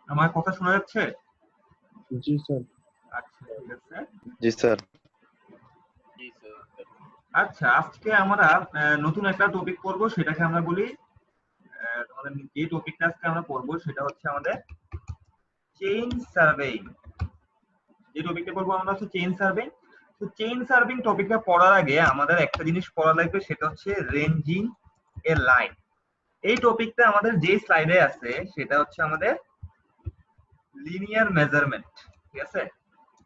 আমার কথা শোনা যাচ্ছে? জি স্যার। আচ্ছা ঠিক আছে। জি স্যার। আচ্ছা আজকে আমরা নতুন একটা টপিক পড়ব, সেটাকে আমরা বলি তোমাদের যে টপিকটা আজকে আমরা পড়বো সেটা হচ্ছে আমাদের চেইন সার্ভেইং। যে টপিকটা পড়বো আমরা হচ্ছে চেইন সার্ভেইং। তো চেইন সার্ভেইং টপিকটা পড়ার আগে আমাদের একটা জিনিস পড়া লাগবে, সেটা হচ্ছে রেঞ্জিং এ লাইন। এই টপিকটা আমাদের যে স্লাইডে আছে সেটা হচ্ছে আমাদের লিনিয়ার মেজারমেন্ট, ঠিক আছে?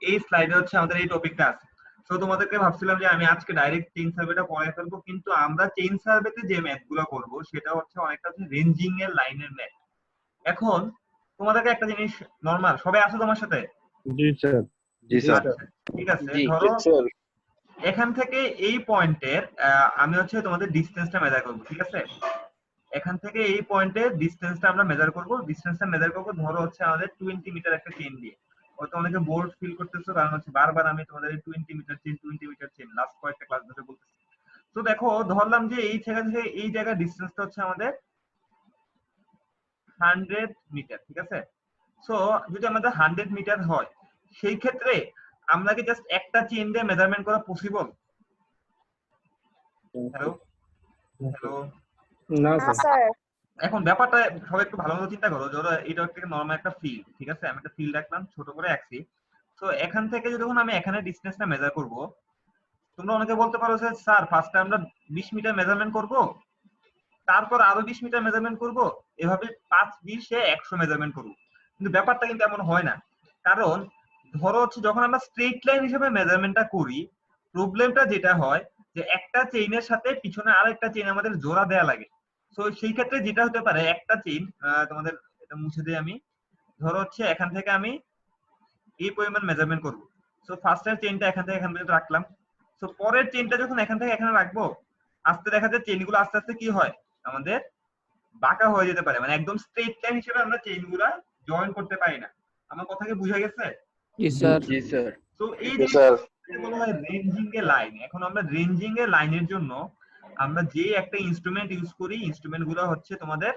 এই স্লাইডে হচ্ছে আমাদের এই টপিকটা আছে। তো তোমাদেরকে ভাবছিলাম যে আমি আজকে ডাইরেক্ট চেইন সার্ভেটা পড়াই ফেলবো, কিন্তু আমরা চেইন সার্ভেতে যে ম্যাথ গুলো করবো সেটা হচ্ছে অনেকটা হচ্ছে রেঞ্জিং এর লাইনের ম্যাথ। এখন তোমাদেরকে একটা জিনিস, নরমাল সবাই আছো তোমার সাথে? জি স্যার। জি স্যার। আচ্ছা ঠিক আছে, জি ধরো স্যার। এখান থেকে এই পয়েন্টের আমি হচ্ছে তোমাদের ডিস্টেন্সটা মেজার করবো, ঠিক আছে? এখান থেকে এই পয়েন্টের ডিস্টেন্সটা আমরা মেজার করব। ডিস্টেন্সটা মেজার করব ধরো হচ্ছে আমাদের 20 মিটার একটা চেইন দিয়ে। হয়তো অনেকে বোর্ড ফিল করতেছো, কারণ হচ্ছে বারবার আমি তোমাদের এই 20 মিটার চেইন লাস্ট কয়েকটা ক্লাস ধরে বলতেছি। তো দেখো ধরলাম যে এই জায়গা থেকে এই জায়গার ডিস্টেন্সটা হচ্ছে আমাদের 100 মিটার, ঠিক আছে? সো যদি আমাদের 100 মিটার হয়, সেই ক্ষেত্রে আমরা কি জাস্ট একটা চেইন দিয়ে মেজারমেন্ট করা পসিবল? হ্যালো হ্যালো না না স্যার। স্যার। এখন ব্যাপারটা সবাই একটু ভালো মতো চিন্তা করো। ধরো এটা হচ্ছে নরমাল একটা ফিল্ড, ঠিক আছে? আমি একটা ফিল্ড রাখলাম ছোট করে আঁকছি। তো এখান থেকে যখন আমি এখানে ডিস্টেন্সটা মেজার করব, তোমরা অনেকে বলতে পারো যে স্যার ফার্স্টে আমরা 20 মিটার মেজারমেন্ট করব, তারপর আরো 20 মিটার মেজারমেন্ট করব, এভাবে 5 20 100 মেজারমেন্ট করব। কিন্তু ব্যাপারটা কিন্তু এমন হয় না। কারণ ধরো হচ্ছে যখন আমরা স্ট্রেট লাইন হিসেবে মেজারমেন্টটা করি, প্রবলেমটা যেটা হয় যে একটা চেইনের সাথে পিছনে আরেকটা চেইন আমাদের জোড়া দেয়া লাগে। তো সেই ক্ষেত্রে যেটা হতে পারে, একটা চেইন তোমাদের এটা মুছে দিই আমি। ধরো হচ্ছে এখান থেকে আমি এই পরিমাণ মেজারমেন্ট করব। সো ফার্স্টের চেইনটা এখান থেকে এখান পর্যন্ত রাখলাম। সো পরের চেইনটা যখন এখান থেকে এখানে রাখবো, আস্তে দেখা যায় চেইনগুলো আস্তে আস্তে কি হয়, আমাদের বাঁকা হয়ে যেতে পারে। মানে একদম স্ট্রেট লাইন হিসেবে আমরা চেইনগুলো জয়েন করতে পারি না। আমার কথা কি বুঝা গেছে? জি স্যার। জি স্যার। তো এই জি স্যার। জিনিসটাকে বলা হয় রেঞ্জিং এ লাইন। এখন আমরা রেঞ্জিং এ লাইনের জন্য আমরা যে একটা ইনস্ট্রুমেন্ট ইউজ করি, ইনস্ট্রুমেন্ট গুলো হচ্ছে তোমাদের,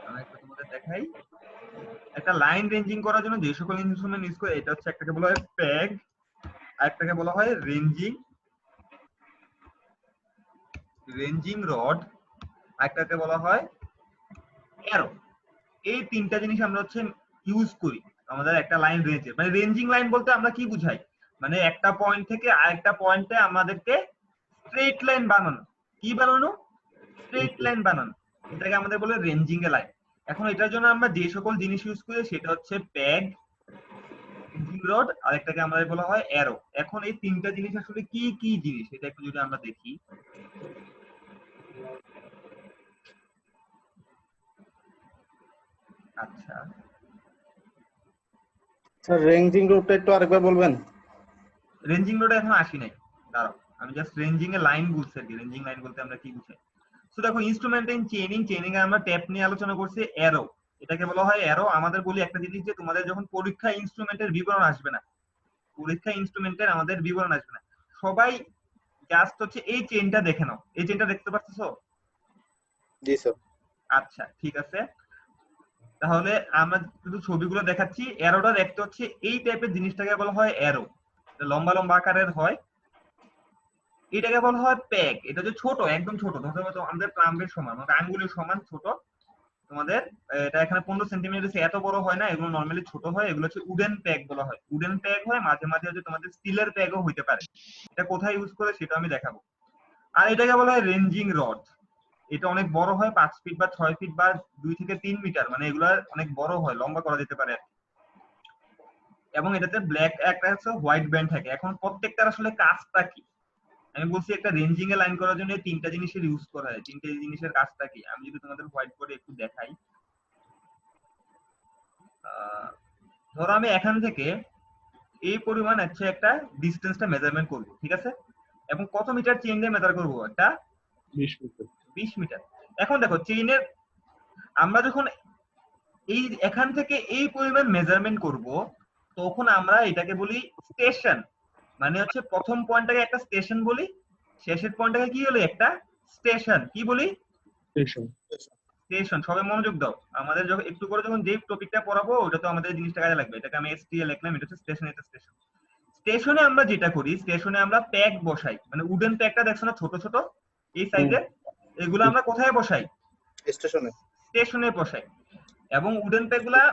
আমি একটু তোমাদের দেখাই। একটা লাইন রেঞ্জিং করার জন্য যে সকল ইনস্ট্রুমেন্ট ইউজ করে, এটা হচ্ছে একটাকে বলা হয় প্যাগ, আরেকটাকে বলা হয় রেঞ্জিং রড, আরেকটাকে বলা হয় অ্যারো। এই তিনটা জিনিস আমরা হচ্ছে ইউজ করি আমাদের একটা লাইন রেঞ্জে। মানে রেঞ্জিং লাইন বলতে আমরা কি বুঝাই, মানে একটা পয়েন্ট থেকে আরেকটা পয়েন্টে আমাদেরকে স্ট্রেট লাইন বানানো। কি বানানো? স্ট্রেট লাইন বানানো, এটাকে আমাদের বলে রেঞ্জিং এ লাইন। এখন এটার জন্য আমরা যে সকল জিনিস ইউজ করি সেটা হচ্ছে প্যাগ, রেঞ্জিং রড, আর একটাকে আমাদের বলা হয় অ্যারো। এখন এই তিনটা জিনিস আসলে কি কি জিনিস, এটা একটু যদি আমরা দেখি। আচ্ছা স্যার রেঞ্জিং রুটটা একটু আরেকবার বলবেন? রেঞ্জিং রোডে এখন আসি নাই, দাঁড়াও আমি জাস্ট রেঞ্জিং এর লাইন বলছি আর কি। রেঞ্জিং লাইন বলতে আমরা কি বুঝাই? তো দেখো ইনস্ট্রুমেন্ট ইন চেইনিং এ আমরা ট্যাপ নিয়ে আলোচনা করছি। অ্যারো, এটাকে বলা হয় অ্যারো। আমাদের বলি একটা জিনিস, যে তোমাদের যখন পরীক্ষা ইনস্ট্রুমেন্টের বিবরণ আসবে না, পরীক্ষা ইনস্ট্রুমেন্টের আমাদের বিবরণ আসবে না, সবাই জাস্ট হচ্ছে এই চেইনটা দেখে নাও। এই চেইনটা দেখতে পাচ্ছো? জি স্যার। আচ্ছা ঠিক আছে, তাহলে আমরা শুধু ছবিগুলো দেখাচ্ছি। অ্যারোটা দেখতে হচ্ছে এই টাইপের জিনিসটাকে বলা হয় অ্যারো, লম্বা লম্বা আকারের হয়। এটাকে বলা হয় প্যাক। এটা হচ্ছে ছোট, একদম ছোট, ধরো আমাদের প্লাম্বের সমান, মানে আঙ্গুলের সমান ছোট। তোমাদের এটা এখানে 15 সেন্টিমিটার, এত বড় হয় না, এগুলো নরমালি ছোট হয়। এগুলো হচ্ছে উডেন প্যাক বলা হয়। উডেন প্যাক হয়, মাঝে মাঝে হচ্ছে তোমাদের স্টিলের প্যাকও হইতে পারে। এটা কোথায় ইউজ করে সেটা আমি দেখাবো। আর এটাকে বলা হয় রেঞ্জিং রড। এটা অনেক বড় হয়, 5 ফিট বা 6 ফিট বা 2 থেকে 3 মিটার, মানে এগুলো অনেক বড় হয়, লম্বা করা যেতে পারে। এবং এটাতে ব্ল্যাক একটা হচ্ছে হোয়াইট ব্যান্ড থাকে। এখন প্রত্যেকটার আসলে কাজটা কি? আমি বলছি একটা রেঞ্জিং এ লাইন করার জন্য এই তিনটা জিনিসের ইউজ করা হয়। তিনটা জিনিসের কাজটা কি আমি যদি তোমাদের হোয়াইট বোর্ডে একটু দেখাই। ধরো আমি এখান থেকে এই পরিমাণ হচ্ছে একটা ডিস্টেন্সটা মেজারমেন্ট করব, ঠিক আছে? এবং কত মিটার চেইন দিয়ে মেজার করব? একটা 20 মিটার। 20 মিটার। এখন দেখো চেইনের আমরা যখন এই এখান থেকে এই পরিমাণ মেজারমেন্ট করব, তখন আমরা এটাকে বলি স্টেশন। মানে হচ্ছে প্রথম পয়েন্টটাকে একটা স্টেশন বলি, শেষের পয়েন্টটাকে কি বলি? একটা স্টেশন। কি বলি? স্টেশন। স্টেশন, সবাই মনোযোগ দাও। আমাদের যখন একটু করে যখন যে টপিকটা পড়াবো ওটা তো আমাদের জিনিসটা কাজে লাগবে। এটাকে আমি এসটিএল লিখলাম, এটা হচ্ছে স্টেশন, এটা স্টেশন। স্টেশনে আমরা যেটা করি, স্টেশনে আমরা প্যাক বসাই, মানে উডেন প্যাকটা দেখছো না ছোট ছোট এই সাইজে, এগুলো আমরা কোথায় বসাই? স্টেশনে। স্টেশনে বসাই। এবং উডেন প্যাক গুলা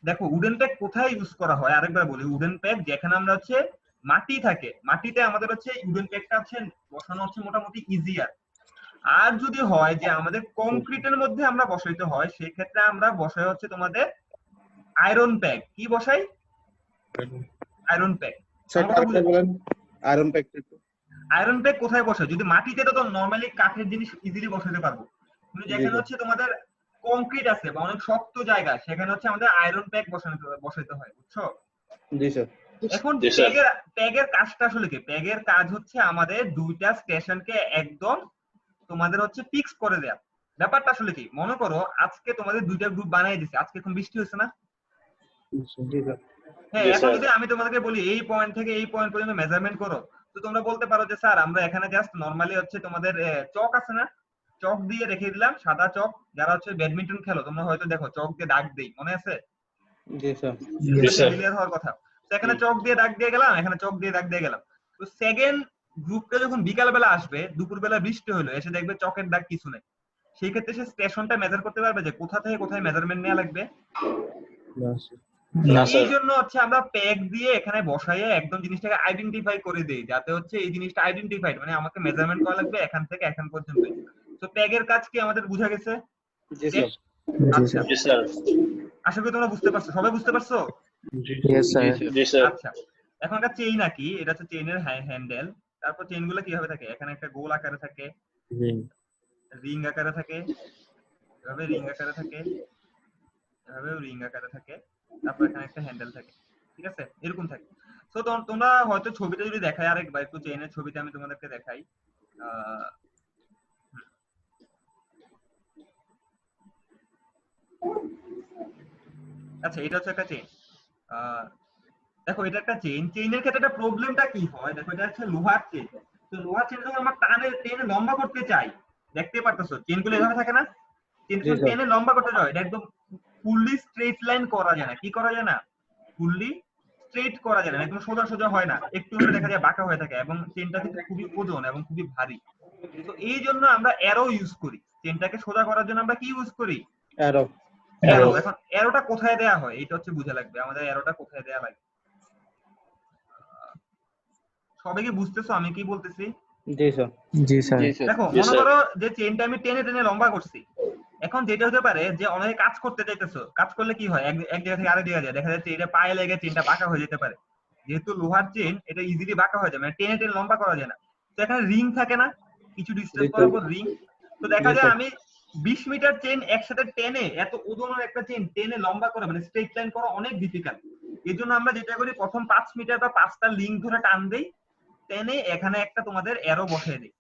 দেখো, উডেন প্যাক কোথায় ইউজ করা হয় আরেকবার বলি, উডেন প্যাক যেখানে আমরা হচ্ছে মাটি থাকে, মাটিতে আমাদের হচ্ছে উডেন প্যাকটা হচ্ছে বসানো হচ্ছে মোটামুটি ইজিয়ার। আর যদি হয় যে আমাদের কংক্রিটের মধ্যে আমরা বসাইতে হয়, সেই ক্ষেত্রে আমরা বসাই হচ্ছে তোমাদের আয়রন প্যাক। কি বসাই? Iron pack. স্যার আরেকটা বলেন, আয়রন প্যাক একটু। আয়রন প্যাক কোথায় বসায়? যদি মাটিতে তো নরমালি কাঠের জিনিস ইজিলি বসাতে পারবো, কিন্তু যেখানে হচ্ছে তোমাদের কংক্রিট আছে বা অনেক শক্ত জায়গা, সেখানে হচ্ছে আমাদের আয়রন প্যাক বসাইতে হয়, বুঝছো? জি স্যার। এখন প্যাগের কাজটা আসলে কি? প্যাগের কাজ হচ্ছে আমাদের দুইটা স্টেশনকে একদম তোমাদের হচ্ছে ফিক্স করে দেয়া। ব্যাপারটা আসলে কি, মনে করো আজকে তোমাদের দুইটা গ্রুপ বানিয়ে দিছে, আজকে এখন বৃষ্টি হয়েছে না? জি স্যার। হ্যাঁ, এখন যদি আমি তোমাদেরকে বলি এই পয়েন্ট থেকে এই পয়েন্ট পর্যন্ত মেজারমেন্ট করো, তো তোমরা বলতে পারো যে স্যার আমরা এখানে জাস্ট নরমালি হচ্ছে তোমাদের চক আছে না, চক দিয়ে রেখে দিলাম, সাদা চক। যারা হচ্ছে ব্যাডমিন্টন খেলো তোমরা হয়তো দেখো চক দিয়ে দাগ দেই, মনে আছে? জি স্যার। ক্লিয়ার হওয়ার কথা। তো এখানে চক দিয়ে দাগ দিয়ে গেলাম, এখানে চক দিয়ে দাগ দিয়ে গেলাম। তো সেকেন্ড গ্রুপটা যখন বিকাল বেলা আসবে, দুপুর বেলা বৃষ্টি হলো, এসে দেখবে চকের দাগ কিছু নেই, সেই ক্ষেত্রে সে স্টেশনটা মেজার করতে পারবে যে কোথা থেকে কোথায় মেজারমেন্ট নেওয়া লাগবে? এই জন্য হচ্ছে আমরা প্যাক দিয়ে এখানে বসাইয়ে একদম জিনিসটাকে আইডেন্টিফাই করে দেই, যাতে হচ্ছে এই জিনিসটা আইডেন্টিফাইড, মানে আমাকে মেজারমেন্ট করা লাগবে এখান থেকে এখান পর্যন্ত। তো প্যাকের কাজ কি আমাদের বোঝা গেছে? জি স্যার। আচ্ছা, আশা করি তোমরা বুঝতে পারছো, সবাই বুঝতে পারছো? আচ্ছা, এখন একটা চেইন আঁকি, এটা হচ্ছে চেইনের হ্যান্ডেল। তারপর চেইন গুলো কিভাবে থাকে? এখানে একটা গোল আকারে থাকে, রিং আকারে থাকে, এভাবে রিং আকারে থাকে, এভাবে রিং আকারে থাকে, তারপর এখানে একটা হ্যান্ডেল থাকে, ঠিক আছে? এরকম থাকে। তো তোমরা হয়তো ছবিটা যদি দেখাই আরেকবার, একটু চেইনের ছবিটা আমি তোমাদেরকে দেখাই। আচ্ছা, এটা হচ্ছে একটা চেইন। দেখো এটা একটা চেইন, চেইনের ক্ষেত্রে একটা প্রবলেমটা কি হয় দেখো, এটা হচ্ছে লোহার চেইন। তো লোহার চেইন যখন আমরা টেনে লম্বা করতে চাই, দেখতে পারতেছো চেইন গুলো এভাবে থাকে না, চেইন টেনে লম্বা করতে চাই, এটা একদম ফুললি স্ট্রেট লাইন করা যায় না। কি করা যায় না? ফুললি স্ট্রেট করা যায় না, একদম সোজা সোজা হয় না, একটু হলে দেখা যায় বাঁকা হয়ে থাকে, এবং চেইনটা কিন্তু খুবই ওজন এবং খুবই ভারী। তো এই জন্য আমরা অ্যারো ইউজ করি, চেইনটাকে সোজা করার জন্য আমরা কি ইউজ করি? অ্যারো। এখন অ্যারোটা কোথায় দেয়া হয় এটা হচ্ছে বুঝে লাগবে, আমাদের অ্যারোটা কোথায় দেয়া লাগবে। সবাই কি বুঝতেছো আমি কি বলতেছি? জি স্যার। জি স্যার। দেখো মনে করো যে চেইনটা আমি টেনে টেনে লম্বা করছি, এখন যেটা হতে পারে যে অনেকে কাজ করতে চাইতেছো, কাজ করলে কি হয়, এক জায়গা থেকে আরেক জায়গায় যায়, দেখা যাচ্ছে এটা পায়ে লেগে চেইনটা বাঁকা হয়ে যেতে পারে। যেহেতু লোহার চেইন, এটা ইজিলি বাঁকা হয়ে যায়, মানে টেনে টেনে লম্বা করা যায় না। তো এখানে রিং থাকে না, কিছু ডিসটেন্স পর পর রিং। তো দেখা যায় আমি 20 মিটার চেইন একসাথে টেনে, এত ওজনের একটা চেইন টেনে লম্বা করা মানে স্ট্রেট লাইন করা অনেক ডিফিকাল্ট। এই জন্য আমরা যেটা করি, প্রথম 5 মিটার বা 5টা লিঙ্ক ধরে টান দেই, টেনে এখানে একটা তোমাদের অ্যারো বসাই দিই।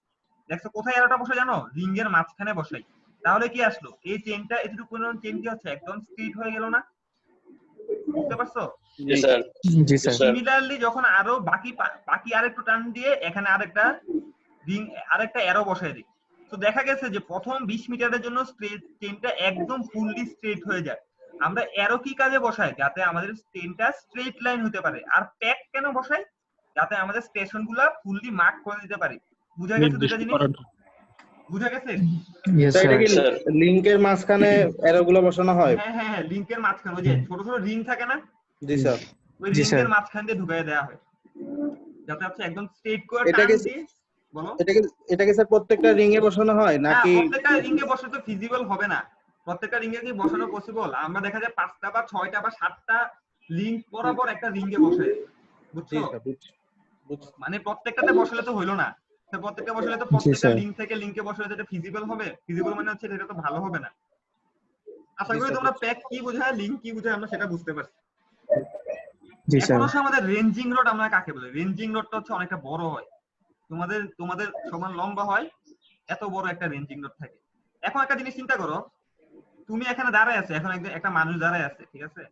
দেখছো কোথায় অ্যারোটা বসে জানো? রিং এর মাঝখানে বসাই। তাহলে কি আসলো, এই চেইনটা এতটুকু পরিমাণ চেইন কি হচ্ছে, একদম স্ট্রেট হয়ে গেল না? বুঝতে পারছো? জি স্যার। সিমিলারলি যখন আরো বাকি আরেকটু টান দিয়ে এখানে আরেকটা রিং, আরেকটা অ্যারো বসাই দিই, তো দেখা গেছে যে প্রথম 20 মিটারের জন্য চেইনটা একদম ফুললি স্ট্রেট হয়ে যায়। আমরা অ্যারো কি কাজে বসাই? যাতে আমাদের চেইনটা স্ট্রেট লাইন হতে পারে। আর প্যাক কেন বসাই? যাতে আমাদের স্টেশন গুলা ফুললি মার্ক করে দিতে পারি। বুঝা গেছে দুটো জিনিস? বুঝা গেছে? এটা কি লিংকের মাঝখানে অ্যারো গুলো বসানো হয়? হ্যাঁ হ্যাঁ হ্যাঁ, লিংকের মাঝখানে ওই যে ছোট ছোট রিং থাকে না, জি স্যার। ওই লিংকের মাঝখান দিয়ে ঢুকাই দেওয়া হয়, যাতে হচ্ছে একদম স্ট্রেট করে এটা টান কি দিয়ে। বলো। এটা কি স্যার প্রত্যেকটা রিং এ বসানো হয় না, নাকি? প্রত্যেকটা রিং এ বসানো তো ফিজিবল হবে না। প্রত্যেকটা রিং এ কি বসানো পসিবল? আমরা দেখা যায় 5টা বা 6টা বা 7টা লিংক বরাবর একটা রিং এ বসাই, বুঝছো? মানে প্রত্যেকটাতে বসালে তো হইলো না, তো প্রত্যেকটা বসালে তো প্রত্যেকটা লিংক থেকে লিংকে বসালে যেটা ফিজিবল হবে, ফিজিবল মানে হচ্ছে এটা তো ভালো হবে না। আশা করি তোমরা প্যাক কি বোঝায় লিংক কি বোঝায় আমরা সেটা বুঝতে পারছি। এখন হচ্ছে আমাদের রেঞ্জিং রড আমরা কাকে বলি? রেঞ্জিং রডটা হচ্ছে অনেকটা বড় হয়, তোমাদের সমান লম্বা হয়, এত বড় একটা রেঞ্জিং রড থাকে। এখন একটা জিনিস চিন্তা করো, তুমি এখানে দাঁড়ায় আছে, এখন একটা মানুষ দাঁড়ায় আছে, ঠিক আছে?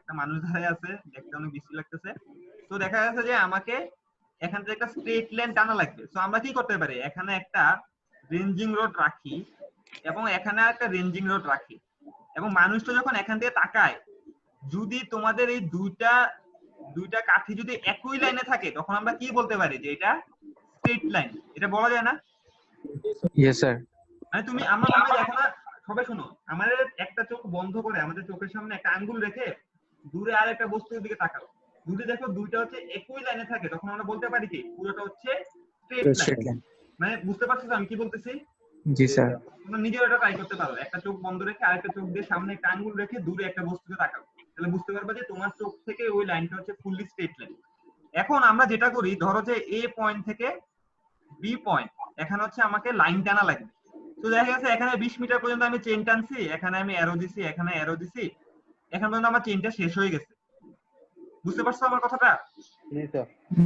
একটা মানুষ দাঁড়ায় আছে, দেখতে অনেক বিশ্রী লাগতেছে। তো দেখা যাচ্ছে যে আমাকে এখান থেকে একটা স্ট্রেট লাইন টানা লাগবে। তো আমরা কি করতে পারি, এখানে একটা রেঞ্জিং রড রাখি, এবং এখানে একটা রেঞ্জিং রড রাখি, এবং মানুষটা যখন এখান থেকে তাকায়, যদি তোমাদের এই দুইটা কাঠি যদি একই লাইনে থাকে তখন আমরা কি বলতে পারি যে এটা স্ট্রেট লাইন। এটা বলা যায় না? Yes sir. মানে আমরা দেখো না, সবাই শোনো, আমাদের একটা চোখ বন্ধ করে আমাদের চোখের সামনে একটা আঙ্গুল রেখে দূরে আর একটা বস্তুর দিকে তাকাও, যদি দেখো দুইটা হচ্ছে একই লাইনে থাকে তখন আমরা বলতে পারি কি পুরোটা হচ্ছে স্ট্রেট লাইন। মানে বুঝতে পারছো তো আমি কি বলতেছি? জি স্যার। তোমরা নিজেও এটা ট্রাই করতে পারো, একটা চোখ বন্ধ রেখে আরেকটা চোখ দিয়ে সামনে একটা আঙ্গুল রেখে দূরে একটা বস্তুকে তাকাও, তাহলে বুঝতে পারবে যে তোমার চোখ থেকে ওই লাইনটা হচ্ছে ফুললি স্ট্রেট লাইন। এখন আমরা যেটা করি, ধরো যে এ পয়েন্ট থেকে বি পয়েন্ট, এখানে হচ্ছে আমাকে লাইন টানা লাগবে। তো দেখা গেছে এখানে 20 মিটার পর্যন্ত আমি চেইন টানছি, এখানে আমি অ্যারো দিছি, এখানে অ্যারো দিছি, এখন পর্যন্ত আমার চেইনটা শেষ হয়ে গেছে। বুঝতে পারছো আমার কথাটা?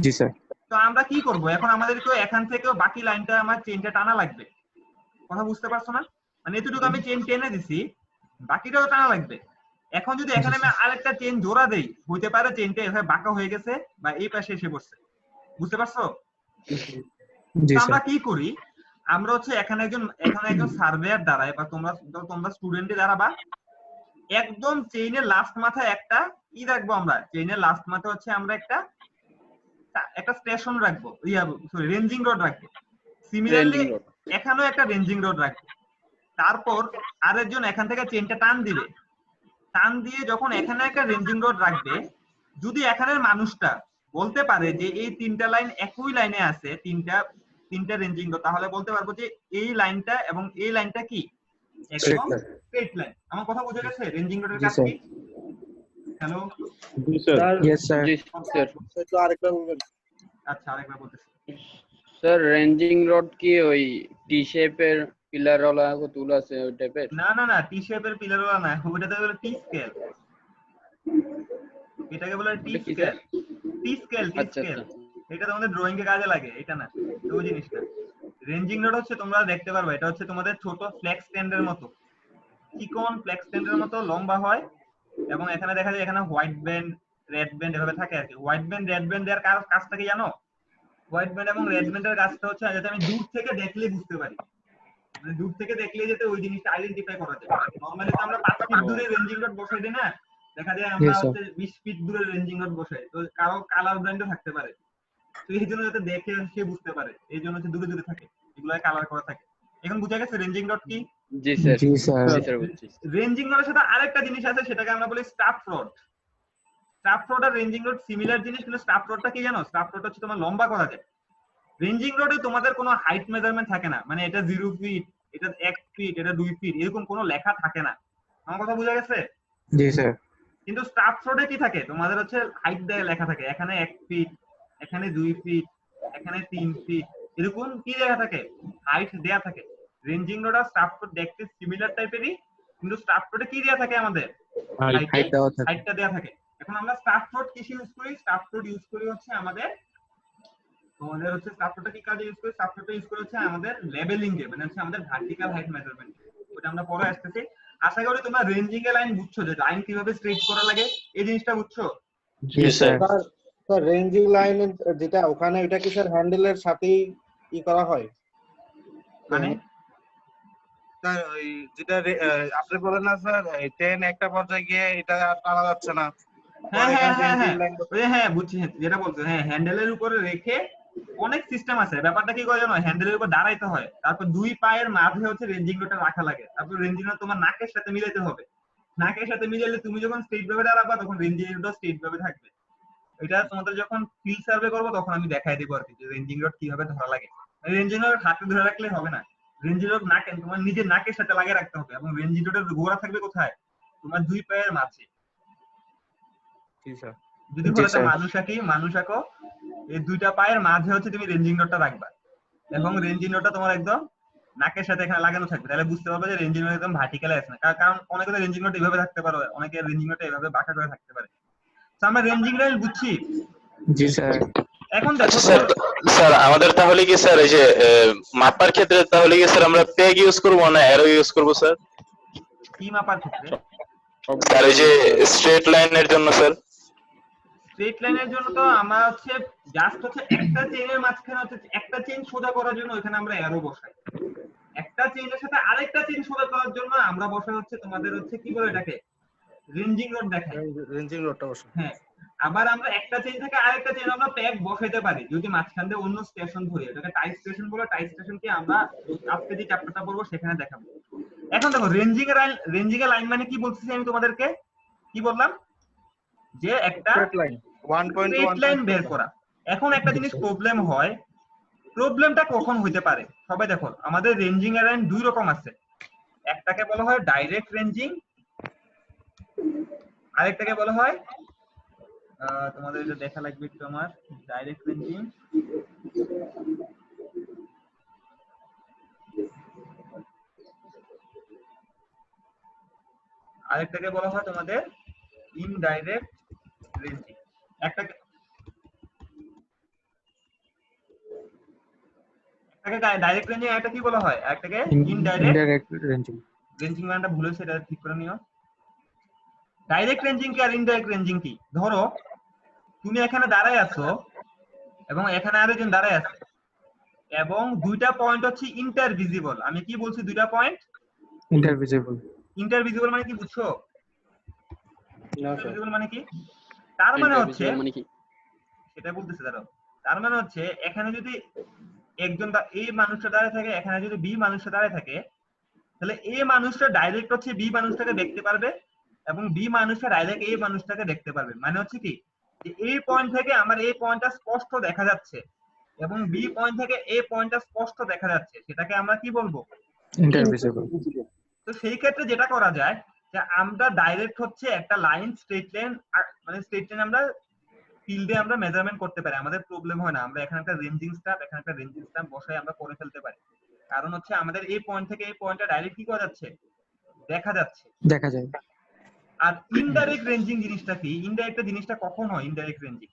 জি স্যার। তো আমরা কি করব এখন, আমাদেরকে এখান থেকেও বাকি লাইনটা আমার চেইনটা টানা লাগবে। কথা বুঝতে পারছো না? মানে এতটুকু আমি চেইন টেনে দিছি, বাকিটাও টানা লাগবে। এখন যদি এখানে আমি আরেকটা চেইন জোড়া দেই, হইতে পারে চেইনটা এভাবে বাঁকা হয়ে গেছে বা এই পাশে এসে পড়ছে। বুঝতে পারছো? জি তো স্যার। আমরা কি করি, আমরা হচ্ছে এখানে একজন সার্ভেয়ার দাঁড়ায় বা তোমরা স্টুডেন্টে দাঁড়াবা, একদম চেইনের লাস্ট মাথায় একটা কি রাখবো, আমরা চেইনের লাস্ট মাথায় হচ্ছে আমরা একটা স্টেশন রাখবো, সরি রেঞ্জিং রড রাখবো। Similarly Ranging rod. এখানেও একটা রেঞ্জিং রড রাখবো। তারপর আরেকজন এখান থেকে চেইনটা টান দিবে, টান দিয়ে যখন এখানে একটা রেঞ্জিং রড রাখবে, যদি এখানের মানুষটা বলতে পারে যে এই তিনটা লাইন একই লাইনে আছে, তিনটা রেঞ্জিং রড, তাহলে বলতে পারবো যে এই লাইনটা এবং এই লাইনটা কি একদম স্ট্রেট লাইন। আমার কথা বুঝে গেছে রেঞ্জিং রডের জি কাজ স্যার। কি? Hello, sir yes sir. জি স্যার। একটু আরেকবার বলবেন। আচ্ছা আরেকবার বলতেছি। স্যার রেঞ্জিং রড কি ওই টি শেপের পিলার ওলা তুল আছে ওই টাইপের? না না না, টি শেপের পিলার ওলা না, ওটাতে বলে টি স্কেল। এটাকে বলে টি ওটা কি স্কেল। স্যার? টি স্কেল, টি আচ্ছা স্কেল। আচ্ছা। এটা তোমাদের ড্রয়িং এ কাজে লাগে, এটা না, ওই জিনিসটা। রেঞ্জিং রড হচ্ছে তোমরা দেখতে পারবে, এটা হচ্ছে তোমাদের ছোট ফ্লেক্স স্ট্যান্ডের মতো, চিকন ফ্লেক্স স্ট্যান্ডের মতো লম্বা হয়, এবং এখানে দেখা যায় এখানে হোয়াইট ব্যান্ড রেড ব্যান্ড এভাবে থাকে আর কি। হোয়াইট ব্যান্ড রেড ব্যান্ড দেওয়ার কাজটা কি জানো? হোয়াইট ব্যান্ড এবং রেড ব্যান্ডের কাজটা হচ্ছে যাতে আমি দূর থেকে দেখলে বুঝতে পারি, মানে দূর থেকে দেখলে যাতে ওই জিনিসটা আইডেন্টিফাই করা যায়। নরমালি তো আমরা 5 ফিট দূরে রেঞ্জিং রড বসাই দিই না, দেখা যায় আমরা Yes, sir. হচ্ছে 20 ফিট দূরে রেঞ্জিং রড বসাই, তো কারো কালার ব্র্যান্ডও থাকতে পারে, তো এই জন্য যাতে দেখে সে বুঝতে পারে এই জন্য হচ্ছে দূরে দূরে থাকে, এগুলো কালার করা থাকে। এখন বুঝা গেছে রেঞ্জিং রড কি? জি স্যার। জি স্যার। জি স্যার বুঝছি। রেঞ্জিং রডের সাথে আরেকটা জিনিস আছে, সেটাকে আমরা বলি স্টাফ রড। স্টাফ রড আর রেঞ্জিং রড সিমিলার জিনিস, কিন্তু স্টাফ রডটা কি জানো? স্টাফ রড হচ্ছে তোমার লম্বা করা যায়। রেঞ্জিং রডে তোমাদের কোনো হাইট মেজারমেন্ট থাকে না, মানে এটা 0 ফিট, এটা 1 ফিট, এটা 2 ফিট, এরকম কোনো লেখা থাকে না। আমার কথা বোঝা গেছে? জি স্যার। কিন্তু স্টাফ রডে কি থাকে, তোমাদের হচ্ছে হাইট দিয়ে লেখা থাকে, এখানে 1 ফিট, এখানে 2 ফিট, এখানে 3 ফিট, এরকম কি লেখা থাকে, হাইট দেয়া থাকে। রেঞ্জিং রড আর স্টাফ রড দেখতে সিমিলার টাইপেরই, কিন্তু স্টাফ রডে কি দেয়া থাকে আমাদের? হাইট দেওয়া থাকে। হাইটটা দেয়া থাকে। এখন আমরা স্টাফ রড কিসে ইউজ করি? স্টাফ রড ইউজ করি হচ্ছে তোমাদের হচ্ছে স্টাফ রডটা কি কাজে ইউজ করি? স্টাফ রডটা ইউজ করি হচ্ছে আমাদের লেভেলিং এ, মানে হচ্ছে আমাদের ভার্টিক্যাল হাইট মেজারমেন্ট, ওটা আমরা পরে আসতেছি। আশা করি তোমরা রেঞ্জিং এর লাইন বুঝছো, যে লাইন কিভাবে স্ট্রেট করা লাগে এই জিনিসটা বুঝছো। জি স্যার। স্যার রেঞ্জিং লাইন যেটা ওখানে ওটা কি স্যার হ্যান্ডেলের সাথেই ই করা হয়? মানে স্যার ওই যেটা আপনি বলেন না স্যার ট্রেন একটা পর্যায়ে গিয়ে এটা আর টানা যাচ্ছে না, হ্যাঁ পরে হ্যাঁ এখানে হ্যাঁ ranging হ্যাঁ line- ওই হ্যাঁ বুঝছি, যেটা বলছো, হ্যাঁ হ্যান্ডেলের উপরে রেখে অনেক সিস্টেম আছে। ব্যাপারটা কি করে জানো? হ্যান্ডেলের উপর দাঁড়াইতে হয়, তারপর দুই পায়ের মাঝে হচ্ছে রেঞ্জিং রডটা রাখা লাগে, তারপর রেঞ্জিং রড তোমার নাকের সাথে মিলাইতে হবে। নাকের সাথে মিলাইলে তুমি যখন স্ট্রেট ভাবে দাঁড়াবা তখন রেঞ্জিং রডটা স্ট্রেট ভাবে থাকবে। এটা তোমাদের যখন ফিল্ড সার্ভে করবো তখন আমি দেখাই দেবো আর কি, যে রেঞ্জিং রড কিভাবে ধরা লাগে। রেঞ্জিং রড হাতে ধরে রাখলে হবে না, রেঞ্জিং রড নাকে, তোমার নিজের নাকের সাথে লাগিয়ে রাখতে হবে, এবং রেঞ্জিং রডের গোড়া থাকবে কোথায়? তোমার দুই পায়ের মাঝে। জি স্যার। যদি জি, বলে স্যার। মানুষ আঁকো, এই দুইটা পায়ের মাঝে হচ্ছে তুমি রেঞ্জিং রডটা রাখবা, এবং রেঞ্জিং রডটা তোমার একদম নাকের সাথে এখানে লাগানো থাকবে, তাহলে বুঝতে পারবে যে রেঞ্জিং রড একদম ভার্টিক্যালে আছে না। কারণ অনেকে রেঞ্জিং রড এইভাবে থাকতে পারে, অনেকে রেঞ্জিং রডটা এইভাবে বাঁকা করে থাকতে পারে। তো আমরা রেঞ্জিং লাইন বুঝছি। জি স্যার। এখন দেখো আচ্ছা স্যার, স্যার আমাদের তাহলে কি স্যার এই যে মাপার ক্ষেত্রে তাহলে কি স্যার আমরা পেগ ইউজ করব না অ্যারো ইউজ করব স্যার? কি মাপার ক্ষেত্রে? স্যার এই যে স্ট্রেট লাইনের জন্য স্যার। স্ট্রেট লাইনের জন্য তো আমরা হচ্ছে জাস্ট হচ্ছে একটা চেইনের মাঝখানে হচ্ছে একটা চেইন সোজা করার জন্য ওখানে আমরা অ্যারো বসাই। একটা চেইনের সাথে আরেকটা চেইন সংযোগ করার জন্য আমরা বসাই হচ্ছে তোমাদের হচ্ছে কি বলে এটাকে রেঞ্জিং রড দেখাই। রেঞ্জিং রডটা বসে। হ্যাঁ, আবার আমরা একটা চেইন থেকে আরেকটা চেইন আমরা প্যাক বসাইতে পারি যদি মাঝখান দিয়ে অন্য স্টেশন ধরি, এটাকে টাই স্টেশন বলে। টাই স্টেশনকে আমরা আজকে যে চ্যাপ্টারটা পড়বো সেখানে দেখাবো। এখন দেখো রেঞ্জিং এর লাইন মানে কি বলতেছি আমি তোমাদেরকে, কি বললাম যে একটা স্ট্রেট লাইন 1.1 লাইন বের করা। এখন একটা জিনিস প্রবলেম হয়, প্রবলেমটা কখন হইতে পারে সবাই দেখো, আমাদের রেঞ্জিং এর লাইন দুই রকম আছে, একটাকে বলা হয় ডাইরেক্ট রেঞ্জিং, আরেকটাকে বলা হয় তোমাদের এটা দেখা লাগবে একটু আমার, ডাইরেক্ট রেঞ্জিং আরেকটাকে বলা হয় তোমাদের ইনডাইরেক্ট রেঞ্জিং। একটাকে ডাইরেক্ট রেঞ্জিং, একটা কি বলা হয়, একটাকে ইনডাইরেক্ট ইনডাইরেক্ট রেঞ্জিং। রেঞ্জিং মানটা ভুল হয়েছে, এটা ঠিক করে নিও। ডাইরেক্ট রেঞ্জিং কি আর ইনডাইরেক্ট রেঞ্জিং কি? ধরো তুমি এখানে দাঁড়ায় আছো এবং এখানে আরেকজন দাঁড়ায় আছে এবং দুইটা পয়েন্ট হচ্ছে ইন্টারভিজিবল। আমি কি বলছি, দুইটা পয়েন্ট ইন্টারভিজিবল। ইন্টারভিজিবল মানে কি বুঝছো? না স্যার। ইন্টারভিজিবল মানে কি? তার মানে হচ্ছে Intervisible মানে কি? সেটা বলতেছে দাঁড়াও। তার মানে হচ্ছে এখানে যদি একজন এই মানুষটা দাঁড়ায় থাকে, এখানে যদি বি মানুষটা দাঁড়ায় থাকে, তাহলে এ মানুষটা ডাইরেক্ট হচ্ছে বি মানুষটাকে দেখতে পারবে এবং বি মানুষটা ডাইরেক্ট এই মানুষটাকে দেখতে পারবে। মানে হচ্ছে কি যে এই পয়েন্ট থেকে আমার এই পয়েন্টটা স্পষ্ট দেখা যাচ্ছে এবং বি পয়েন্ট থেকে এই পয়েন্টটা স্পষ্ট দেখা যাচ্ছে, সেটাকে আমরা কি বলবো? ইন্টারভিজিবল। তো সেই ক্ষেত্রে যেটা করা যায় যে আমরা ডাইরেক্ট হচ্ছে একটা লাইন স্ট্রেট লাইন, মানে স্ট্রেট লাইন আমরা ফিল্ডে আমরা মেজারমেন্ট করতে পারি, আমাদের প্রবলেম হয় না। আমরা এখানে একটা রেঞ্জিং স্ট্যাম্প, এখানে একটা রেঞ্জিং স্ট্যাম্প বসাই আমরা করে ফেলতে পারি, কারণ হচ্ছে আমাদের এই পয়েন্ট থেকে এই পয়েন্টটা ডাইরেক্ট কি করা যাচ্ছে, দেখা যাচ্ছে। দেখা যায়। আর ইনডাইরেক্ট রেঞ্জিং জিনিসটা কি? ইনডাইরেক্ট জিনিসটা কখন হয় ইনডাইরেক্ট রেঞ্জিং?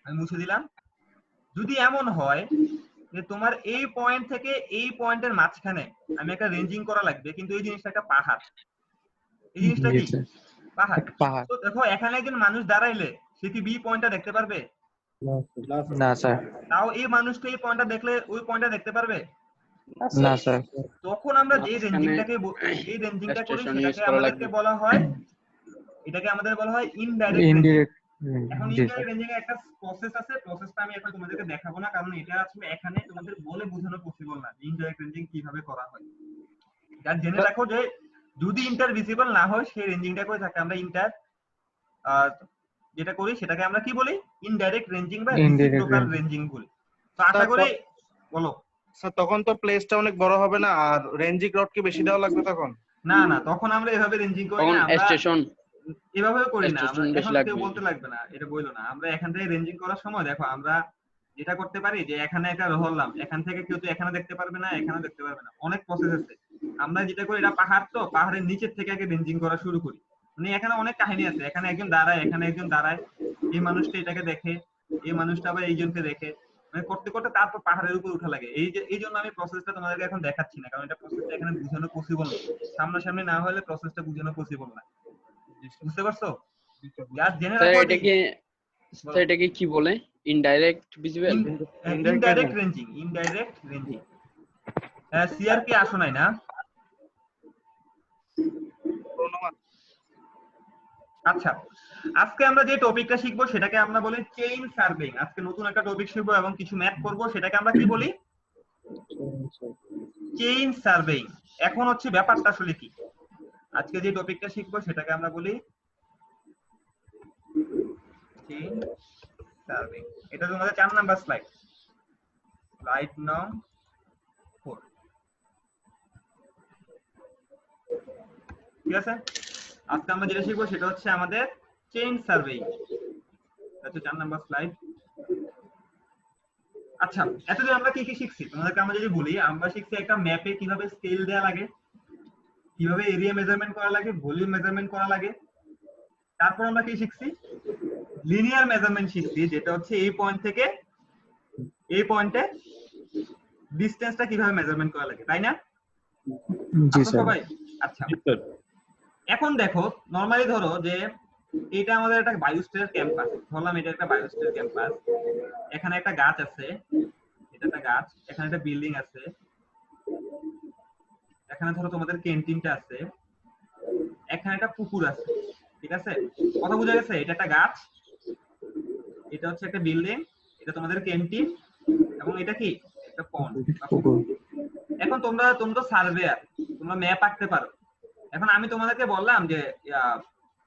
আমি মুছে দিলাম। যদি এমন হয় যে তোমার এই পয়েন্ট থেকে এই পয়েন্টের মাঝখানে আমি একটা রেঞ্জিং করা লাগবে, কিন্তু এই জিনিসটা একটা পাহাড়, এই জিনিসটা কি পাহাড়। পাহাড়। তো দেখো এখানে একজন মানুষ দাঁড়াইলে সে কি বি পয়েন্টটা দেখতে পারবে? না স্যার। তাও এই মানুষটা এই পয়েন্টটা দেখলে ওই পয়েন্টটা দেখতে পারবে না স্যার। তখন আমরা যে রেঞ্জিংটাকে এই রেঞ্জিংটা করি সেটাকে আমাদেরকে বলা হয়, এটাকে আমাদের বলা হয় ইনডাইরেক্ট। ইনডিরেক্ট। এখন জি ইনডাইরেক্ট স্যার। রেঞ্জিং এর একটা প্রসেস আছে, প্রসেসটা আমি এখন তোমাদেরকে দেখাবো না, কারণ এটা আসলে এখানে তোমাদের বলে বোঝানো পসিবল না ইনডাইরেক্ট রেঞ্জিং কিভাবে করা হয়। যার জেনে রাখো যে যদি ইন্টারভিজিবল না হয় সেই রেঞ্জিংটা করে থাকে আমরা ইন্টার, যেটা করি সেটাকে আমরা কি বলি, ইনডাইরেক্ট রেঞ্জিং বা রেসিপ্রোকাল রেঞ্জিং বলি। তো আশা করি, বলো স্যার তখন তো প্লেসটা অনেক বড় হবে না, আর রেঞ্জিং রড কি বেশি দেওয়া লাগবে তখন? না না, তখন আমরা এভাবে রেঞ্জিং করি তখন না, আমরা স্টেশন এভাবেও করি না, আমরা স্টেশন বেশি এখন কেউ লাগবে। বলতে লাগবে না, এটা বইলো না। আমরা এখান থেকে রেঞ্জিং করার সময় দেখো আমরা যেটা করতে পারি যে এখানে একটা ধরলাম, এখান থেকে কেউ তো এখানে দেখতে পারবে না, এখানে দেখতে পারবে না, অনেক প্রসেস আছে। আমরা যেটা করি, এটা পাহাড়, তো পাহাড়ের নিচের থেকে আগে রেঞ্জিং করা শুরু করি। মানে এখানে অনেক কাহিনী আছে, এখানে একজন দাঁড়ায়, এখানে একজন দাঁড়ায়, এই মানুষটা এটাকে দেখে, এই মানুষটা আবার এইজনকে দেখে, মানে করতে করতে তারপর পাহাড়ের উপর উঠা লাগে। এই জন্য আমি প্রসেসটা তোমাদেরকে এখন দেখাচ্ছি না, কারণ এটা প্রসেসটা এখানে বোঝানো পসিবল না, সামনাসামনি না হলে প্রসেসটা বোঝানো পসিবল না। বুঝতে পারছো? যার জেনে স্যার রাখো এটাকে কি বলে? Indirect visible. Indirect ranging, indirect ranging. CRP আসো নাই না? আচ্ছা, আজকে আমরা যে টপিকটা শিখবো সেটাকে আমরা বলি চেইন সার্ভেইং। আজকে নতুন একটা টপিক শিখবো এবং কিছু ম্যাথ করব, সেটাকে আমরা কি বলি, চেইন সার্ভেইং। এখন হচ্ছে ব্যাপারটা আসলে কি, আজকে যে টপিকটা শিখবো সেটাকে আমরা বলি চেইন সার্ভেইং। এটা তোমাদের 4 নাম্বার স্লাইড, স্লাইড নং 4। ঠিক আছে, আজকে আমরা যেটা শিখবো সেটা হচ্ছে আমাদের চেইন সার্ভেইং। এটা 4 নাম্বার স্লাইড। আচ্ছা, এতদিন আমরা কি কি শিখছি তোমাদেরকে আমরা যদি বলি, আমরা শিখছি একটা ম্যাপে কিভাবে স্কেল দেয়া লাগে, কিভাবে এরিয়া মেজারমেন্ট করা লাগে, ভলিউম মেজারমেন্ট করা লাগে। তারপর আমরা কি শিখছি, লিনিয়ার মেজারমেন্ট শিখছি, যেটা হচ্ছে এই পয়েন্ট থেকে এই পয়েন্টে ডিসটেন্সটা কিভাবে মেজারমেন্ট করা লাগে, তাই না? জি স্যার। সবাই আচ্ছা, এখন দেখো নরমালি ধরো যে এটা আমাদের একটা বায়োস্ফিয়ার ক্যাম্পাস, ধরলাম এটা একটা বায়োস্ফিয়ার ক্যাম্পাস, এখানে একটা গাছ আছে, এটা একটা গাছ, এখানে একটা বিল্ডিং আছে, এখানে ধরো তোমাদের ক্যান্টিনটা আছে, এখানে একটা পুকুর আছে, ঠিক আছে? কথা বোঝা গেছে? এটা একটা গাছ, এটা হচ্ছে একটা বিল্ডিং, এটা তোমাদের ক্যান্টিন, এবং এটা কি একটা পন্ড বা পুকুর। এখন তোমরা তো সার্ভেয়ার, তোমরা ম্যাপ আঁকতে পারো। এখন আমি তোমাদেরকে বললাম যে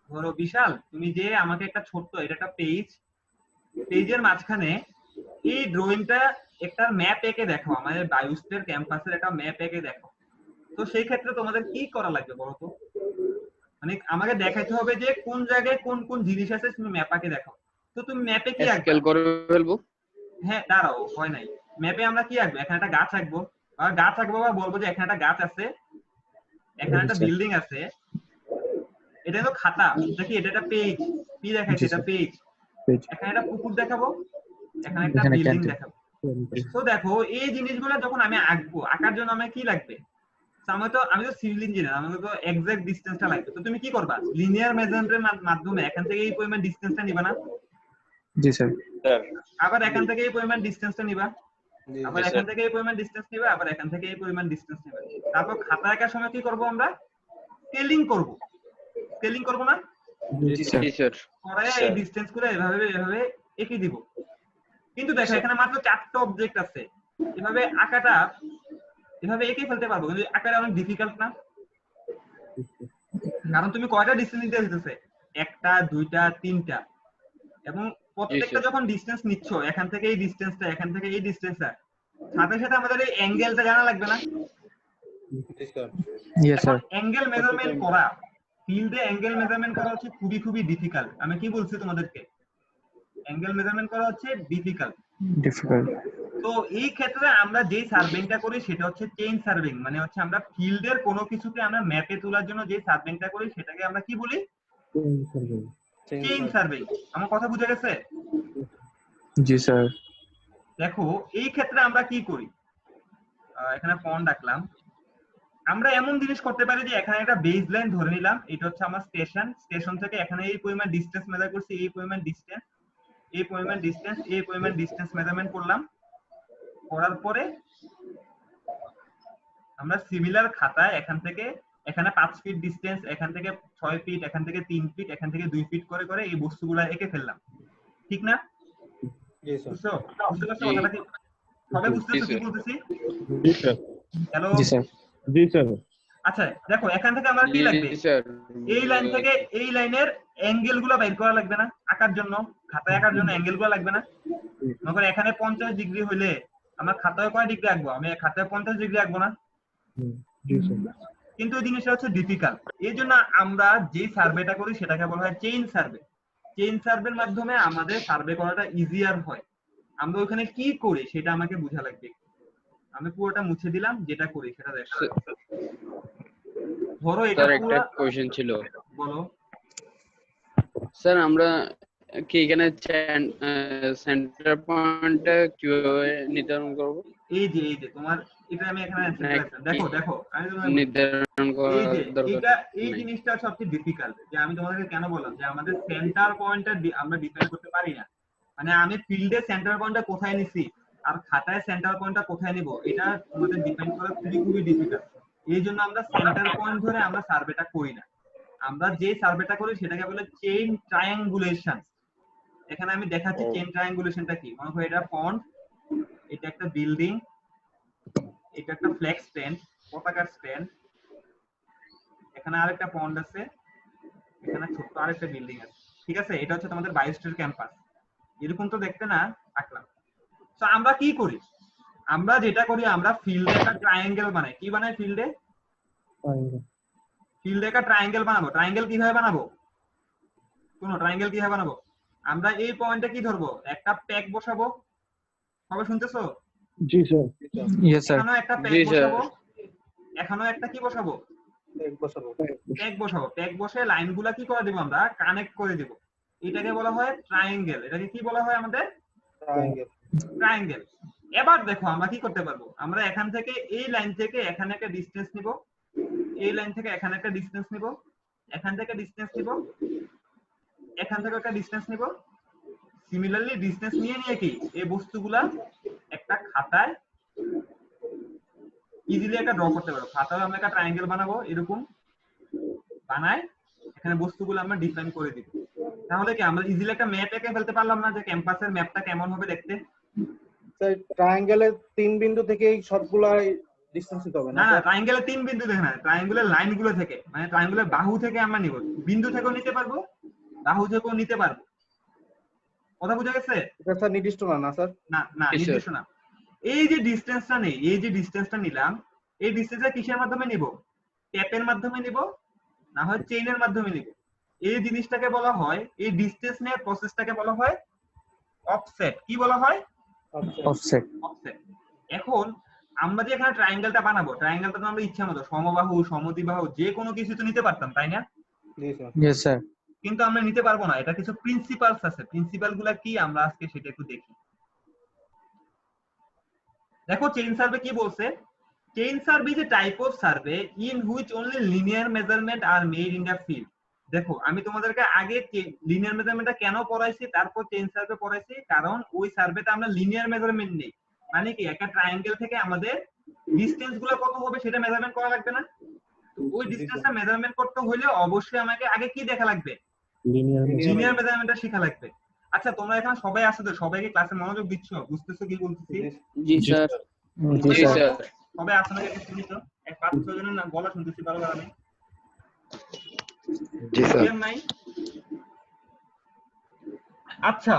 ধরো বিশাল, তুমি যে আমাকে একটা ছোট্ট, এটা একটা পেজের মাঝখানে এই ড্রয়িংটা একটা ম্যাপ এঁকে দেখো, আমাদের বায়োস্ফিয়ার ক্যাম্পাসের একটা ম্যাপ এঁকে দেখো। তো সেই ক্ষেত্রে তোমাদের কি করা লাগবে বলো তো? মানে আমাকে দেখাইতে হবে যে কোন জায়গায় কোন কোন জিনিস আছে, তুমি ম্যাপ আঁকে দেখো। তো তুমি ম্যাপে কি আঁকবে? স্কেল করে ফেলবো। হ্যাঁ দাঁড়াও, হয় নাই। ম্যাপে আমরা কি আঁকবো? এখানে একটা গাছ আঁকবো, আর গাছ আঁকবো বা বলবো যে এখানে একটা গাছ আছে, এখানে একটা বিল্ডিং আছে, এটা তো খাতা, দেখি এটা একটা পেজ, কি দেখাইছে? এটা পেজ। এখানে একটা পুকুর দেখাবো, এখানে একটা বিল্ডিং দেখাবো। তো দেখো এই জিনিসগুলো যখন আমি আঁকবো, আঁকার জন্য আমার কি লাগবে? আমি তো সিভিল ইঞ্জিনিয়ার, আমাকে তো এক্সাক্ট ডিসটেন্সটা লাগবে। তো তুমি কি করবা? লিনিয়ার মেজারমেন্টের মাধ্যমে এখান থেকে এই পরিমাণ ডিসটেন্সটা নিবা না? জি স্যার। আবার এখান থেকে এই পরিমাণ ডিসটেন্সটা নিবা, আবার এখান থেকে এই পরিমাণ ডিসটেন্স নিবা, আবার এখান থেকে এই পরিমাণ ডিসটেন্স নিবা। তারপর খাতা আঁকার সময় কি করব? আমরা স্কেলিং করব। স্কেলিং করব না? জি স্যার। পরে এই ডিসটেন্স গুলো এভাবে এঁকে দিব। কিন্তু দেখো এখানে মাত্র 4টা অবজেক্ট আছে, এভাবে আঁকাটা এভাবে এঁকে ফেলতে পারবো, কিন্তু আঁকাটা অনেক ডিফিকাল্ট না? কারণ তুমি কয়টা ডিসটেন্স নিতে হইতেছে? 1টা 2টা 3টা, এবং প্রত্যেকটা যখন ডিসটেন্স নিচ্ছ, এখান থেকে এই ডিসটেন্সটা, এখান থেকে এই ডিসটেন্সটা, সাথে সাথে আমাদের এই অ্যাঙ্গেলটা জানা লাগবে না? Yes sir. অ্যাঙ্গেল মেজারমেন্ট করা, ফিল্ডে অ্যাঙ্গেল মেজারমেন্ট করা হচ্ছে খুবই ডিফিকাল্ট। আমি কি বলছি তোমাদেরকে? অ্যাঙ্গেল মেজারমেন্ট করা হচ্ছে ডিফিকাল্ট। তো এই ক্ষেত্রে আমরা যেই সার্ভেটা করি সেটা হচ্ছে চেইন সার্ভেইং, মানে হচ্ছে আমরা ফিল্ডের কোনো কিছুকে আমরা ম্যাপে তোলার জন্য যে সার্ভেটা করি সেটাকে আমরা কি বলি? Chain surveying. আমার কথা বুঝে গেছে? জি স্যার। দেখো এই ক্ষেত্রে আমরা কি করি, এখানে পয়েন্ট রাখলাম। আমরা এমন জিনিস করতে পারি যে এখানে একটা বেস লাইন ধরে নিলাম, এটা হচ্ছে আমার স্টেশন থেকে এখানে এই পরিমাণ ডিসটেন্স মেজার করছি, এই পরিমাণ ডিসটেন্স, এই পরিমাণ ডিসটেন্স, এই পরিমাণ ডিসটেন্স মেজারমেন্ট করলাম। করার পরে আমরা সিমিলার খাতায় এখান থেকে এখানে 5 ফিট ডিসটেন্স, এখান থেকে 6 ফিট, এখান থেকে 3 ফিট, এখান থেকে 2 ফিট করে করে এই বস্তুগুলো এঁকে ফেললাম, ঠিক না? বুঝছো? বুঝতে পারছো কথাটা কি? সবাই বুঝতেছো কি বলতেছি? জি স্যার। হ্যালো? জি স্যার। জি স্যার। আচ্ছা দেখো এখান থেকে আমার কি লাগবে? এই লাইন থেকে এই লাইনের অ্যাঙ্গেল গুলো বের করা লাগবে না? আঁকার জন্য, খাতায় আঁকার জন্য অ্যাঙ্গেল গুলো লাগবে না? মনে করো এখানে 50 ডিগ্রি হইলে আমার খাতায় কয় ডিগ্রি আঁকবো? আমি খাতায় 50 ডিগ্রি আঁকবো না? কিন্তু এই জিনিসটা হচ্ছে ডিফিকাল্ট। এই জন্য আমরা যে সার্ভেটা করি সেটাকে বলা হয় চেইন সার্ভে। চেইন সার্ভের মাধ্যমে আমাদের সার্ভে করাটা ইজিয়ার হয়। আমরা ওখানে কি করি সেটা আমাকে বোঝা লাগবে। আমি পুরোটা মুছে দিলাম, যেটা করি সেটা দেখা। ধরো এটা পুরো একটা কোশ্চেন ছিল। বলো স্যার, আমরা কি এখানে সেন্টার পয়েন্টটা কিভাবে নির্ধারণ করব? এই যে তোমার এটা আমি এখানে অ্যানসার দিলাম। দেখো আমি তোমাকে নির্ধারণ করা দরকার। এই জিনিসটা সবচেয়ে ডিফিকাল্ট, যে আমি তোমাদেরকে কেন বললাম যে আমাদের সেন্টার পয়েন্টটা আমরা ডিফাইন করতে পারি না। মানে আমি ফিল্ডে সেন্টার পয়েন্টটা কোথায় নিছি আর খাতায় সেন্টার পয়েন্টটা কোথায় নিব, এটা তোমাদের ডিফাইন করা খুবই ডিফিকাল্ট। এই জন্য আমরা সেন্টার পয়েন্ট ধরে আমরা সার্ভেটা করি না। আমরা যে সার্ভেটা করি সেটাকে বলে চেইন ট্রায়াঙ্গুলেশন। এখানে আমি দেখাচ্ছি চেইন ট্রায়াঙ্গুলেশনটা কি। মনে করো এটা পন্ড, এটা একটা বিল্ডিং, এটা একটা ফ্ল্যাগ স্ট্যান্ড, পতাকার স্ট্যান্ড, এখানে আরেকটা পন্ড আছে, এখানে ছোট্ট আরেকটা বিল্ডিং আছে, ঠিক আছে? এটা হচ্ছে তোমাদের বায়োস্ফিয়ার ক্যাম্পাস। এরকম তো দেখতে না আঁকলাম। তো আমরা কি করি? আমরা যেটা করি, আমরা ফিল্ডে একটা ট্রায়াঙ্গেল বানাই। কি বানাই ফিল্ডে? ফিল্ডে একটা ট্রায়াঙ্গেল বানাবো। ট্রায়াঙ্গেল কিভাবে বানাবো? কোন ট্রায়াঙ্গেল কিভাবে বানাবো? আমরা এই পয়েন্টে কি ধরবো? একটা প্যাক বসাবো। সবাই শুনতেছো? জি স্যার। Yes sir. এখানেও একটা প্যাক বসাবো, এখানেও একটা কি বসাবো? প্যাক বসাবো। প্যাক বসে লাইনগুলা কি করে দিব? আমরা কানেক্ট করে দিব। এটাকে বলা হয় ট্রায়াঙ্গেল। এটাকে কি বলা হয় আমাদের? ট্রায়াঙ্গেল। এবার দেখো আমরা কি করতে পারবো। আমরা এখান থেকে এই লাইন থেকে এখানে একটা ডিসটেন্স নিব, এই লাইন থেকে এখানে একটা ডিসটেন্স নিব, এখান থেকে ডিসটেন্স নিব, এখান থেকে একটা ডিসটেন্স নিব। সিমিলারলি ডিসটেন্স নিয়ে কি এই বস্তুগুলা একটা খাতায় ইজিলি একটা ড্র করতে পারবো। খাতায় আমরা একটা ট্রায়াঙ্গেল বানাবো, এরকম বানাই, এখানে বস্তুগুলো আমরা ডিফাইন করে দিব। তাহলে কি আমরা ইজিলি একটা ম্যাপ এঁকে ফেলতে পারলাম না, যে ক্যাম্পাসের ম্যাপটা কেমন হবে দেখতে? স্যার ট্রায়াঙ্গেলের 3 বিন্দু থেকে সবগুলা ডিসটেন্স নিতে হবে না না না, স্যার? ট্রায়াঙ্গেলের 3 বিন্দু দেখে না, ট্রায়াঙ্গেলের লাইনগুলো থেকে, মানে ট্রায়াঙ্গেলের বাহু থেকে আমরা নিব। বিন্দু থেকেও নিতে পারবো, বাহু থেকেও নিতে পারবো। কথা বুঝা গেছে? এটা স্যার নির্দিষ্ট না না স্যার? না না, Yes, sir. নির্দিষ্ট না। এই যে ডিসটেন্সটা নেই, এই যে ডিসটেন্সটা নিলাম, এই ডিসটেন্সটা কিসের মাধ্যমে নিব? ট্যাপের মাধ্যমে নিব, না হয় চেইনের মাধ্যমে নিব। এই জিনিসটাকে বলা হয়, এই ডিসটেন্স নেওয়ার প্রসেসটাকে বলা হয় অফসেট। কি বলা হয়? অফসেট। অফসেট। এখন আমরা যে এখানে ট্রায়াঙ্গেলটা বানাবো, ট্রায়াঙ্গেলটা তো আমরা ইচ্ছা মতো সমবাহু, সমদ্বিবাহু যে কোনো কিছু তো নিতে পারতাম, তাই না? জি স্যার। Yes sir. কিন্তু আমরা নিতে পারবো না, এটা কিছু প্রিন্সিপালস আছে। প্রিন্সিপাল গুলা কি আমরা আজকে সেটা একটু দেখি। দেখো চেইন সার্ভে কি বলছে? Chain survey is a type of survey in which only linear measurement are made in the field. দেখো আমি তোমাদেরকে আগে লিনিয়ার মেজারমেন্টটা কেন পড়াইছি, তারপর চেইন সার্ভে পড়াইছি, কারণ ওই সার্ভেতে আমরা লিনিয়ার মেজারমেন্ট নেই। মানে কি একটা ট্রায়াঙ্গেল থেকে আমাদের ডিসটেন্স গুলো কত হবে সেটা মেজারমেন্ট করা লাগবে না? তো ওই ডিসটেন্সটা মেজারমেন্ট করতে হলে অবশ্যই আমাকে আগে কি দেখা লাগবে? লিনিয়ার মেজারমেন্টটা শেখা লাগবে। আচ্ছা তোমরা এখানে সবাই আছো তো, সবাইকে ক্লাসে মনোযোগ দিচ্ছ? বুঝতেছো কি বলতেছি? জি স্যার। জি জি স্যার। স্যার। সবাই আসো নাকি একটু শুনি তো? 5-6 জনের নাম বলা শুনতেছি ভালো করে আমি। জি স্যার। ক্লিয়ার নাই? আচ্ছা,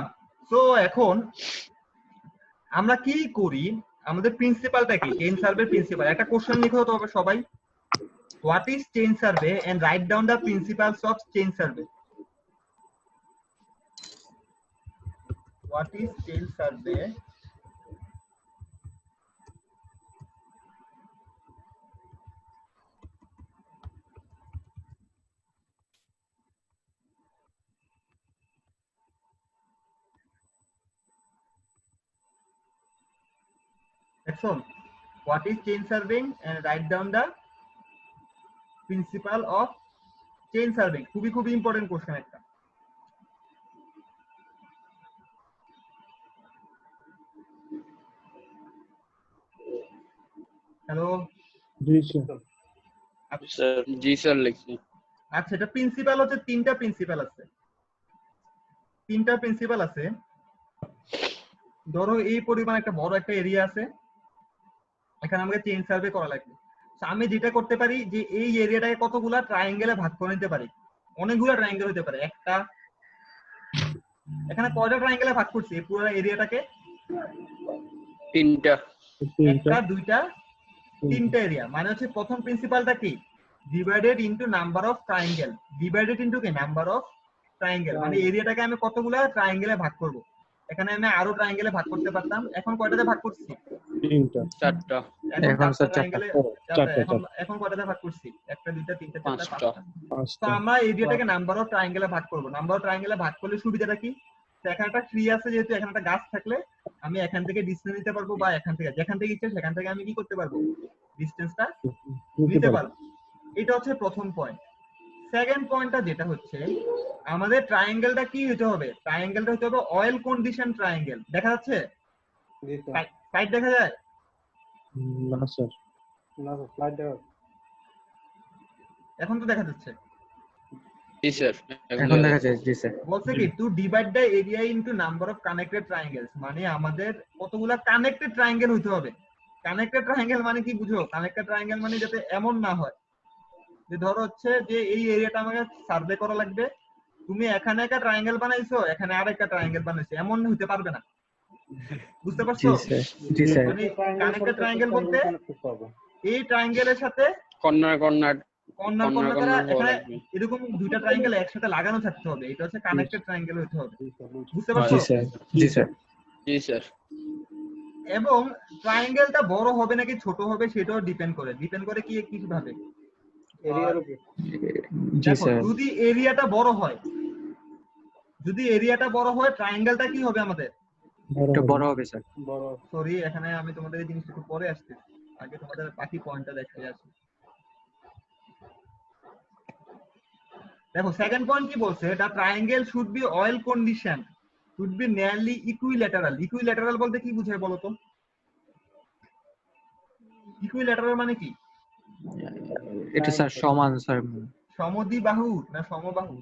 তো এখন আমরা কি করি, আমাদের প্রিন্সিপালটা কি? Chain survey principle. একটা কোশ্চেন লিখো তো হবে সবাই। What is chain survey and write down the principles of chain survey. What is chain survey? Excellent. What is chain surveying and write down the principle of chain surveying. খুবই খুবই important question একটা। Hello. Sir জি sir লিখছি। আচ্ছা এটা principal হচ্ছে, তিনটা principal আছে। তিনটা প্রিন্সিপাল আছে। ধরো এই পরিমাণ একটা বড় একটা এরিয়া আছে, এখানে আমাকে চেইন সার্ভে করা লাগবে। আমি যেটা করতে পারি যে এই এরিয়াটাকে কতগুলা ট্রায়াঙ্গেলে ভাগ করে নিতে পারি। অনেকগুলো ট্রায়াঙ্গেল হতে পারে, একটা, এখানে কয়টা ট্রায়াঙ্গেলে ভাগ করছি এই পুরো এরিয়াটাকে? তিনটা। একটা, দুইটা, তিনটা এরিয়া। মানে হচ্ছে প্রথম প্রিন্সিপালটা কি? Divided into number of triangle. Divided into কি? Number of triangle. মানে এরিয়াটাকে আমি কতগুলা ট্রায়াঙ্গেলে ভাগ করব। এখানে আমি আরো ট্রায়াঙ্গেলে ভাগ করতে পারতাম। এখন কয়টাতে ভাগ করছি? চারটা। এখন স্যার এখন কয়টাতে ভাগ করছি? একটা, দুইটা, তিনটা, চারটা, পাঁচটা। পাঁচটা। তো আমরা এরিয়াটাকে নাম্বার অফ ট্রায়াঙ্গেলে ভাগ করব। নাম্বার অফ ট্রায়াঙ্গেলে ভাগ করলে সুবিধাটা কি? তো এখানে একটা ট্রি আছে, যেহেতু এখানে একটা গাছ থাকলে আমি এখান থেকে ডিসটেন্স নিতে পারবো, বা এখান থেকে যেখান থেকে ইচ্ছে সেখান থেকে আমি কি করতে পারবো? ডিসটেন্সটা নিতে পারবো। এটা হচ্ছে প্রথম পয়েন্ট। সেকেন্ড পয়েন্টটা যেটা হচ্ছে, আমাদের ট্রায়াঙ্গেলটা কি হতে হবে? ট্রায়াঙ্গেলটা হতে হবে অয়েল কন্ডিশন ট্রায়াঙ্গেল। দেখা যাচ্ছে? সাইড দেখা যায়? না স্যার, স্লাইড দেখা। এখন তো দেখা যাচ্ছে। জি স্যার। এখন দেখা যায়। জি স্যার। বলছে কি to divide the area into number of connected triangles. মানে আমাদের কতগুলা কানেক্টেড ট্রায়াঙ্গেল হতে হবে। কানেক্টেড ট্রায়াঙ্গেল মানে কি বুঝো? কানেক্টেড ট্রায়াঙ্গেল মানে যাতে এমন না হয় যে ধরো হচ্ছে যে এই এরিয়াটা আমাকে সার্ভে করা লাগবে, তুমি এখানে একটা ট্রায়াঙ্গেল বানাইছো, এখানে আরেকটা ট্রায়াঙ্গেল বানাইছো, এমন হতে পারবে না। বুঝতে পারছো? জি স্যার। জি স্যার। মানে কানেক্টেড ট্রায়াঙ্গেল বলতে এই ট্রায়াঙ্গেলের সাথে কর্নার কর্নার কর্নার কর্নার এখানে এরকম দুইটা ট্রায়াঙ্গেল একসাথে লাগানো থাকতে হবে। এটা হচ্ছে কানেক্টেড ট্রায়াঙ্গেল হতে হবে। বুঝতে পারছো? জি স্যার। জি স্যার। জি স্যার। এবং ট্রায়াঙ্গেলটা বড় হবে নাকি ছোট হবে সেটাও ডিপেন্ড করে কি কিভাবে? এরিয়ার উপর। জি দেখো স্যার। যদি এরিয়াটা বড় হয় ট্রায়াঙ্গেলটা কি হবে আমাদের? একটু বড় হবে স্যার। বড়। সরি, এখানে আমি তোমাদের এই জিনিসটা একটু পরে আসছে, আগে তোমাদের বাকি পয়েন্টটা দেখতে আসি। দেখো সেকেন্ড পয়েন্ট কি বলছে? The triangle should be well condition, should be nearly equilateral. Equilateral বলতে কি বুঝায় বলো তো? ইকুইল্যাটারাল মানে কি? এটা স্যার সমান স্যার। সমদ্বিবাহু না সমবাহু?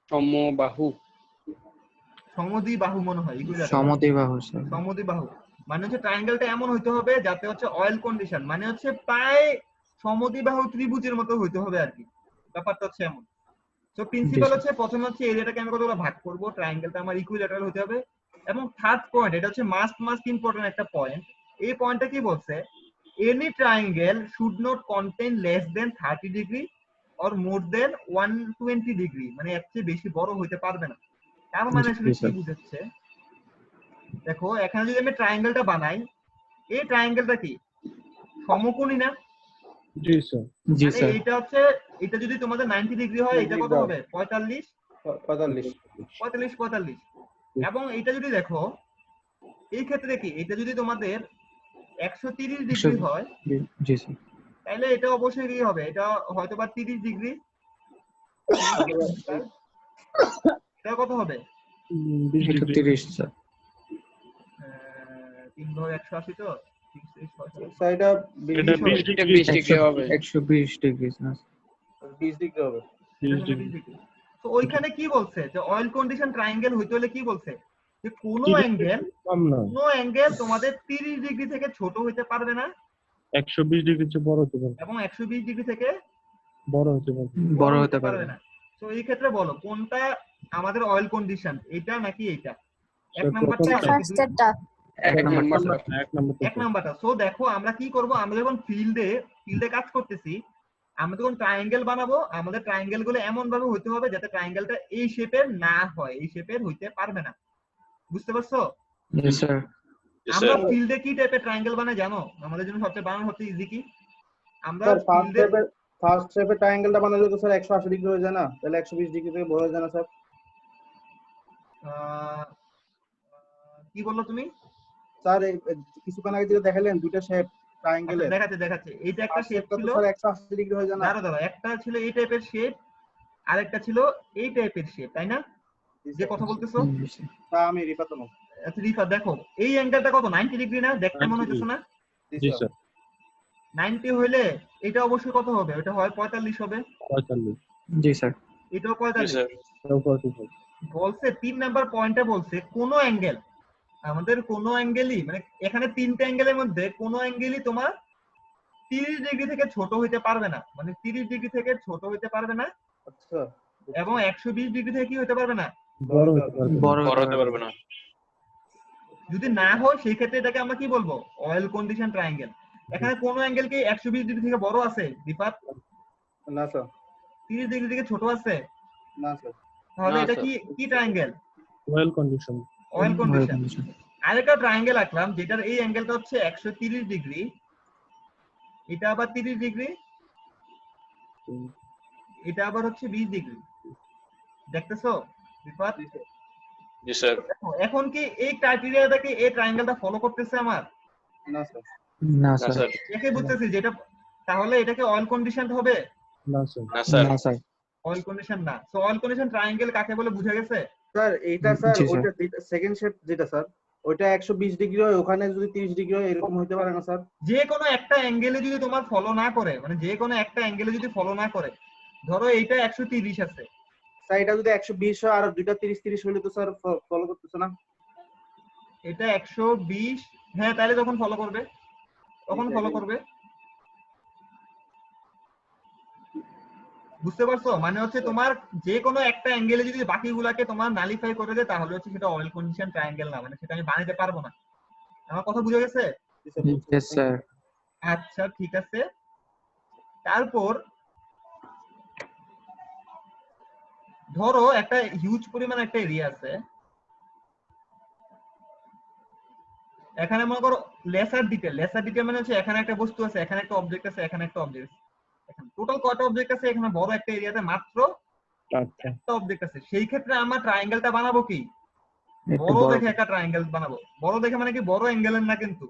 সমবাহু। সমদ্বিবাহু মনে হয় ইকুইল্যাটারাল। সমদ্বিবাহু স্যার। সমদ্বিবাহু মানে হচ্ছে ট্রায়াঙ্গেলটা এমন হইতে হবে যাতে হচ্ছে অয়েল কন্ডিশন, মানে হচ্ছে প্রায় সমদ্বিবাহু ত্রিভুজের মতো হইতে হবে আর কি, ব্যাপারটা হচ্ছে এমন। তো প্রিন্সিপাল হচ্ছে প্রথমে হচ্ছে এরিয়াটাকে আমি কতগুলো ভাগ করব, ট্রায়াঙ্গেলটা আমার ইকুইল্যাটারাল হতে হবে। এবং থার্ড পয়েন্ট, এটা হচ্ছে মাস্ট ইম্পর্টেন্ট একটা পয়েন্ট। এই পয়েন্টটা কি বলছে, any triangle should not contain less than 30 degree or more than 120 degree, মানে এর চেয়ে বেশি বড় হইতে পারবে না। তার মানে আসলে কি বুঝাচ্ছে, দেখো এখানে যদি আমি ট্রায়াঙ্গেলটা বানাই, এই ট্রায়াঙ্গেলটা কি সমকোণী না? জি স্যার। জি মানে স্যার। এটা হচ্ছে, এটা যদি তোমাদের 90 ডিগ্রি হয়, এটা কত হবে? 45 45। এবং এটা যদি দেখো এই ক্ষেত্রে কি, এটা যদি তোমাদের 130 ডিগ্রি হয়, জি স্যার। তাহলে এটা অবশ্যই কি হবে, এটা হয়তো বা 30 ডিগ্রি। এটা কত হবে? 30 স্যার। 3 ভাগ 180, তো স্যার এটা এটা 20 এটা ডিগ্রি 20 ডিগ্রি হবে। 120 ডিগ্রি স্যার। 20 ডিগ্রি হবে। 20 ডিগ্রি। তো ওইখানে কি বলছে যে অয়েল কন্ডিশন ট্রায়াঙ্গেল হইতে হলে কি বলছে, যে কোনো অ্যাঙ্গেল কম না, তোমাদের 30 ডিগ্রি থেকে ছোট হইতে পারবে না 120 ডিগ্রির চেয়ে বড় হতে পারবে, এবং 120 ডিগ্রি থেকে বড় হতে পারবে। বড় হতে পারবে না। তো এই ক্ষেত্রে বলো কোনটা আমাদের অয়েল কন্ডিশন, এটা নাকি এইটা? এক স্যার, নাম্বারটা প্রথমটা। নাকি দুই? ফার্স্টেরটা। এক নাম্বার। এক নম্বর এক নাম্বারটা। সো দেখো আমরা কি করব, আমরা যখন ফিল্ডে কাজ করতেছি, আমরা যখন ট্রায়াঙ্গেল বানাবো, আমাদের ট্রায়াঙ্গেল গুলো এমন ভাবে হইতে হবে যাতে ট্রায়াঙ্গেলটা এই শেপের না হয়, এই শেপের হইতে পারবে না। বুঝতে পারছো? জি স্যার। আমরা ফিল্ডে কি টাইপের ট্রায়াঙ্গেল বানাই জানো? আমাদের জন্য সবচেয়ে বানানো সবচেয়ে ইজি কি? আমরা স্যার ফিল্ডে ফার্স্ট শেপে ট্রায়াঙ্গেলটা বানালে তো স্যার 180 ডিগ্রি হয়ে যায় না, তাহলে 120 ডিগ্রি থেকে বড় হয়ে যায় না স্যার? কি বললো তুমি? স্যার এই কিছুক্ষণ আগে যেটা দেখালেন দুটো শেপ ট্রায়াঙ্গেলের, দেখাচ্ছে এইটা একটা শেপ শেপটা তো ছিল। স্যার 180 ডিগ্রি হয়ে যায় না? দাঁড়া একটা ছিল এই টাইপের শেপ, আর একটা ছিল এই টাইপের শেপ, তাই না? যে কথা বলতেছো তা আমি রিফাত না। আচ্ছা রিফা, দেখো এই অ্যাঙ্গেলটা কত? 90 ডিগ্রি না? দেখতে মনে হচ্ছে না? জি স্যার। 90 হইলে এটা অবশ্যই কত হবে? এটা হয় 45 হবে। 45। জি স্যার। এটাও 45 বলছে। 3 নাম্বার পয়েন্টে বলছে কোন অ্যাঙ্গেল, আমাদের কোন অ্যাঙ্গেলই, মানে এখানে তিনটা অ্যাঙ্গেলের মধ্যে কোন অ্যাঙ্গেলই তোমার 30 ডিগ্রি থেকে ছোট হইতে পারবে না, মানে 30 ডিগ্রি থেকে ছোট হইতে পারবে না, আচ্ছা, এবং 120 ডিগ্রি থেকে কি হইতে পারবে না, বড় হতে পারবে। বড় হতে পারবে না। যদি না হয় সেই ক্ষেত্রে এটাকে আমরা কি বলবো? Oil condition triangle. এখানে কোন অ্যাঙ্গেল কি 120 ডিগ্রি থেকে বড় আছে দীপাত? না স্যার। 30 ডিগ্রি থেকে ছোট আছে? না স্যার। তাহলে না, এটা স্যার। কি triangle? Well condition. Oil condition. আরেকটা ট্রায়াঙ্গেল আঁকলাম যেটার এই অ্যাঙ্গেলটা হচ্ছে 130 ডিগ্রি, এটা আবার 30 ডিগ্রি, এটা আবার হচ্ছে 20 ডিগ্রি। দেখতেছো দীপাত? জি স্যার। এখন কি এই ক্রাইটেরিয়াটাকে এই ট্রায়াঙ্গেলটা ফলো করতেছে আমার? না স্যার। না না স্যার। স্যার। একে বুঝতেছি যেটা, তাহলে এটাকে অয়েল কন্ডিশন হবে? না স্যার। না স্যার। না স্যার। অয়েল কন্ডিশন না। সো অয়েল কন্ডিশন ট্রায়াঙ্গেল কাকে বলে বুঝা গেছে? স্যার এইটা স্যার জি, স্যার। ওইটা সেকেন্ড শেপ যেটা স্যার, ওইটা 120 ডিগ্রি হয়, ওখানে যদি 30 ডিগ্রি হয় এরকম হতে পারে না স্যার? যে কোনো একটা অ্যাঙ্গেলে যদি তোমার ফলো না করে, মানে যে কোনো একটা অ্যাঙ্গেলে যদি ফলো না করে, ধরো এইটা 130 আছে, স্যার এটা যদি 120 হয় আর দুইটা 30 হলে তো স্যার ফলো করতেছে না? এটা 120, হ্যাঁ তাহলে যখন ফলো করবে তখন ফলো করবে। বুঝতে পারছো? মানে হচ্ছে তোমার যে কোনো একটা অ্যাঙ্গেলে যদি বাকিগুলাকে তোমার নালিফাই করে দেয়, তাহলে হচ্ছে সেটা অয়েল কন্ডিশন ট্রায়াঙ্গেল না, মানে সেটা আমি বানাতে পারবো না। আমার কথা বুঝে গেছে? Yes sir. আচ্ছা ঠিক আছে। তারপর ধরো একটা হিউজ পরিমাণ একটা এরিয়া আছে, এখানে মনে করো লেসার ডিটেল মানে হচ্ছে এখানে একটা বস্তু আছে, এখানে একটা অবজেক্ট আছে, এখানে একটা অবজেক্ট আছে, এখানে টোটাল কয়টা অবজেক্ট আছে? এখানে বড় একটা এরিয়াতে মাত্র আচ্ছা। একটা অবজেক্ট আছে। সেই ক্ষেত্রে আমরা ট্রায়াঙ্গেলটা বানাবো কি? একটু বড় বড়। দেখে একটা ট্রায়াঙ্গেল বানাবো। বড় দেখে মানে কি বড় অ্যাঙ্গেলের না, কিন্তু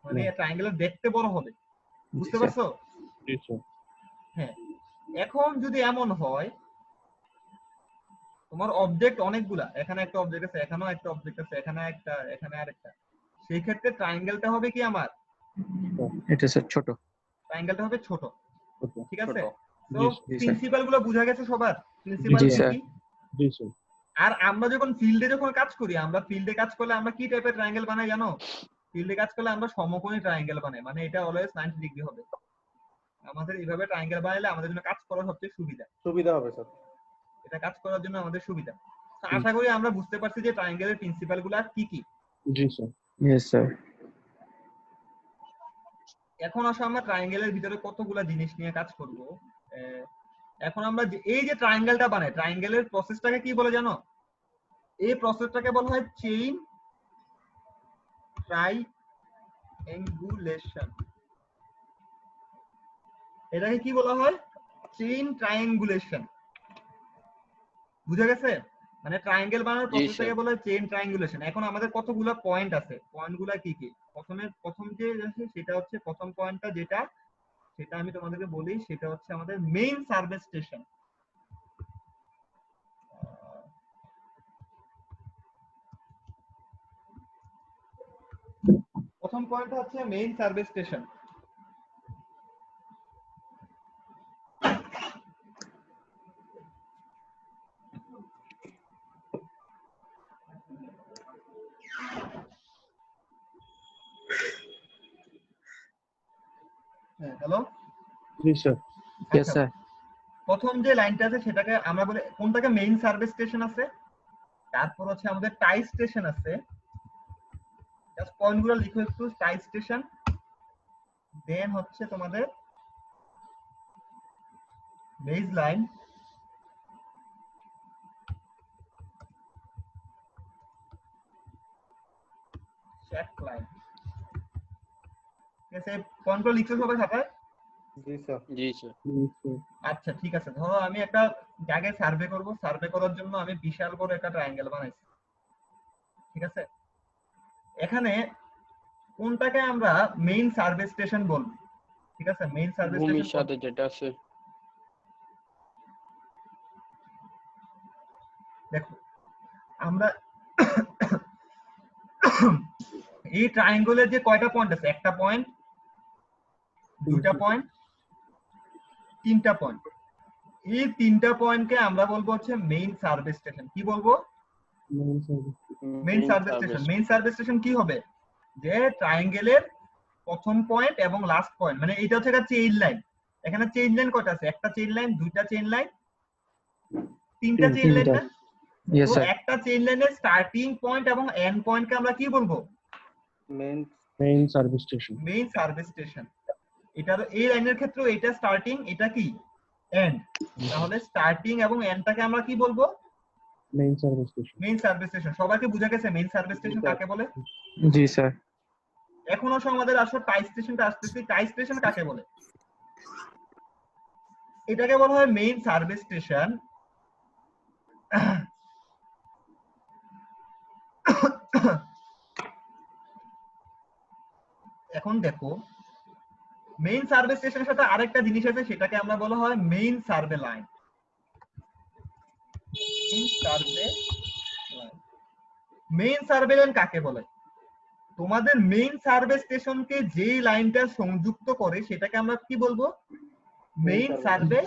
মানে ট্রায়াঙ্গেলের দেখতে বড় হবে। বুঝতে পারছো? জি স্যার। হ্যাঁ। এখন যদি এমন হয় তোমার অবজেক্ট অনেকগুলা, এখানে একটা অবজেক্ট আছে, এখানেও একটা অবজেক্ট আছে, এখানে একটা, এখানে আরেকটা, সেই ক্ষেত্রে ট্রায়াঙ্গেলটা হবে কি আমার, এটা স্যার ছোট। ট্রায়াঙ্গেলটা হবে ছোট, Okay. ঠিক আছে? ছোট। তো জি, স্যার। প্রিন্সিপাল গুলো বোঝা গেছে সবার? প্রিন্সিপাল জি, কি স্যার। কি? Ji, sir. আর আমরা যখন ফিল্ডে কাজ করি, আমরা ফিল্ডে কাজ করলে আমরা কি টাইপের ট্রায়াঙ্গেল বানাই জানো? ফিল্ডে কাজ করলে আমরা সমকোণী ট্রায়াঙ্গেল বানাই, মানে এটা অলওয়েজ 90 ডিগ্রি হবে। আমাদের এইভাবে ট্রায়াঙ্গেল বানাইলে আমাদের জন্য কাজ করা সবচেয়ে সুবিধা হবে স্যার। এটা কাজ করার জন্য আমাদের সুবিধা। তো আশা করি আমরা বুঝতে পারছি যে ট্রায়াঙ্গেলের প্রিন্সিপাল গুলা কি কি। Ji, sir. Yes, sir. এখন আসো আমরা ট্রায়াঙ্গেলের ভিতরে কতগুলা জিনিস নিয়ে কাজ করব। এখন আমরা এই যে ট্রায়াঙ্গেলটা বানাই, ট্রায়াঙ্গেলের প্রসেসটাকে কি বলে জানো? এই প্রসেসটাকে বলা হয় চেইন ট্রাইঅ্যাঙ্গুলেশন। এটাকে কি বলা হয়? Chain triangulation. বুঝা গেছে? মানে ট্রায়াঙ্গেল বানানোর প্রসেসটাকে বলা হয় চেইন ট্রায়াঙ্গুলেশন। এখন আমাদের কতগুলো পয়েন্ট আছে, পয়েন্টগুলো কি কি? প্রথম যে আছে সেটা হচ্ছে, প্রথম পয়েন্টটা যেটা, সেটা আমি তোমাদেরকে বলি, সেটা হচ্ছে আমাদের মেইন সার্ভে স্টেশন। প্রথম পয়েন্টটা হচ্ছে main survey station. Hello, Ji, sir. Yes, sir. প্রথম যে লাইনটা আছে সেটাকে আমরা বলি, কোনটাকে মেইন সার্ভে স্টেশন আছে, তারপর হচ্ছে আমাদের টাই স্টেশন আছে। জাস্ট পয়েন্টগুলো লিখো একটু, টাই স্টেশন, দেন হচ্ছে তোমাদের বেজ লাইন, শ্যাফট লাইন। ঠিক আছে, পয়েন্টগুলো লিখছো সবাই খাতায়? জি স্যার। জি স্যার। Ji, sir. আচ্ছা ঠিক আছে, ধরো আমি একটা জায়গায় সার্ভে করব, সার্ভে করার জন্য আমি বিশাল বড় একটা ট্রায়াঙ্গেল বানাইছি, ঠিক আছে? এখানে কোনটাকে আমরা মেইন সার্ভে স্টেশন বলবো? ঠিক আছে, মেইন সার্ভে ভূমির স্টেশন সাথে যেটা আছে। দেখো আমরা এই ট্রায়াঙ্গেলের যে কয়টা পয়েন্ট আছে, একটা পয়েন্ট, দুইটা পয়েন্ট, তিনটা পয়েন্ট, এই তিনটা পয়েন্টকে আমরা বলবো হচ্ছে মেইন সার্ভে স্টেশন। কি বলবো? Main service. Main survey station. Main survey station কি হবে? যে ট্রায়াঙ্গেলের প্রথম পয়েন্ট এবং লাস্ট পয়েন্ট, মানে এটা হচ্ছে একটা চেইন লাইন। এখানে চেইন লাইন কয়টা আছে? একটা চেইন লাইন, দুইটা চেইন লাইন, তিনটা চেইন লাইন না? Yes, তো sir. একটা চেইন লাইনের স্টার্টিং পয়েন্ট এবং এন্ড পয়েন্টকে আমরা কি বলবো? Main service station. Main survey station. এটার এই লাইনের ক্ষেত্রে এটা স্টার্টিং, এটা কি এন্ড। তাহলে স্টার্টিং এবং এন্ডটাকে আমরা কি বলবো? Main service station. Main survey station. সবাইকে বুঝা গেছে মেইন সার্ভে স্টেশন কাকে বলে? জি, স্যার। এখন আসো আমাদের টাই স্টেশনটা আসতেছি। টাই স্টেশন কাকে বলে? এটাকে বলা হয় মেইন সার্ভে স্টেশন। এখন দেখো, মেইন সার্ভে স্টেশনের সাথে আরেকটা জিনিস আছে, সেটাকে আমরা বলা হয় main survey line. Main survey line কাকে বলে? তোমাদের মেইন সার্ভে স্টেশনকে যেই লাইনটা সংযুক্ত করে সেটাকে আমরা কি বলবো? Main survey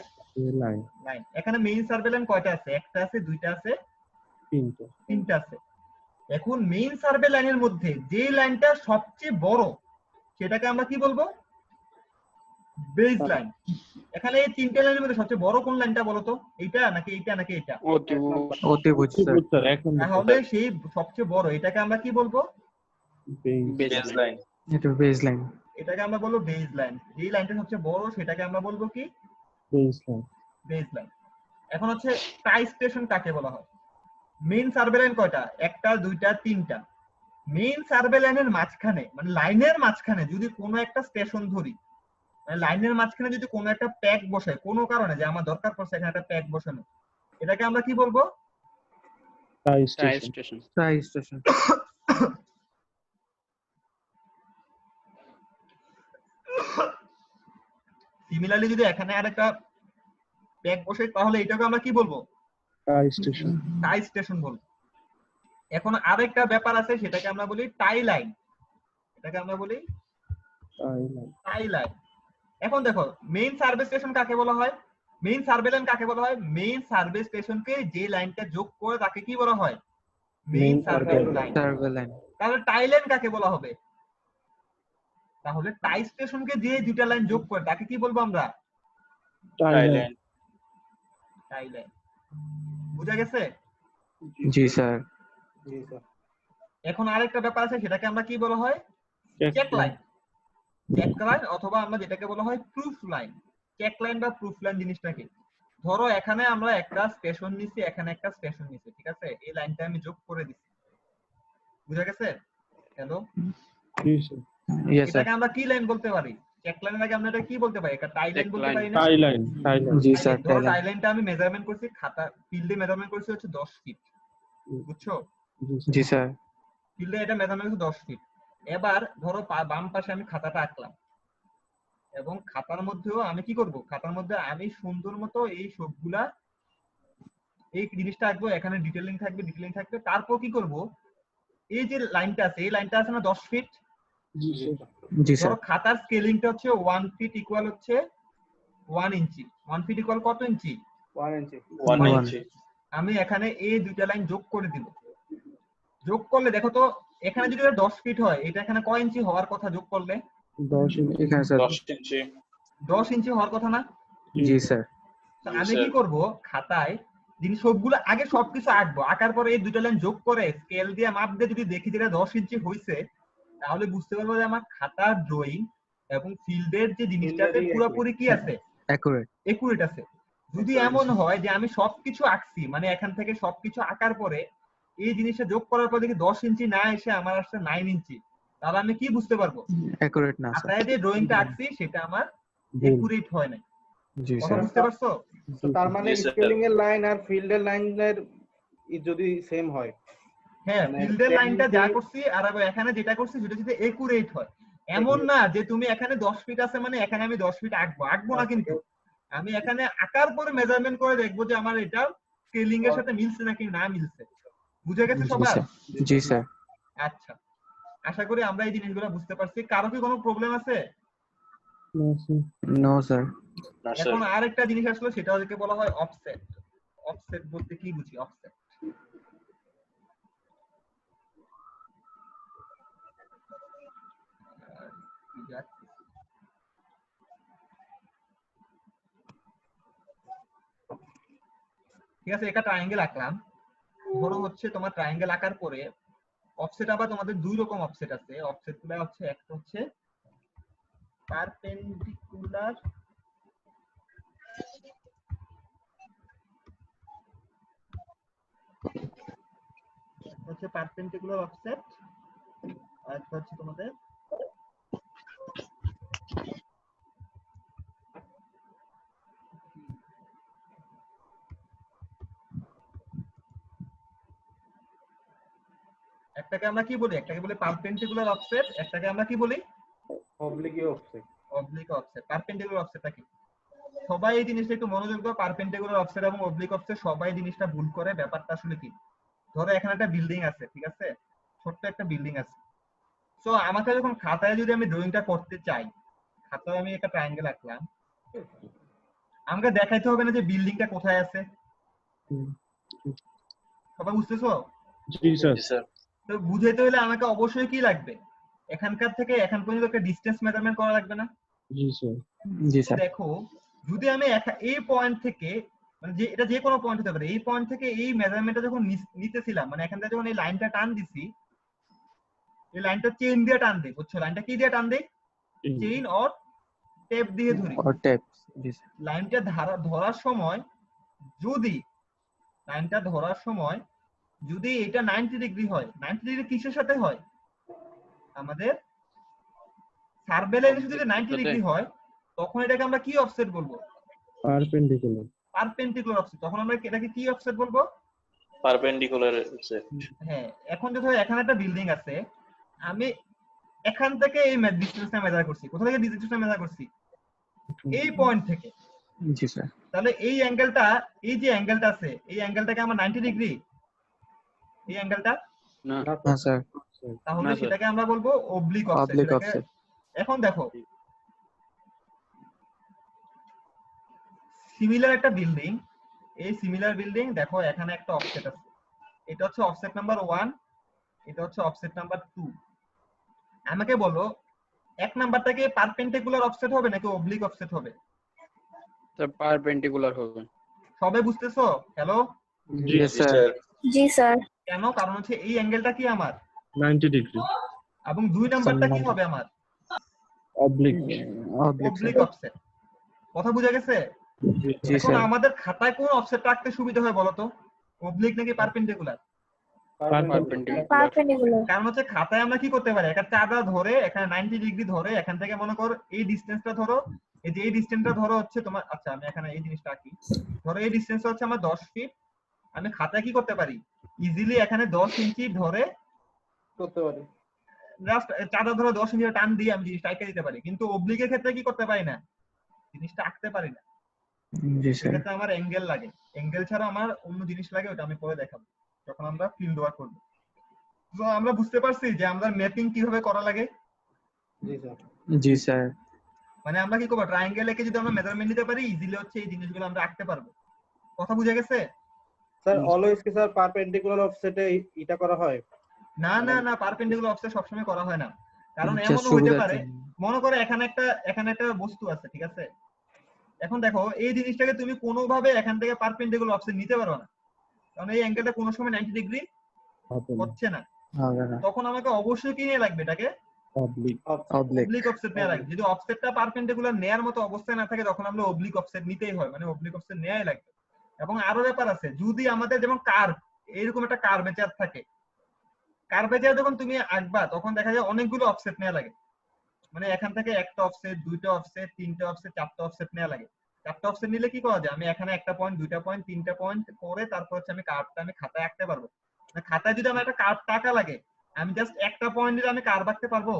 Line. লাইন। এখানে মেইন সার্ভে লাইন কয়টা আছে? একটা আছে, দুইটা আছে, Tinta. তিনটা আছে। এখন মেইন সার্ভে লাইনের মধ্যে যে লাইনটা সবচেয়ে বড় সেটাকে আমরা কি বলবো? Base line. এখানে এই তিনটা লাইনের মধ্যে সবচেয়ে বড় কোন লাইনটা বলো তো? এইটা নাকি এইটা নাকি এইটা? অতিভুজ, স্যার। Good, sir. এক number. তাহলে সেই সবচেয়ে বড় এটাকে আমরা কি বলবো? Base. এটা বেজ লাইন। এটাকে আমরা বলবো বেজ লাইন। যেই লাইনটা সবচেয়ে বড় সেটাকে আমরা বলবো কি? Baseline. Base line. এখন হচ্ছে টাই স্টেশন কাকে বলা হয়? মেইন সার্ভে লাইন কয়টা? একটা, দুইটা, তিনটা। মেইন সার্ভে লাইনের মাঝখানে, মানে লাইনের মাঝখানে যদি কোনো একটা স্টেশন ধরি, মানে লাইনের মাঝখানে যদি কোনো একটা প্যাক বসায় কোনো কারণে, যে আমার দরকার পড়ছে এখানে একটা প্যাক বসানো, এটাকে আমরা কি বলবো? Tie টাই station. স্টেশন। টাই স্টেশন। সিমিলারলি যদি এখানে আরেকটা প্যাক বসাই তাহলে এটাকে আমরা কি বলবো? Tie station. টাই স্টেশন বলবো। এখন আরেকটা ব্যাপার আছে, সেটাকে আমরা বলি টাই লাইন। এটাকে আমরা বলি টাই লাইন। Tie line. এখন দেখো মেইন সার্ভে স্টেশন কাকে বলা হয়? মেইন সার্ভে লাইন কাকে বলা হয়? মেইন সার্ভে স্টেশনকে যে লাইনটা যোগ করে তাকে কি বলা হয়? Main Main survey survey line. Survey line. তাহলে টাই লাইন কাকে বলা হবে? তাহলে টাই স্টেশনকে যে দুইটা লাইন যোগ করে তাকে কি বলবো আমরা? Tie line. Tie line. বুঝা গেছে? জি স্যার। জি স্যার। এখন আরেকটা ব্যাপার আছে, সেটাকে আমরা কি বলা হয়? Check check line. Check line অথবা আমরা যেটাকে বলা হয় প্রুফ লাইন। চেক লাইন বা প্রুফ লাইন জিনিসটা কি? ধরো এখানে আমরা একটা স্টেশন নিছি, এখানে একটা স্টেশন নিছি, ঠিক আছে? এই লাইনটা আমি যোগ করে দিছি। বুঝা গেছে? হ্যালো, জি স্যার। Yes sir. এটাকে আমরা কি লাইন বলতে পারি? চেক লাইনের আগে আমরা এটা কি বলতে পারি? একটা টাই লাইন Check বলতে line. পারি না? টাই লাইন। Tie line. জি টাই স্যার। লাইন। ধরো টাই লাইনটা আমি মেজারমেন্ট করছি, খাতা ফিল্ডে মেজারমেন্ট করছি হচ্ছে 10 ফিট। বুঝছো? জি স্যার। ফিল্ডে এটা মেজারমেন্ট হচ্ছে 10 ফিট। এবার ধরো বাম পাশে আমি খাতাটা আঁকলাম এবং খাতার মধ্যেও আমি কি করব? খাতার মধ্যে আমি সুন্দর মতো এই সবগুলা এই জিনিসটা আঁকবো, এখানে ডিটেইলিং থাকবে। তারপর কি করব? এই যে লাইনটা আছে, এই লাইনটা আছে না 10 ফিট? জি স্যার। জি স্যার। ধরো খাতার স্কেলিংটা হচ্ছে 1 ফিট ইকুয়াল হচ্ছে 1 ইঞ্চি। 1 ফিট ইকুয়াল কত ইঞ্চি? 1 ইঞ্চি। 1 One. ইঞ্চি। আমি এখানে এই দুইটা লাইন যোগ করে দিব। যোগ করলে দেখো তো, এখানে যদি এটা 10 ফিট হয়, এটা এখানে কয় ইঞ্চি হওয়ার কথা যোগ করলে? 10 ইঞ্চি। এখানে স্যার। 10 ইঞ্চি। 10 ইঞ্চি হওয়ার কথা না? জি স্যার। তো জি, আমি স্যার। কি করব? খাতায় জিনিস সবগুলো আগে সবকিছু আঁকবো, আঁকার পরে এই দুটো লাইন যোগ করে স্কেল দিয়ে মাপ দিয়ে যদি দেখি যেটা 10 ইঞ্চি হয়েছে, তাহলে বুঝতে পারবো যে আমার খাতার ড্রয়িং এবং ফিল্ডের যে জিনিসটা আছে Field-এরই পুরোপুরি কি আছে? অ্যাকুরেট। একুরেট আছে। যদি এমন হয় যে আমি সবকিছু আঁকছি, মানে এখান থেকে সবকিছু আঁকার পরে এই জিনিসটা যোগ করার পর দেখি 10 ইঞ্চি না এসে আমার আসছে 9 ইঞ্চি, তাহলে আমি কি বুঝতে পারবো? অ্যাকুরেট না স্যার। খাতায় যে ড্রয়িংটা আঁকছি সেটা আমার ভুল। একুরেট হয় না। জি কথা স্যার। বুঝতে পারছো? তো তার মানে জি, স্যার। স্পেলিং এর লাইন আর ফিল্ডের লাইনের যদি সেম হয়, হ্যাঁ, মানে ফিল্ডের লাইনটা যা technically- করছি আর এখানে যেটা করছি সেটা যদি একুরেট হয়, এমন না যে তুমি এখানে 10 ফিট আছে মানে এখানে আমি 10 ফিট আঁকবো না, কিন্তু আমি এখানে আঁকার পরে মেজারমেন্ট করে দেখবো যে আমার এটা স্কেলিং এর সাথে মিলছে নাকি না মিলছে। বুঝে গেছে জি সবার? স্যার। জি স্যার। আচ্ছা, আশা করি আমরা এই জিনিসগুলো বুঝতে পারছি। কারো কি কোনো প্রবলেম আছে? না স্যার। No sir. না স্যার। এখন আরেকটা জিনিস আসলে সেটা ওদেরকে বলা হয় অফসেট। অফসেট বলতে কি বুঝি? অফসেট ঠিক আছে, একটা ট্রায়াঙ্গেল আঁকলাম। ধরো হচ্ছে তোমার ট্রায়াঙ্গেল আঁকার পরে অফসেট, আবার তোমাদের দুই রকম অফসেট আছে। অফসেট গুলো হচ্ছে, একটা হচ্ছে পারপেন্ডিকুলার, অফসেট, আর একটা হচ্ছে তোমাদের একটাকে আমরা কি বলি? একটাকে বলি পারপেন্ডিকুলার অফসেট, একটাকে আমরা কি বলি? Oblique offset. Oblique offset. Perpendicular অফসেটটা কি? সবাই এই জিনিসটা একটু মনোযোগ দাও। পারপেন্ডিকুলার অফসেট এবং অবলিক অফসেট সবাই জিনিসটা ভুল করে। ব্যাপারটা আসলে কি? ধরো এখানে একটা বিল্ডিং আছে, ঠিক আছে? ছোট্ট একটা বিল্ডিং আছে। সো আমাকে যখন খাতায় যদি আমি ড্রয়িংটা করতে চাই, খাতায় আমি একটা ট্রায়াঙ্গেল আঁকলাম, আমাকে দেখাইতে হবে না যে বিল্ডিংটা কোথায় আছে। সবাই বুঝতেছো? জি স্যার। জি, স্যার। তো বুঝাইতে হলে আমাকে অবশ্যই কি লাগবে? এখানকার থেকে এখান পর্যন্ত একটা ডিসটেন্স মেজারমেন্ট করা লাগবে না? জি স্যার। জি তো স্যার। দেখো, যদি আমি এই পয়েন্ট থেকে, মানে যে এটা যে কোনো পয়েন্ট হতে পারে, এই পয়েন্ট থেকে এই মেজারমেন্টটা যখন নিতেছিলাম, মানে এখান থেকে যখন এই লাইনটা টান দিছি, এই লাইনটা চেইন দিয়ে টান দেই। বুঝছো? লাইনটা কি দিয়ে টান দেই? চেইন অর টেপ দিয়ে ধরি। Or tape. জি স্যার। লাইনটা ধরার সময় যদি যদি এটা 90 ডিগ্রি হয়, 90 ডিগ্রি কিসের সাথে হয়? আমাদের সার্ভে লাইনের সাথে যদি 90 ডিগ্রি হয়, তখন এটাকে আমরা কি অফসেট বলবো? পারপেন্ডিকুলার। Perpendicular offset. তখন আমরা এটাকে কি অফসেট বলবো? Perpendicular sir. হ্যাঁ, এখন যদি এখানে একটা বিল্ডিং আছে, আমি এখান থেকে এই ডিসটেন্সটা মেজার করছি। কোথা থেকে ডিসটেন্সটা মেজার করছি? এই পয়েন্ট থেকে। জি স্যার। তাহলে এই অ্যাঙ্গেলটা, এই যে অ্যাঙ্গেলটা আছে, এই অ্যাঙ্গেলটাকে আমার 90 ডিগ্রি, এই অ্যাঙ্গেলটা না। হ্যাঁ স্যার। তাহলে না, স্যার। সেটাকে আমরা বলবো অবলিক অফসেট। Oblique offset. এখন দেখো সিমিলার একটা বিল্ডিং, এই সিমিলার বিল্ডিং দেখো এখানে একটা অফসেট আছে, এটা হচ্ছে অফসেট নাম্বার 1, এটা হচ্ছে অফসেট নাম্বার 2। আমাকে বলো এক নাম্বারটা কি পারপেন্ডিকুলার অফসেট হবে নাকি অবলিক অফসেট হবে? স্যার পারপেন্ডিকুলার হবে। সবাই বুঝতেছো? Hello, Yes, sir. জি স্যার। কেন? কারণ হচ্ছে এই অ্যাঙ্গেলটা কি আমার, 90 ডিগ্রি এবং 2 নাম্বারটা কি Some হবে আমার, oblique Oblique, oblique sir. Offset. কথা বুঝা গেছে? জি এখন স্যার। আমাদের খাতায় কোন অফসেট রাখতে সুবিধা হয় বলো তো, অবলিক নাকি পারপেন্ডিকুলার? পারপেন্ডিকুলার। পারপেন্ডিকুলার। কারণ হচ্ছে খাতায় আমরা কি করতে পারি, একটা চাঁদা ধরে এখানে 90 ডিগ্রি ধরে এখান থেকে মনে করো এই ডিসটেন্সটা ধরো, এই যে এই ডিসটেন্সটা ধরো হচ্ছে তোমার, আচ্ছা আমি এখানে এই জিনিসটা আঁকি, ধরো এই ডিসটেন্সটা হচ্ছে আমার 10 ফিট। আমি খাতায় কি করতে পারি, ইজিলি এখানে 10 ইঞ্চি ধরে করতে পারি। জাস্ট চাঁদা ধরে 10 ইঞ্চি টান দিয়ে আমি জিনিসটা আঁকে দিতে পারি। কিন্তু অবলিকের ক্ষেত্রে কি করতে পারি না, জিনিসটা আঁকতে পারি না। জি স্যার। সেক্ষেত্রে আমার অ্যাঙ্গেল লাগে, অ্যাঙ্গেল ছাড়া আমার অন্য জিনিস লাগে, ওটা আমি পরে দেখাবো যখন আমরা ফিল্ড ওয়ার্ক করবো। তো আমরা বুঝতে পারছি যে আমরা ম্যাপিং কিভাবে করা লাগে। জি স্যার। জি স্যার। মানে আমরা কি করবো, ট্রায়াঙ্গেল একে যদি আমরা মেজারমেন্ট নিতে পারি ইজিলি হচ্ছে এই জিনিসগুলো আমরা আঁকতে পারবো। কথা বুঝা গেছে? স্যার অলওয়েজ কি স্যার পারপেন্ডিকুলার অফসেটে এটা করা হয়? না না না, পারপেন্ডিকুলার অফসেট সবসময় করা হয় না। কারণ Just এমনও হইতে সুবিধার পারে, জন্য। মনে করো এখানে একটা বস্তু আছে, ঠিক আছে? এখন দেখো এই জিনিসটাকে তুমি কোনোভাবে এখান থেকে পারপেন্ডিকুলার অফসেট নিতে পারবে না, কারণ এই অ্যাঙ্গেলটা কোনো সময় 90 ডিগ্রি হবে না হচ্ছে না। হবে না। তখন আমাকে অবশ্যই কি নিয়ে লাগবে, এটাকে অবলিক Oblique. অবলিক অফসেট নেওয়া লাগবে। যদি অফসেটটা পারপেন্ডিকুলার নেয়ার মতো অবস্থায় না থাকে তখন আমরা অবলিক অফসেট নিতেই হয়, মানে অবলিক অফসেট নেয়াই লাগবে। এবং আরো ব্যাপার আছে, যদি আমাদের যেমন কার্ভ, এরকম একটা কার্ভেচার থাকে, কার্ভেচার যখন তুমি আঁকবা তখন দেখা যায় অনেকগুলো অফসেট নেওয়া লাগে। মানে এখান থেকে একটা অফসেট, দুইটা অফসেট, তিনটা অফসেট, চারটা অফসেট নেওয়া লাগে। চারটা অফসেট নিলে কি করা যায়, আমি এখানে একটা পয়েন্ট, দুইটা পয়েন্ট, তিনটা পয়েন্ট করে তারপর হচ্ছে আমি কার্ভটা আমি খাতায় আঁকতে পারবো। মানে খাতায় যদি আমার একটা কার্ভ টাকা লাগে, আমি জাস্ট একটা পয়েন্ট দিলে আমি কার্ভ আঁকতে পারবো?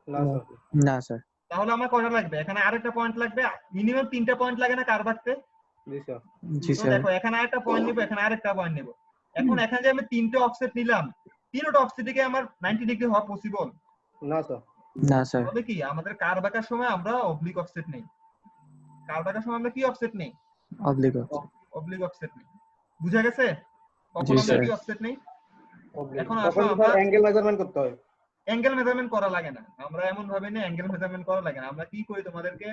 না স্যার। না স্যার। তাহলে আমার কয়টা লাগবে, এখানে আরেকটা পয়েন্ট লাগবে, মিনিমাম 3টা পয়েন্ট লাগে না কার্ভ আঁকতে? জি স্যার। জি তো স্যার। দেখো এখানে আরেকটা পয়েন্ট নিব, এখানে আরেকটা পয়েন্ট নিব। এখন এখানে যে আমি 3টে অফসেট নিলাম, 3টা অফসেটে কি আমার 90 ডিগ্রি হওয়া পসিবল? না স্যার। না স্যার। তবে কি আমাদের কার্ভ আঁকার সময় আমরা অবলিক অফসেট নেই, কার্ভ আঁকার সময় আমরা কি অফসেট নেই, Oblique. অবলিক অফসেট নেই। বুঝা গেছে? কখন জি, আমরা স্যার। কি অফসেট নেই? এখন আসো তখন আমরা স্যার অ্যাঙ্গেল মেজারমেন্ট করতে হয়। অ্যাঙ্গেল মেজারমেন্ট করা লাগে না, আমরা এমন ভাবে না অ্যাঙ্গেল মেজারমেন্ট করা লাগে না। আমরা কি করি তোমাদেরকে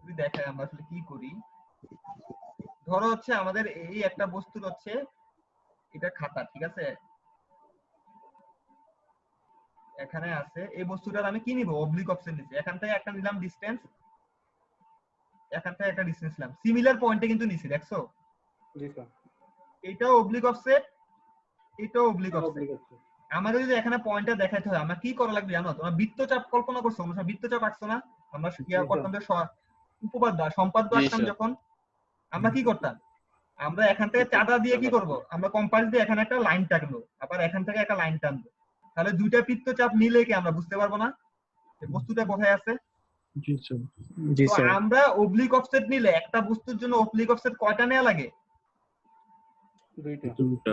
যদি দেখাই আমরা আসলে কি করি। ধরো হচ্ছে আমাদের এই একটা বস্তুর হচ্ছে এটা খাতা, ঠিক আছে? এখানে আছে এই বস্তুটার আমি কি নিব, অবলিক অফসেট নিছি। এখান থেকে একটা নিলাম ডিসটেন্স, এখান থেকে একটা ডিসটেন্স নিলাম, সিমিলার পয়েন্টে কিন্তু নিছি, দেখছো? জি স্যার। এটাও অবলিক অফসেট, এটাও অবলিক অফসেট। Oblique offset. আমাদের যদি এখানে পয়েন্টটা দেখাইতে হয় আমরা কি করা লাগবে জানো? তোমরা বৃত্তচাপ কল্পনা করছো? আমরা বৃত্তচাপ আঁকছো না? আমরা ইয়া করতাম যে উপপাদ্য সম্পাদ্য জি, আঁকতাম স্যার। যখন, আমরা কি করতাম, আমরা এখান থেকে চাঁদা দিয়ে কি করব, আমরা কম্পাস দিয়ে এখানে একটা লাইন টানবো, আবার এখান থেকে একটা লাইন টানবো। তাহলে দুইটা বৃত্তচাপ মিলে কি আমরা বুঝতে পারবো না যে বস্তুটা কোথায় আছে? জি স্যার জি তো স্যার। আমরা অবলিক অফসেট নিলে একটা বস্তুর জন্য অবলিক অফসেট কয়টা নেওয়া লাগে? দুইটা। দুইটা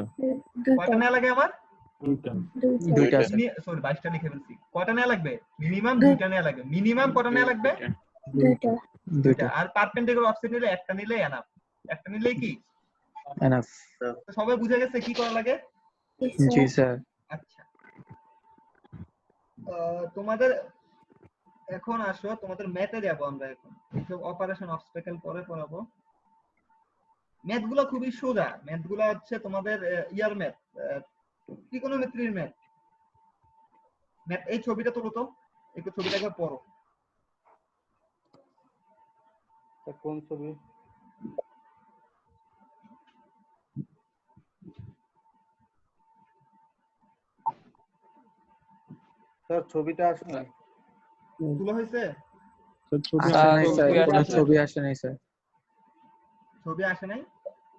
কয়টা নেওয়া লাগে আমার? দুইটা স্যার। সরি 22টা লিখে ফেলছি। কয়টা নেওয়া লাগবে? মিনিমাম 2টা নেওয়া লাগবে। মিনিমাম কয়টা নেওয়া লাগবে? দুইটা। দুইটা। আর পারপেন্ডিকুলার অফসেট নিলে একটা নিলেই এনাফ। একটা নিলেই কি? Enough. তো সবাই বুঝে গেছে কি করা লাগে? জি স্যার। আচ্ছা, তোমাদের এখন আসো, তোমাদের ম্যাথে যাব আমরা এখন। এইসব অপারেশন অবস্টাকেল পরে পড়াবো। ম্যাথগুলো খুবই সোজা, ম্যাথগুলো হচ্ছে তোমাদের ইয়ার ম্যাথ, ত্রিকোণমিতির ম্যাথ। ম্যাথ এই ছবিটা তোলো তো, একটু ছবিটা একবার পড়ো। কোন ছবি? স্যার ছবিটা আসে না। তুলো হয়েছে? স্যার ছবি আসে নাই স্যার, ছবি কোনো আসে নাই। ছবি আসে নাই স্যার। ছবি আসে নাই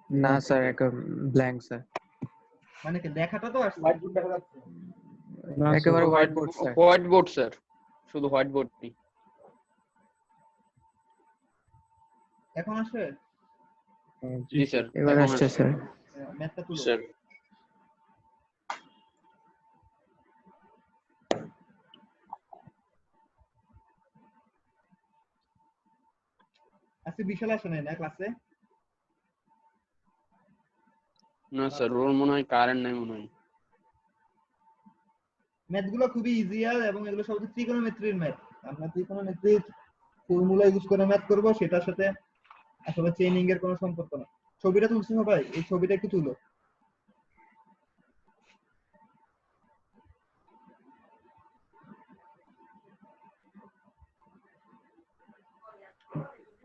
না স্যার, একদম ব্ল্যাঙ্ক স্যার। মানে কি লেখাটা তো আসছে? হোয়াইট বোর্ড দেখা যাচ্ছে। না স্যার একেবারে white board sir. White board sir, শুধু হোয়াইট বোর্ড নেই। এখন আসে? জি জি স্যার। এবার আসছে স্যার। ম্যাথটা তুলো। স্যার আজকে বিশাল আসে নাই না ক্লাসে? না স্যার, ওর মনে হয় কারেন্ট নাই মনে হয়। ম্যাথ গুলো খুবই ইজি এবং এগুলো সব ত্রিকোণমিতির ম্যাথ। আমরা ত্রিকোণমিতির ফর্মুলা ইউজ করে ম্যাথ করব, সেটার সাথে আসলে চেইনিং এর কোনো সম্পর্ক না। ছবিটা তুলছো সবাই? এই ছবিটা একটু তুলো।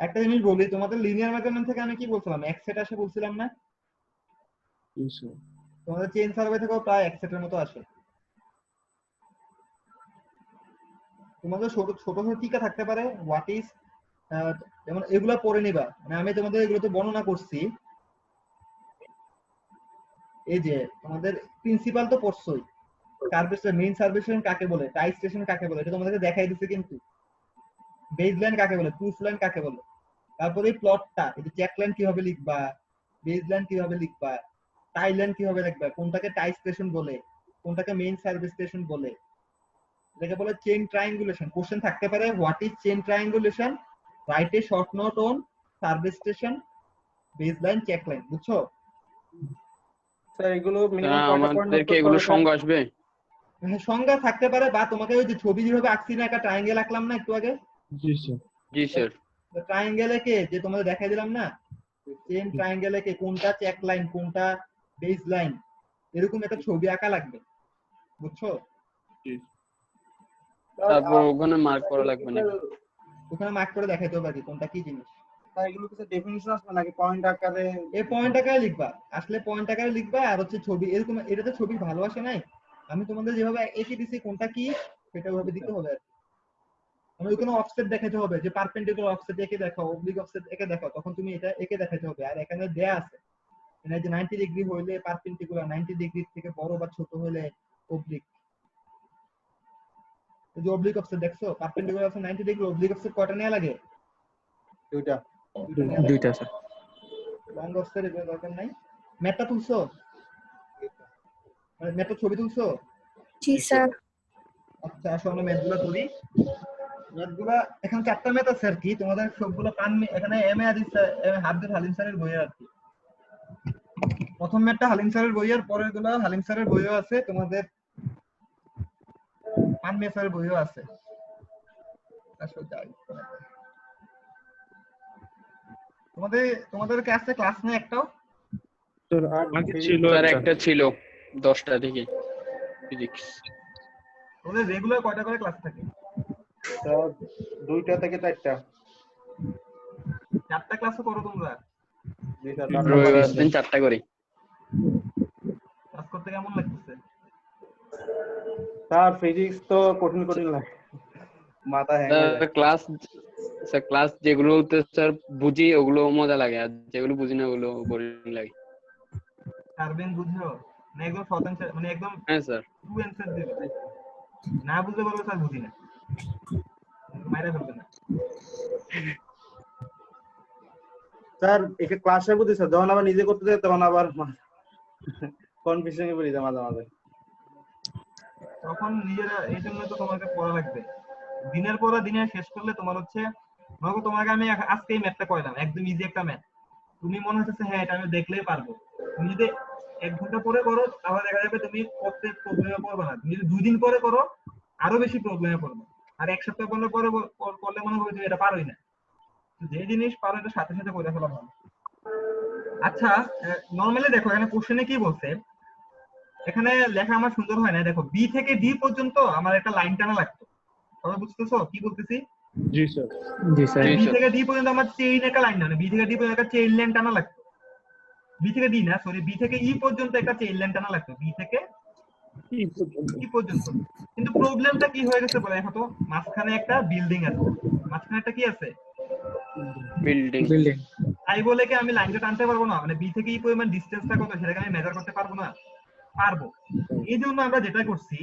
একটা জিনিস বলি, তোমাদের লিনিয়ার মেজারমেন্ট থেকে আমি কি বলছিলাম, এক সেট আসে বলছিলাম না? জি স্যার। তোমাদের চেইন সার্ভে থেকেও প্রায় এক সেটের মতো আসে। তোমাদের ছোট ছোট ছোট টিকা থাকতে পারে, হোয়াট ইজ, যেমন এগুলা পড়ে নিবা, মানে আমি তোমাদের এগুলোতে বর্ণনা করছি। এই যে তোমাদের প্রিন্সিপাল তো পড়ছই, সার্ভিসের মেইন সার্ভিসেশন কাকে বলে, টাই স্টেশন কাকে বলে, এটা তোমাদেরকে দেখাই দিচ্ছে। কিন্তু বেজ লাইন কাকে বলে, প্রুফ লাইন কাকে বলে, তারপরে এই প্লটটা, এই যে চেক লাইন কিভাবে লিখবা, বেজ লাইন কিভাবে লিখবা, টাই লাইন কিভাবে লিখবা, কোনটাকে টাই স্টেশন বলে, কোনটাকে মেইন সার্ভিস স্টেশন বলে, এটাকে বলে চেইন ট্রায়াঙ্গুলেশন। কোশ্চেন থাকতে পারে, what is chain triangulation, write a short note on service station, base line, check line. বুঝছো? স্যার এগুলো মিনিমাম কয়টা পয়েন্ট নোট আমাদেরকে করতে এগুলো হবে? সংজ্ঞা আসবে? সংজ্ঞা থাকতে পারে, বা তোমাকে ওই যে ছবি যেভাবে আঁকছি না, একটা ট্রায়াঙ্গেল আঁকলাম না একটু আগে, জি স্যার। জি স্যার। ট্রায়াঙ্গেলে কে যে তোমাদের দেখাই দিলাম না, চেইন ট্রায়াঙ্গেলে কে কোনটা চেক লাইন, কোনটা বেজ লাইন, এরকম একটা ছবি আঁকা লাগবে। বুঝছো? তারপর ওখানে মার্ক করা লাগবে নাকি? ওখানে মার্ক করে দেখাইতে হবে আর কি কোনটা কি জিনিস। স্যার এগুলো কিছু ডেফিনিশন আসবে নাকি পয়েন্ট আকারে? এই পয়েন্ট আকারে লিখবা, আসলে পয়েন্ট আকারে লিখবা। আর হচ্ছে ছবি, এরকম এটাতে ছবি ভালো আসে নাই, আমি তোমাদের যেভাবে এঁকে দিছি কোনটা কি সেটা ভাবে দিতে হবে আর কি। আমি ওখানে অফসেট দেখাতে হবে, যে পারপেন্ডিকুলার অফসেট এঁকে দেখাও, অবলিক অফসেট এঁকে দেখাও, তখন তুমি এটা এঁকে দেখাতে হবে। আর এখানে দেয়া আছে মানে যে 90 ডিগ্রি হইলে পারপেন্ডিকুলার, 90 ডিগ্রি থেকে বড় বা ছোট হলে অবলিক। এই যে অবলিক অফসেট দেখছো, perpendicular offset 90 degree, oblique offset কয়টা নেওয়া লাগে? দুইটা। দুইটা স্যার। লং অফসেট এর দরকার নাই। ম্যাপটা তুলছো? মানে ম্যাপটা ছবি তুলছো? জি স্যার। আচ্ছা আসো আমরা ম্যাথগুলো করি। ম্যাথগুলা এখানে 4টা ম্যাথ আছে আর কি, তোমাদের সবগুলো এখানে এম এ হাদিস হাফিজ হালিম স্যারের বই আর কি। প্রথম ম্যাথটা হালিম স্যারের বই, আর পরের গুলো হালিম স্যারের বইও আছে, তোমাদের পানমে স্যারের বইও আছে। আসো যাই। তোমাদের কাছে ক্লাস নেই একটাও? স্যার আগে ছিল স্যার একটা। একটা ছিল 10টা থেকে ফিজিক্স। তোমাদের রেগুলার কয়টা করে ক্লাস থাকে? স্যার 2টা থেকে 4টা। 4টা ক্লাসও করো তোমরা? জি স্যার। রবিবার দিন 4টা করে। ক্লাস করতে কেমন লাগতেছে? স্যার ফিজিক্স তো কঠিন কঠিন লাগে, মাথা হ্যাং হয়ে যায়। ক্লাস যেগুলোতে স্যার বুঝি ওগুলো মজা লাগে, আর যেগুলো বুঝি না ওগুলো বোরিং লাগে। পারবেন বুঝছো? মানে একদম শর্ট অ্যান্সার, মানে একদম হ্যাঁ স্যার। টু অ্যান্সার দিবে, না বুঝলে বলবে স্যার বুঝি না, মাইরা ফেলবে না। স্যার একে ক্লাসে বুঝি স্যার, যখন আবার নিজে করতে যাই তখন আবার কনফিউশনে পড়ে যায় মাঝে মাঝে। তখন নিজেরা, এই জন্য তো তোমাকে পড়া লাগবে। দিনের পর দিনে শেষ করলে তোমার হচ্ছে, মনে করো তোমাকে আমি আজকে এই ম্যাথটা করালাম, একদম ইজি একটা ম্যাথ, তুমি মনে হচ্ছে হ্যাঁ এটা আমি দেখলেই পারবো। তুমি যদি 1 ঘন্টা পরে করো তাহলে দেখা যাবে তুমি প্রত্যেক প্রবলেমে পড়বে না। তুমি যদি 2 দিন পরে করো আরো বেশি প্রবলেমে পড়বে। আর 1 সপ্তাহ পরে করলে মনে হবে তুমি এটা পারোই না। যে জিনিস পারো এটা সাথে সাথে করে ফেলা ভালো। আচ্ছা নরমালি দেখো এখানে কোশ্চেনে কি বলছে, এখানে লেখা আমার সুন্দর হয় না, দেখো বি থেকে ডি পর্যন্ত আমার একটা লাইন টানা লাগতো। তোমরা বুঝতেছো কি বলতেছি? জি স্যার। জি স্যার। বি থেকে ডি পর্যন্ত আমার চেইন একটা লাইন টানা, বি থেকে ডি পর্যন্ত একটা চেইন লাইন টানা লাগতো। বি থেকে ডি না, সরি, বি থেকে ই পর্যন্ত একটা চেইন লাইন টানা লাগতো, বি থেকে ই পর্যন্ত। কিন্তু প্রবলেমটা কি হয়ে গেছে বলে, দেখো তো মাঝখানে একটা বিল্ডিং আছে, মাঝখানে একটা কি আছে, বিল্ডিং। তাই বলে কি আমি লাইনটা টানতে পারবো না? মানে বি থেকে ই পরিমাণ ডিসটেন্সটা কত সেটাকে আমি মেজার করতে পারবো না? পারবো। এই জন্য আমরা যেটা করছি,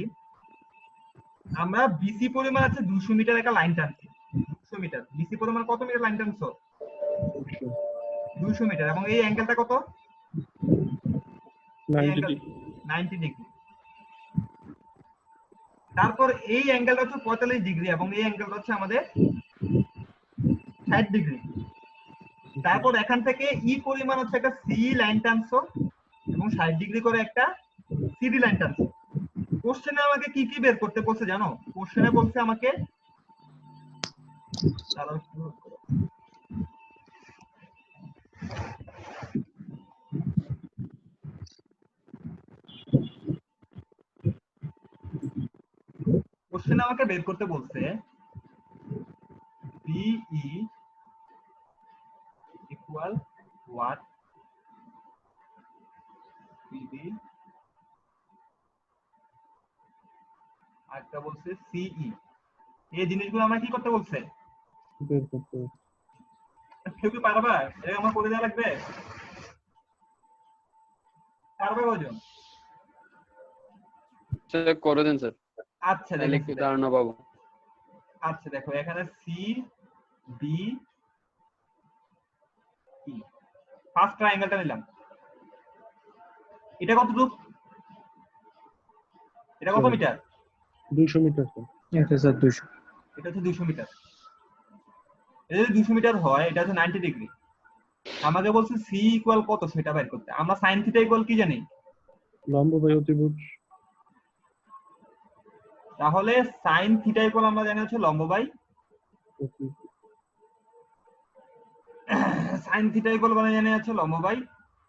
আমরা বিসি পরিমাণ আছে 200 মিটার একটা লাইন টানছি। 200 মিটার, বিসি পরিমাণ কত মিটার লাইন টানছো? 200 মিটার। এবং এই অ্যাঙ্গেলটা কত? 90 ডিগ্রি। তারপর এই অ্যাঙ্গেলটা হচ্ছে 45 ডিগ্রি এবং এই অ্যাঙ্গেলটা হচ্ছে আমাদের 60 ডিগ্রি। তারপর এখান থেকে ই পরিমাণ হচ্ছে একটা সি লাইন টানছো এবং 60 ডিগ্রি করে একটা সিডি লাইন টানছো। কোশ্চেনে আমাকে কি কি বের করতে বলছে জানো? কোশ্চেনে বলছে আমাকে কোশ্চেনে আমাকে বের করতে বলছে BE equal what BD আরেকটা বলছে CE। এই জিনিসগুলো আমাকে কি করতে বলছে? বের করতে হবে। কেউ কি পারবা? এটা আমার করে দেওয়া লাগবে? পারবে কয়জন? স্যার করে দেন স্যার, আচ্ছা তাহলে একটু দেখো ধারণা পাবো। আচ্ছা দেখো এখানে সি বি ই ফার্স্ট ট্রায়াঙ্গেলটা নিলাম। এটা কত দূর? এটা কত মিটার? 200 metre sir. এটা স্যার 200। এটা হচ্ছে 200 মিটার। এটা যদি 200 মিটার হয় এটা হচ্ছে 90 ডিগ্রি। আমাকে বলছে সি ইকুয়াল কত সেটা বের করতে। আমরা sin থিটা ইকুয়াল কি জানি? লম্ব বাই অতিভুজ। তাহলে sin থিটা ইকুয়াল আমরা জানি হচ্ছে লম্ব বাই sin থিটা ইকুয়াল মানে জানি হচ্ছে লম্ব বাই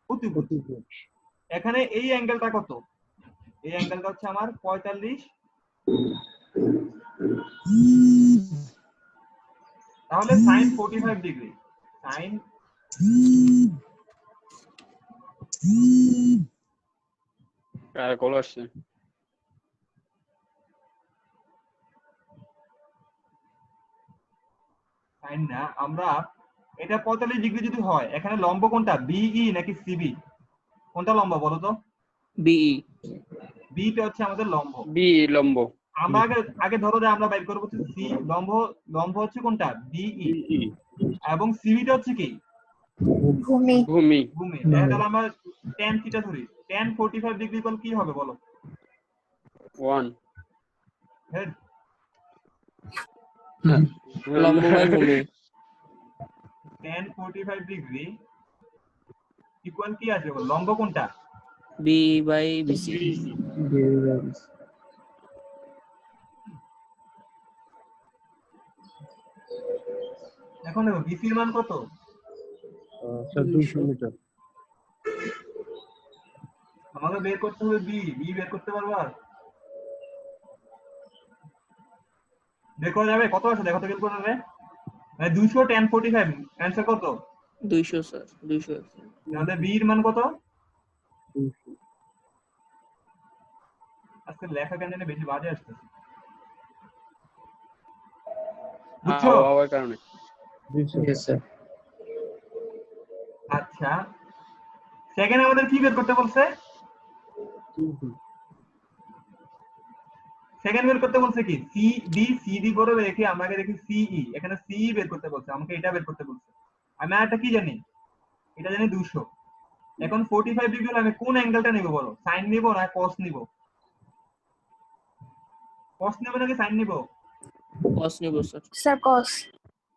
অতিভুজ। এখানে এই অ্যাঙ্গেলটা কত? এই অ্যাঙ্গেলটা হচ্ছে আমার 45। তাহলে sin 45 ডিগ্রি। sin আর কল আসছে। sin না, আমরা এটা 45 ডিগ্রি যদি হয় এখানে লম্ব কোনটা? BE নাকি CB? কোনটা লম্ব বলো তো? বিই। বি টা হচ্ছে আমাদের লম্ব। বি লম্ব। আমরা আগে ধরো যে আমরা বাইর করব হচ্ছে সি লম্ব হচ্ছে কোনটা? BE এবং CB টা হচ্ছে কি? ভূমি ভূমি। ভূমি। তাহলে আমরা tan থিটা ধরি। tan 45 ডিগ্রি ইকুয়াল কি হবে বলো? 1 হেড লম্ব বাই ভূমি। tan 45 ডিগ্রি ইকুয়াল কি আসবে বলো? লম্ব কোনটা? B by BC. এখন দেখো BC এর মান কত? Sir 200 metre. আমাকে বের করতে হবে বি বের করতে পারবা? বের করা যাবে? কত আছে দেখো তো বের করবে। মানে 200 tan 45 অ্যানসার কত? 200 স্যার 200। তাহলে বি এর মান কত? আজকে লেখা কেন জানি বেশি বাজে আসতেছে। বুঝছো? হওয়ার কারণে। Yes sir. আচ্ছা সেকেন্ড আমাদের কি বের করতে বলছে? সেকেন্ড বের করতে বলছে কি? CD বড় রেখে আমাকে দেখি CE। এখানে CE বের করতে বলছে, আমাকে এটা বের করতে বলছে। আমি আরেকটা কি জানি? এটা জানি 200। এখন 45 ডিগ্রি হলে আমি কোন অ্যাঙ্গেলটা নেব বলো? sin নিব না cos নিব? cos নেব নাকি sin নিব? cos নেব স্যার। স্যার কস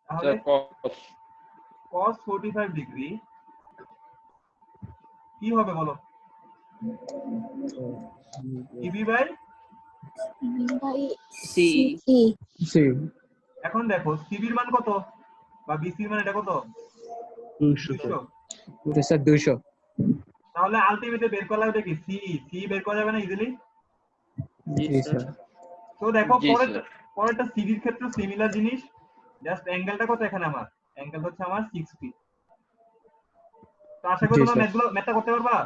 তাহলে cos cos 45 ডিগ্রি কি হবে বলো? EB by by C. C See. এখন দেখো CB এর মান কত বা BC এর মান এটা কত? 200 200। এটা স্যার 200। তাহলে আলটিমেটলি বের করা যাবে কি? CE বের করা যাবে না ইজিলি? জি স্যার। তো দেখো জি, পরেরটা CB এর ক্ষেত্রে সিমিলার জিনিস। জাস্ট অ্যাঙ্গেলটা কত এখানে আমার? অ্যাঙ্গেল হচ্ছে আমার 60। তো আশা করি জি, তোমরা স্যার। ম্যাথটা করতে পারবা?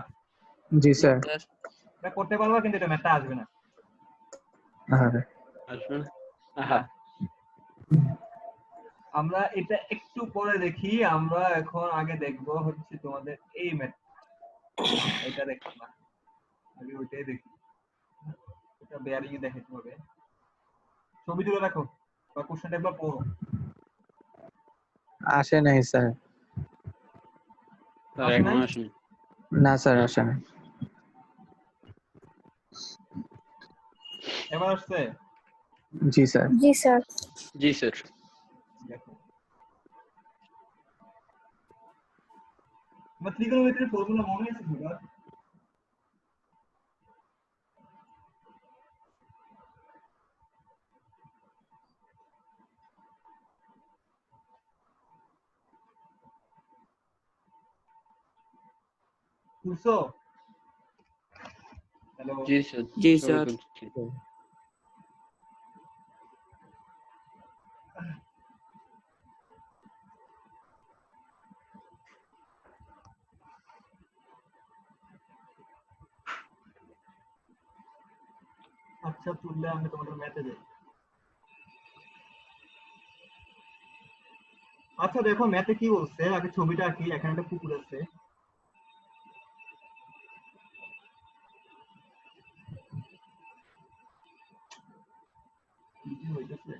জি স্যার। এটা করতে পারবা কিন্তু এটা ম্যাথটা আসবে না। আরে আসবে না। আহা আমরা এটা একটু পরে দেখি। আমরা এখন আগে দেখবো হচ্ছে তোমাদের এই ম্যাথ। এটা দেখো না, আগে ওইটাই দেখি। এটা বেয়ারিং এ দেখাতে হবে। ছবি তুলে রাখো বা কোশ্চেন টেবিল পড়ো। আসে নাই স্যার। স্যার এখন আসেনি। না স্যার আসে নাই। এবার আসছে? জি স্যার। জি স্যার জি স্যার। দেখো আমার ত্রিকোণমিতির ফর্মুলা মনে আছে সুগার? বুঝছো? হ্যালো, জি স্যার। জি সবাই স্যার। তুলছি। আচ্ছা তুললে আমি তোমাদের ম্যাথে যাই। আচ্ছা দেখো ম্যাথে কি বলছে, আগে ছবিটা আঁকি। এখানে একটা পুকুর আছে, কি কি হইতেছে?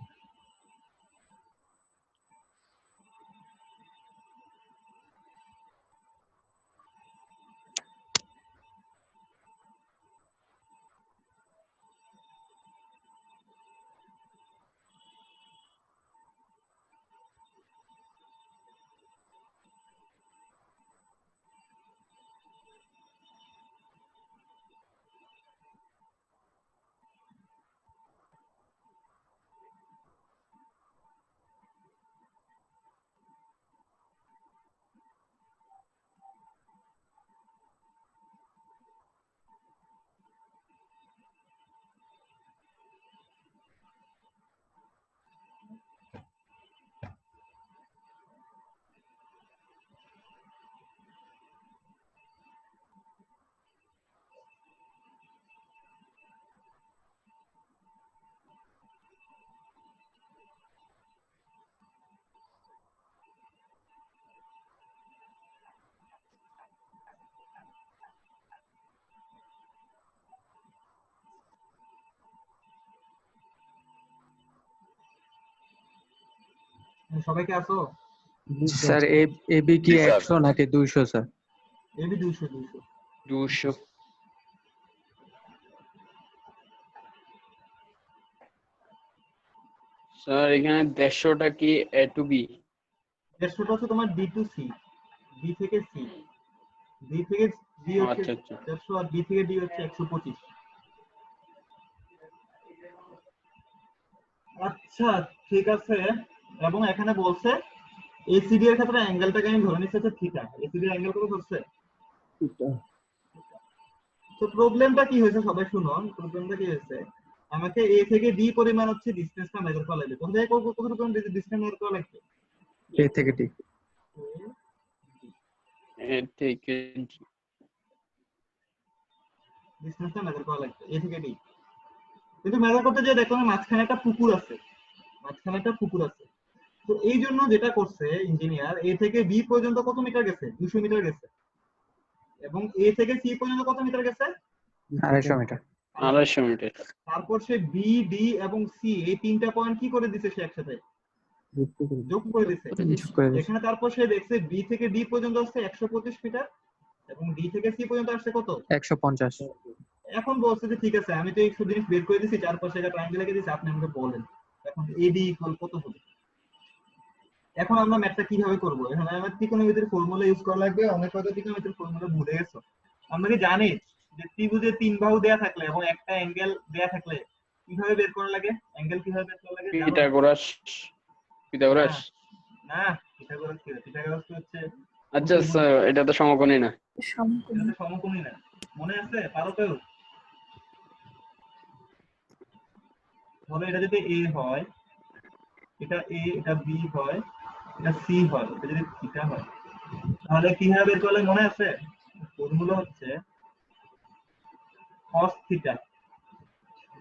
সবাইকে আসো? স্যার এবি কি জি, স্যার। 100 নাকি 200 স্যার? এবি 200 200। 200। স্যার এখানে 150টা কি এ টু বি? 150টা হচ্ছে তোমার ডি টু সি, ডি থেকে সি। ডি থেকে ডি হচ্ছে আচ্ছা আচ্ছা। 150 আর ডি থেকে ডি হচ্ছে 125। আচ্ছা ঠিক আছে। এবং এখানে বলছে এসিডি এর ক্ষেত্রে অ্যাঙ্গেলটাকে আমি ধরে নিচ্ছি হচ্ছে থিটা। এসিডি এর অ্যাঙ্গেল কত হচ্ছে? এটা তো প্রবলেমটা কি হয়েছে সবাই শুনো। প্রবলেমটা কি হয়েছে, আমাকে এ থেকে ডি পরিমাণ হচ্ছে ডিসটেন্সটা মেজার করা লাগবে। কোন জায়গায় কতটুকু ডিসটেন্স মেজার করা লাগবে? এ থেকে ডি। এ থেকে জি। ডিসটেন্সটা মেজার করা লাগবে এ থেকে ডি। কিন্তু মেজার করতে যে দেখলাম মাঝখানে একটা পুকুর আছে, মাঝখানে একটা পুকুর আছে। তো এই জন্য যেটা করছে ইঞ্জিনিয়ার, এ থেকে বি পর্যন্ত কত মিটার গেছে? 200 মিটার গেছে। এবং এ থেকে সি পর্যন্ত কত মিটার গেছে? 250 মিটার। 250 মিটার। তারপর সে বি ডি এবং সি এই তিনটা পয়েন্ট কি করে দিছে সে একসাথে যুক্ত করে যোগ করে দিছে। যোগ করে দিয়েছে। এখানে তারপর সে দেখছে বি থেকে ডি পর্যন্ত আসছে 125 মিটার এবং ডি থেকে সি পর্যন্ত আসছে কত? 150। এখন বলছে যে ঠিক আছে আমি তো এই জিনিস বের করে দিছি, চারপাশে একটা ট্রায়াঙ্গেল এঁকে দিছি, আপনি আমাকে বলেন এখন এডি ইকুয়াল কত হবে। এখন আমরা ম্যাথটা কিভাবে করব? এখানে আমরা ত্রিকোণমিতির ফর্মুলা ইউজ করা লাগবে। অনেক হয়তো ত্রিকোণমিতির ফর্মুলা ভুলে গেছো। আমরা কি জানি যে ত্রিভুজে 3 বাহু দেয়া থাকলে এবং একটা অ্যাঙ্গেল দেয়া থাকলে কিভাবে বের করা লাগে? অ্যাঙ্গেল কিভাবে বের করা লাগে জানো? পিথাগোরাস। পিথাগোরাস। না পিথাগোরাস কি? পিথাগোরাস তো হচ্ছে আচ্ছা স্যার এটা তো সমকোণী না। সমকোণী। এটা তো সমকোণী না। মনে আছে? পারো কেউ? ধরো এটা যদি এ হয়, এটা এ, এটা বি হয়, এটা সি হয়, এটা যদি থিটা হয়, তাহলে কিভাবে বের করলে মনে আছে? ফর্মুলা হচ্ছে cos থিটা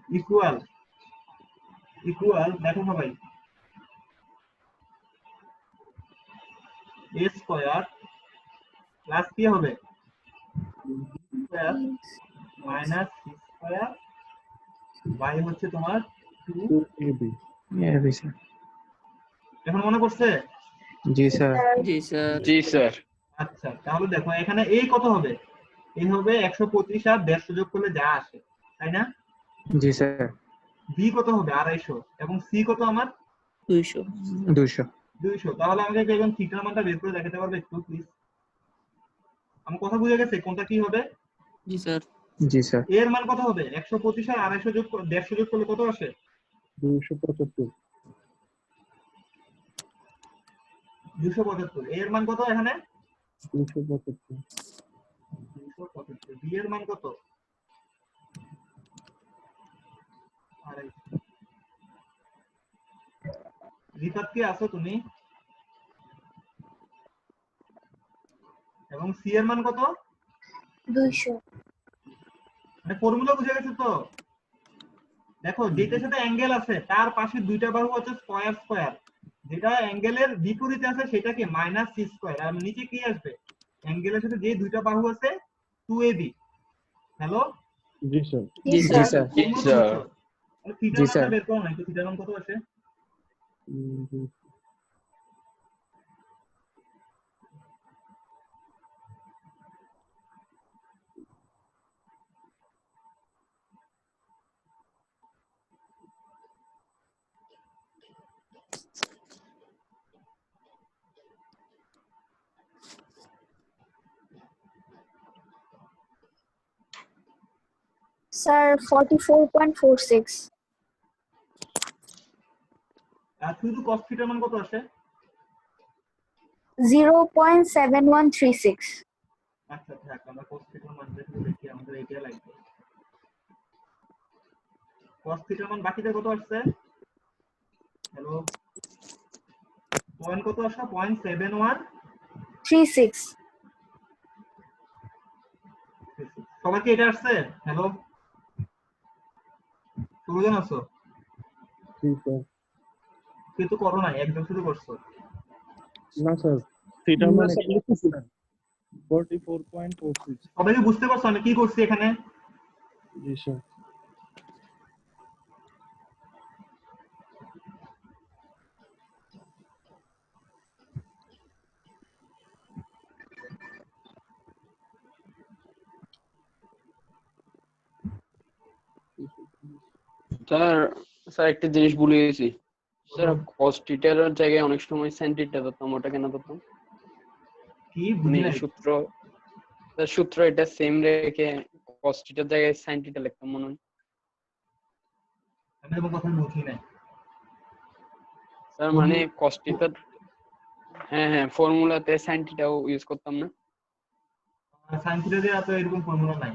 ইকুয়াল দেখো সবাই a স্কয়ার প্লাস কি হবে? Square minus C square by হচ্ছে তোমার 2 এবি। AB sir. এখন মনে পড়ছে? জি স্যার। জি স্যার। জি স্যার। আচ্ছা তাহলে দেখো এখানে এই কত হবে? এই হবে 125 আর 150 যোগ করলে যা আসে, তাই না? জি স্যার। বি কত হবে? 250 এবং সি কত আমার? 200। 200। 200। তাহলে আমাকে একজন থিটার মানটা বের করে দেখাতে পারবে একটু প্লিজ? আমার কথা বুঝে গেছে কোনটা কি হবে? জি স্যার। এর মান কত হবে? 125 আর 250 যোগ 150 যোগ করলে কত আসে? 275 275। এর মান কত এখানে? 275 275। বি এর মান কত? 250। রিফাত কি আছো তুমি? এবং সি এর মান কত? 200 মানে ফর্মুলা বুঝে গেছে তো? দেখো যেটার সাথে অ্যাঙ্গেল আছে তার পাশে দুইটা বাহু হচ্ছে স্কয়ার স্কয়ার, যেটা অ্যাঙ্গেলের বিপরীতে আছে সেটা কি মাইনাস সি স্কয়ার, আর নিচে কি আসবে? অ্যাঙ্গেলের সাথে যে দুইটা বাহু আছে 2ab। হ্যালো, জি স্যার জি জি স্যার স্যার। জি স্যার। থিটার জি মানটা স্যার। বের করো না, একটু থিটার মান কত আসে? জি স্যার 44.46 আর শুধু cos থিটার মান কত আসে? 0.7136 আচ্ছা থাক, আমরা cos থিটার মানটা একটু দেখি, আমাদের এইটা লাগবে। cos থিটার মান বাকিটা কত আসছে? হ্যালো, পয়েন্ট কত আসছে? 0.7136। 36 সবার কি এটা আসছে? হ্যালো, সুরজন আছো? স্যার। কিন্তু করো নাই, একদম শুরু করছো। না স্যার থিটার মান 44.46 সবাই কি বুঝতে পারছো আমি কি করছি এখানে? জি স্যার স্যার স্যার একটা জিনিস ভুলে গেছি স্যার, cos থিটার জায়গায় অনেক সময় sin থিটা ধরতাম, ওটা কেন ধরতাম? কি বুঝি নাই। সূত্র এটা সেম রেখে cos থিটার জায়গায় sin থিটা লিখতাম মনে হয়। আমি তোমার কথা বুঝি নাই। স্যার মানে cos থিটা, হ্যাঁ ফর্মুলাতে sin থিটাও ইউজ করতাম না? সাইন থিটা দিয়ে এত এরকম ফর্মুলা নাই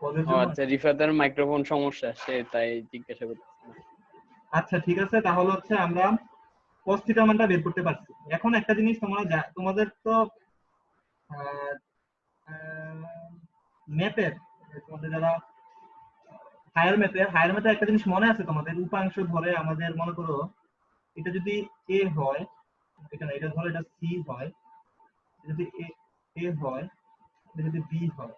পদের ও জন্য। আচ্ছা, রিফাতের মাইক্রোফোন সমস্যা, সে তাই জিজ্ঞাসা করতেছে। আচ্ছা ঠিক আছে, তাহলে হচ্ছে আমরা cos থিটার মানটা বের করতে পারছি। এখন একটা জিনিস তোমরা তোমাদের তো ম্যাথের, তোমাদের যারা হায়ার ম্যাথের একটা জিনিস মনে আছে তোমাদের? উপাংশ ধরে আমাদের মনে করো এটা যদি এ হয়, এখানে এটা ধরো এটা সি হয়, যদি এ হয়, এটা যদি বি হয়,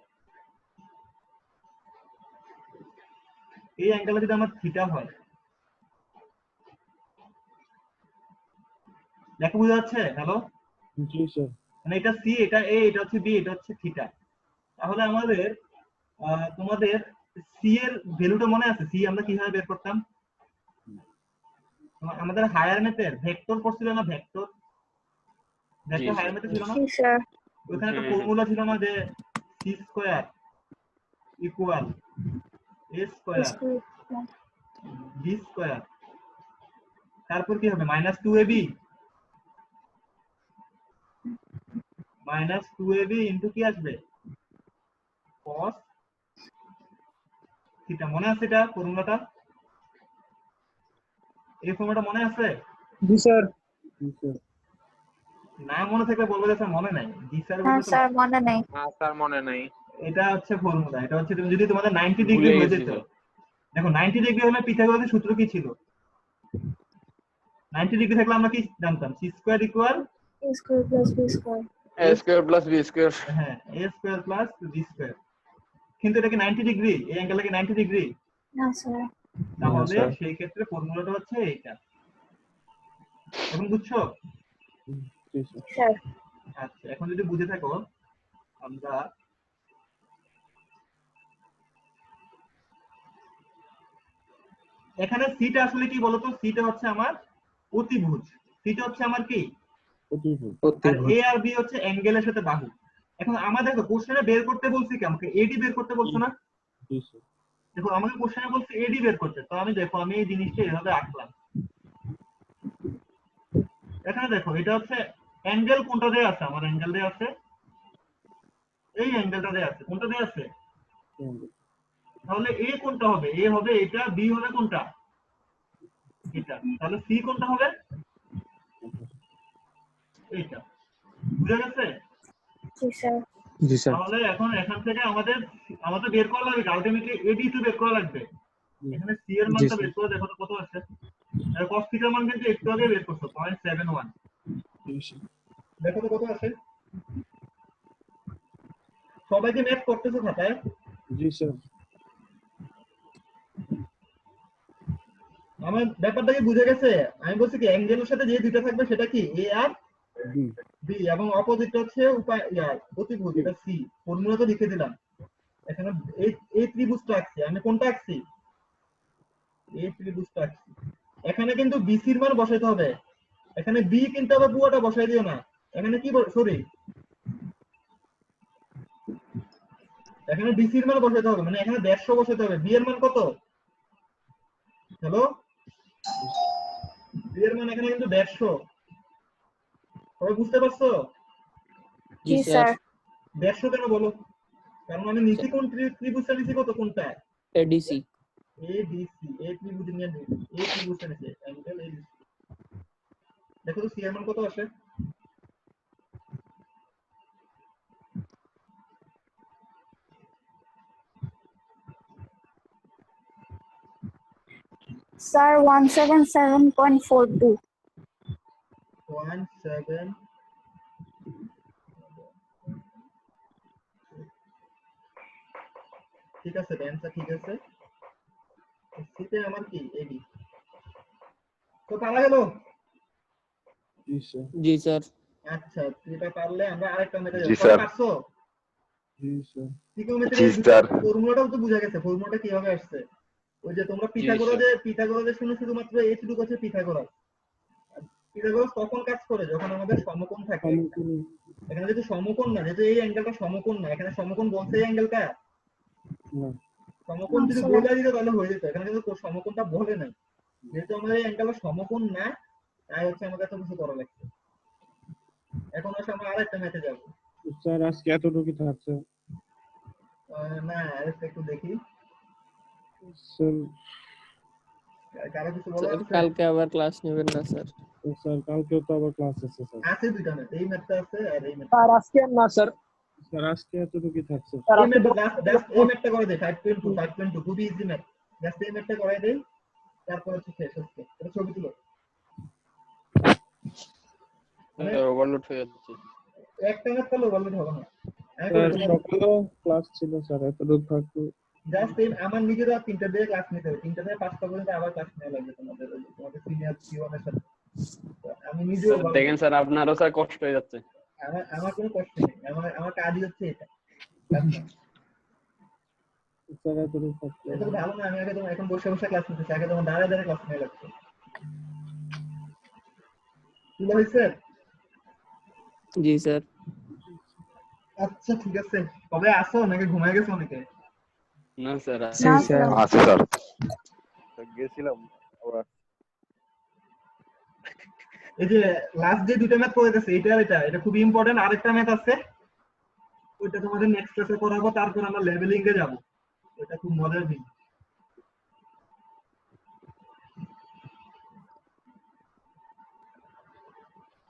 এই অ্যাঙ্গেলে যদি আমার থিটা হয়, দেখো বুঝা যাচ্ছে? হ্যালো, জি স্যার মানে এটা সি, এটা এ, এটা হচ্ছে বি, এটা হচ্ছে থিটা। তাহলে আমাদের তোমাদের সি এর ভ্যালুটা মনে আছে? সি আমরা কিভাবে বের করতাম? আমাদের হায়ার ম্যাথের ভেক্টর পড়ছিল না? ভেক্টর জি হায়ার ম্যাথে ছিল না? জি স্যার ওখানে একটা হ্যাঁ। ফর্মুলা ছিল না যে সি স্কয়ার ইকুয়াল এ স্কয়ার বি স্কয়ার, তারপর কি হবে? মাইনাস টু এবি ইন্টু কি আসবে? cos theta. মনে আছে এটা ফর্মুলাটা? এই ফর্মুলাটা মনে আছে? জি স্যার জি স্যার না মনে থাকলে বলবো যে স্যার মনে নাই। জি স্যার হ্যাঁ বলবো তো। স্যার মনে নেই স্যার মনে নাই। এটা হচ্ছে ফর্মুলা। এটা হচ্ছে তুমি যদি তোমাদের 90 ডিগ্রি ভুলে হয়ে গেছি যেত, স্যার। দেখো 90 ডিগ্রি হলে পিথাগোরাসের সূত্র কি ছিল? 90 ডিগ্রি থাকলে আমরা কি জানতাম? C square equal a square plus b square a square plus B square. হ্যাঁ A square plus B square. কিন্তু এটা কি 90 ডিগ্রি? এই অ্যাঙ্গেলটা কি 90 ডিগ্রি? না স্যার তাহলে স্যার। সেই ক্ষেত্রে ফর্মুলাটা হচ্ছে এইটা। এখন বুঝছো? জি স্যার স্যার আচ্ছা, এখন যদি বুঝে থাকো, আমরা এখানে সিটা আসলে কি বলতো? সিটা হচ্ছে আমার অতিভুজ। সিটা হচ্ছে আমার কি আর এ আর বি হচ্ছে অ্যাঙ্গেলের সাথে বাহু। এখন আমাদের কোশ্চেনে বের করতে বলছি কি, আমাকে এডি বের করতে বলছো না? জি স্যার দেখো আমাকে কোশ্চেনে বলছে এডি বের করতে, তো আমি দেখো আমি এই জিনিসটা এভাবে আঁকলাম। এখানে দেখো এটা হচ্ছে অ্যাঙ্গেল কোনটা দিয়ে আছে, আমার অ্যাঙ্গেল দিয়ে আছে, এই অ্যাঙ্গেলটা দিয়ে আছে, কোনটা দিয়ে আছে? তাহলে এ কোনটা হবে? এ হবে এটা, বি হবে কোনটা? এটা। তাহলে সি কোনটা হবে? এইটা। বুঝা গেছে? জি স্যার। জি স্যার। তাহলে এখন এখান থেকে আমাদের আমাদের বের করা লাগবে, আলটিমেটলি এডি তো বের করা লাগবে। এখানে সি এর মানটা বের করে দেখো তো কত আছে। cos থিটার মান কিন্তু একটু আগে বের করছো 0.71। দেখো তো কত আছে। সবাই কি ম্যাথ করতেছো খাতায়? জি স্যার আমার ব্যাপারটা কি বুঝে গেছে? আমি বলছি কি অ্যাঙ্গেলের সাথে যে দুইটা থাকবে সেটা কি এ আর বি বি, এবং অপোজিট হচ্ছে উপায় প্রতিভুজ, এটা সি। ফর্মুলা তো লিখে দিলাম। এখানে এই ত্রিভুজটা আঁকছি, আমি কোনটা আঁকছি? এই ত্রিভুজটা আঁকছি। এখানে কিন্তু বিসির মান বসাইতে হবে, এখানে বি কিন্তু আবার পুরোটা বসাই দিও না। এখানে কি সরি, এখানে বিসির মান বসাইতে হবে, মানে এখানে 150 বসাইতে হবে। বি এর মান কত? হ্যালো, বি এর মান এখানে কিন্তু 150। সবাই বুঝতে পারছো? জি স্যার। 150 কেন বলো? কারণ আমি নিচে কোন ত্রিভুজটা নিচে কত, কোনটা? এডিসি। এবিসি, এ ত্রিভুজ নিয়ে এ ত্রিভুজটা নিচে অ্যাঙ্গেল এবিসি। দেখো তো সি এর মান কত আসে। স্যার 177.42। 17। ঠিক আছে, অ্যান্সার ঠিক আছে। সিতে আমার কি এবি। তো পারা গেল? জি স্যার জি স্যার। আচ্ছা, এটা পারলে আমরা আরেকটা মেথড জি যাব। স্যার। পারছো? জি স্যার জি স্যার। ফর্মুলাটাও তো বুঝা গেছে, ফর্মুলাটা কিভাবে আসছে। ওই যে তোমরা পিথাগোরাসে শুনে শুধুমাত্র এইটুকু আছে পিথাগোরাস। পিথাগোরাস কখন কাজ করে? যখন আমাদের সমকোণ থাকে। এখানে যেহেতু সমকোণ না, যেহেতু এই অ্যাঙ্গেলটা সমকোণ না, এখানে সমকোণ বলছে এই অ্যাঙ্গেলটা। না সমকোণ যদি বলে দিত তাহলে হয়ে যেত, এখানে কিন্তু সমকোণটা বলে নাই। যেহেতু আমাদের এই অ্যাঙ্গেলটা সমকোণ না, তাই হচ্ছে আমাদের এত কিছু করা লাগছে। এখন হচ্ছে আমরা আরেকটা ম্যাথে যাব। স্যার আজকে এতটুকু থাকছে না আরেকটা একটু দেখি, স্যার কারো কিছু বলা স্যার আছে? কালকে আবার ক্লাস নেবেন না স্যার? স্যার কালকেও তো আবার ক্লাস আছে স্যার আছে দুইটা ম্যাথ, এই ম্যাথটা আছে আর এই ম্যাথটা। স্যার আজকে না স্যার। স্যার আজকে এতটুকু থাকছে এই ম্যাথটা জাস্ট এই ম্যাথটা করে দেই 5.2 খুবই ইজি ম্যাথ। জাস্ট এই ম্যাথটা করে দেই, তারপর হচ্ছে শেষ হচ্ছে। এটা ছবি তুলো। ওভারলোড হয়ে যাচ্ছে। একটা ম্যাথ করলে ওভারলোড হবে না। আমি স্যার করে সকালেও ক্লাস ছিল স্যার এতটুকু থাকতো জাস্ট এই আমার নিজেরা 3টা দিয়ে ক্লাস নিতে হবে, 3টা থেকে 5টা পর্যন্ত আবার ক্লাস নেওয়া লাগবে তোমাদের তোমাদের সিনিয়র C1 এর সাথে। তো আমি নিজেও স্যার দেখেন স্যার আপনারও স্যার কষ্ট হয়ে যাচ্ছে। আমার কোনো কষ্ট নেই, আমার কাজই হচ্ছে এটা। স্যার এতটুকু থাকতো এটা তো ভালো না, আমি আগে এখন বসে বসে ক্লাস নিতেছি, আগে তোমার দাঁড়ায় দাঁড়ায় ক্লাস নেওয়া লাগছে। কি হয়েছে? জি স্যার। আচ্ছা ঠিক আছে, কবে আসো নাকি ঘুমায় গেছো অনেকে? না স্যার না স্যার। আচ্ছা স্যার। গেছিলাম আবার। এই যে লাস্ট যে দুটো ম্যাথ করে গেছে, এটা আর এটা খুবই ইম্পর্টেন্ট। আরেকটা ম্যাথ আছে, ওইটা তোমাদের নেক্সট ক্লাসে করাবো, তারপর আমরা লেভেলিং এ যাব। এটা খুব মজার জিনিস।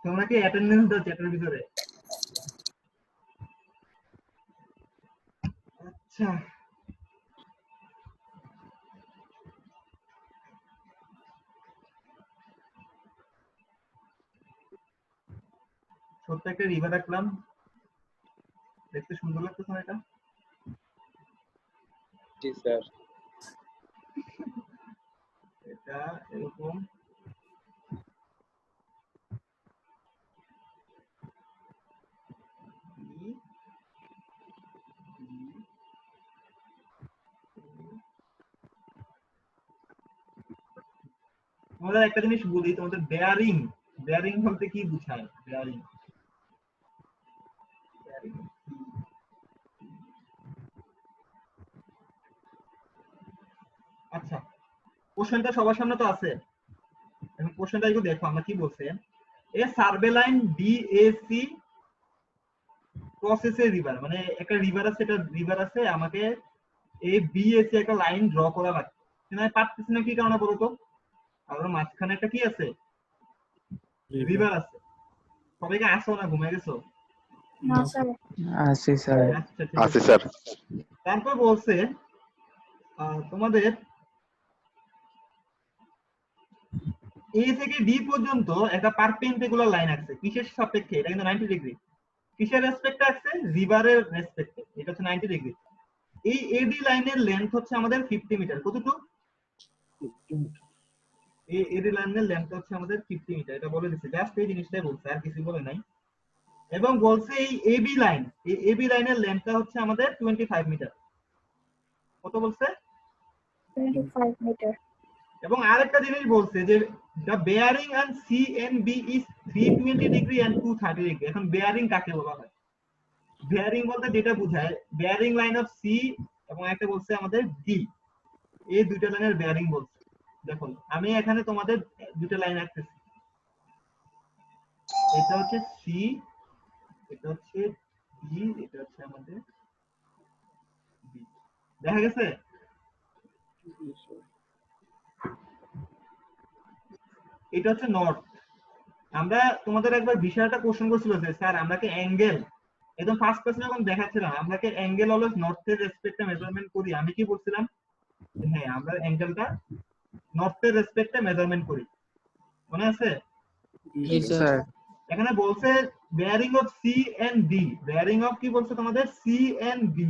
তোমরা কি অ্যাটেন্ডেন্স দাও চ্যাটের ভিতরে? আচ্ছা ছোট্ট একটা রিভার রাখলাম, দেখতে সুন্দর লাগতেছে না এটা? জি স্যার। এটা এরকম ই, ই, তোমাদের একটা জিনিস বলি, তোমাদের বেয়ারিং বেয়ারিং বলতে কি বোঝায়? বেয়ারিং আচ্ছা, কোশ্চেনটা সবার সামনে তো আছে, এখন কোশ্চেনটা একটু দেখো আমরা কি বলছে। এ সার্ভে লাইন ডিএসি প্রসেসে রিভার, মানে একটা রিভার আছে, এটা রিভার আছে, আমাকে এই বিএসি একটা লাইন ড্র করা লাগবে, কিন্তু আমি পারতেছি না, কি কারণে বলো তো? কারণ মাঝখানে একটা কি আছে, রিভার আছে। সবাইকে আসো না ঘুমিয়ে গেছো? No, sir. আছি স্যার। আচ্ছা ঠিক আছে আছে। স্যার। তারপর বলছে তোমাদের এ থেকে ডি পর্যন্ত একটা পারপেন্ডিকুলার লাইন আছে, কিসের সাপেক্ষে? এটা কিন্তু 90 ডিগ্রি। কিসের রেসপেক্টে আছে? রিভারের রেসপেক্টে, এটা হচ্ছে 90 ডিগ্রি। এই এডি লাইনের লেন্থ হচ্ছে আমাদের 50 মিটার। কতটুকু? এই এডি লাইনের লেন্থ হচ্ছে আমাদের 50 মিটার, এটা বলে দিচ্ছে, জাস্ট এই জিনিসটাই বলছে, আর কিছু বলে নাই। এবং বলছে এই এবি লাইন, এই এবি লাইনের লেন্থটা হচ্ছে আমাদের 25 মিটার। কত বলছে? 25 meter. এবং আরেকটা জিনিস বলছে যে the bearing and CNB is 320 degree and 230 degree. এখন বেয়ারিং কাকে বলা হয়? বেয়ারিং বলতে যেটা বোঝায়, বেয়ারিং লাইন অফ সি এবং একটা বলছে আমাদের ডি, এই দুইটা লাইনের বেয়ারিং বলছে। দেখো আমি এখানে তোমাদের দুটো লাইন রাখতেছি, এটা হচ্ছে সি, এটা হচ্ছে ডি, এটা হচ্ছে আমাদের বি। দেখা গেছে? এটা হচ্ছে নর্থ। আমরা তোমাদের একবার বিষয়টা কোশ্চেন করছিল যে স্যার আমরা কি অ্যাঙ্গেল, একদম ফার্স্ট পার্সন যখন দেখাচ্ছিলাম, আমরা কি অ্যাঙ্গেল অলওয়েজ নর্থের রেসপেক্টে মেজারমেন্ট করি? আমি কি বলছিলাম? হ্যাঁ, আমরা অ্যাঙ্গেলটা নর্থের রেসপেক্টে মেজারমেন্ট করি, মনে আছে? জি স্যার। এখানে বলছে bearing of C and D, bearing of কি বলছে তোমাদের? C and D.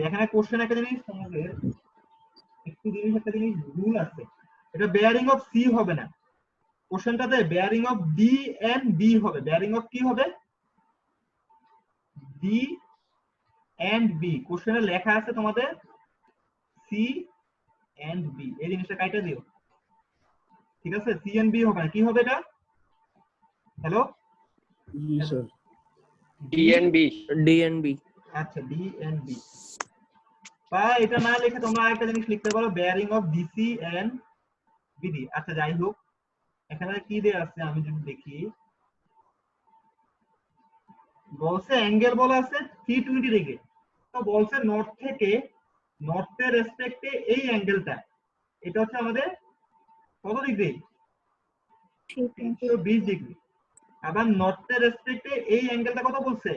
এখানে কোশ্চেন একটা জিনিস তোমাদের একটা জিনিস রুল আছে, এটা বেয়ারিং অফ সি হবে না, কোশ্চেনটাতে bearing of D and B হবে। বেয়ারিং অফ কি হবে? D and B. কোশ্চেনে লেখা আছে তোমাদের সি এন্ড বি, এই জিনিসটা কাইটা দিও, ঠিক আছে? সি এন্ড বি হবে না, কি হবে এটা? হ্যালো, জি স্যার। ডিএনবি। ডিএনবি। আচ্ছা, ডি এন্ড বি। বা এটা না লিখে তোমরা আরেকটা জিনিস লিখতে পারো, bearing of DC and BD. আচ্ছা যাই হোক, এখানে কি দেয়া আছে আমি যদি দেখি, বলছে অ্যাঙ্গেল বলা আছে 320 ডিগ্রি। তো বলছে নর্থ থেকে, নর্থের রেসপেক্টে এই অ্যাঙ্গেলটা, এটা হচ্ছে আমাদের কত ডিগ্রি? 320. 320 ডিগ্রি। আবার নর্থের রেসপেক্টে এই অ্যাঙ্গেলটা কত বলছে?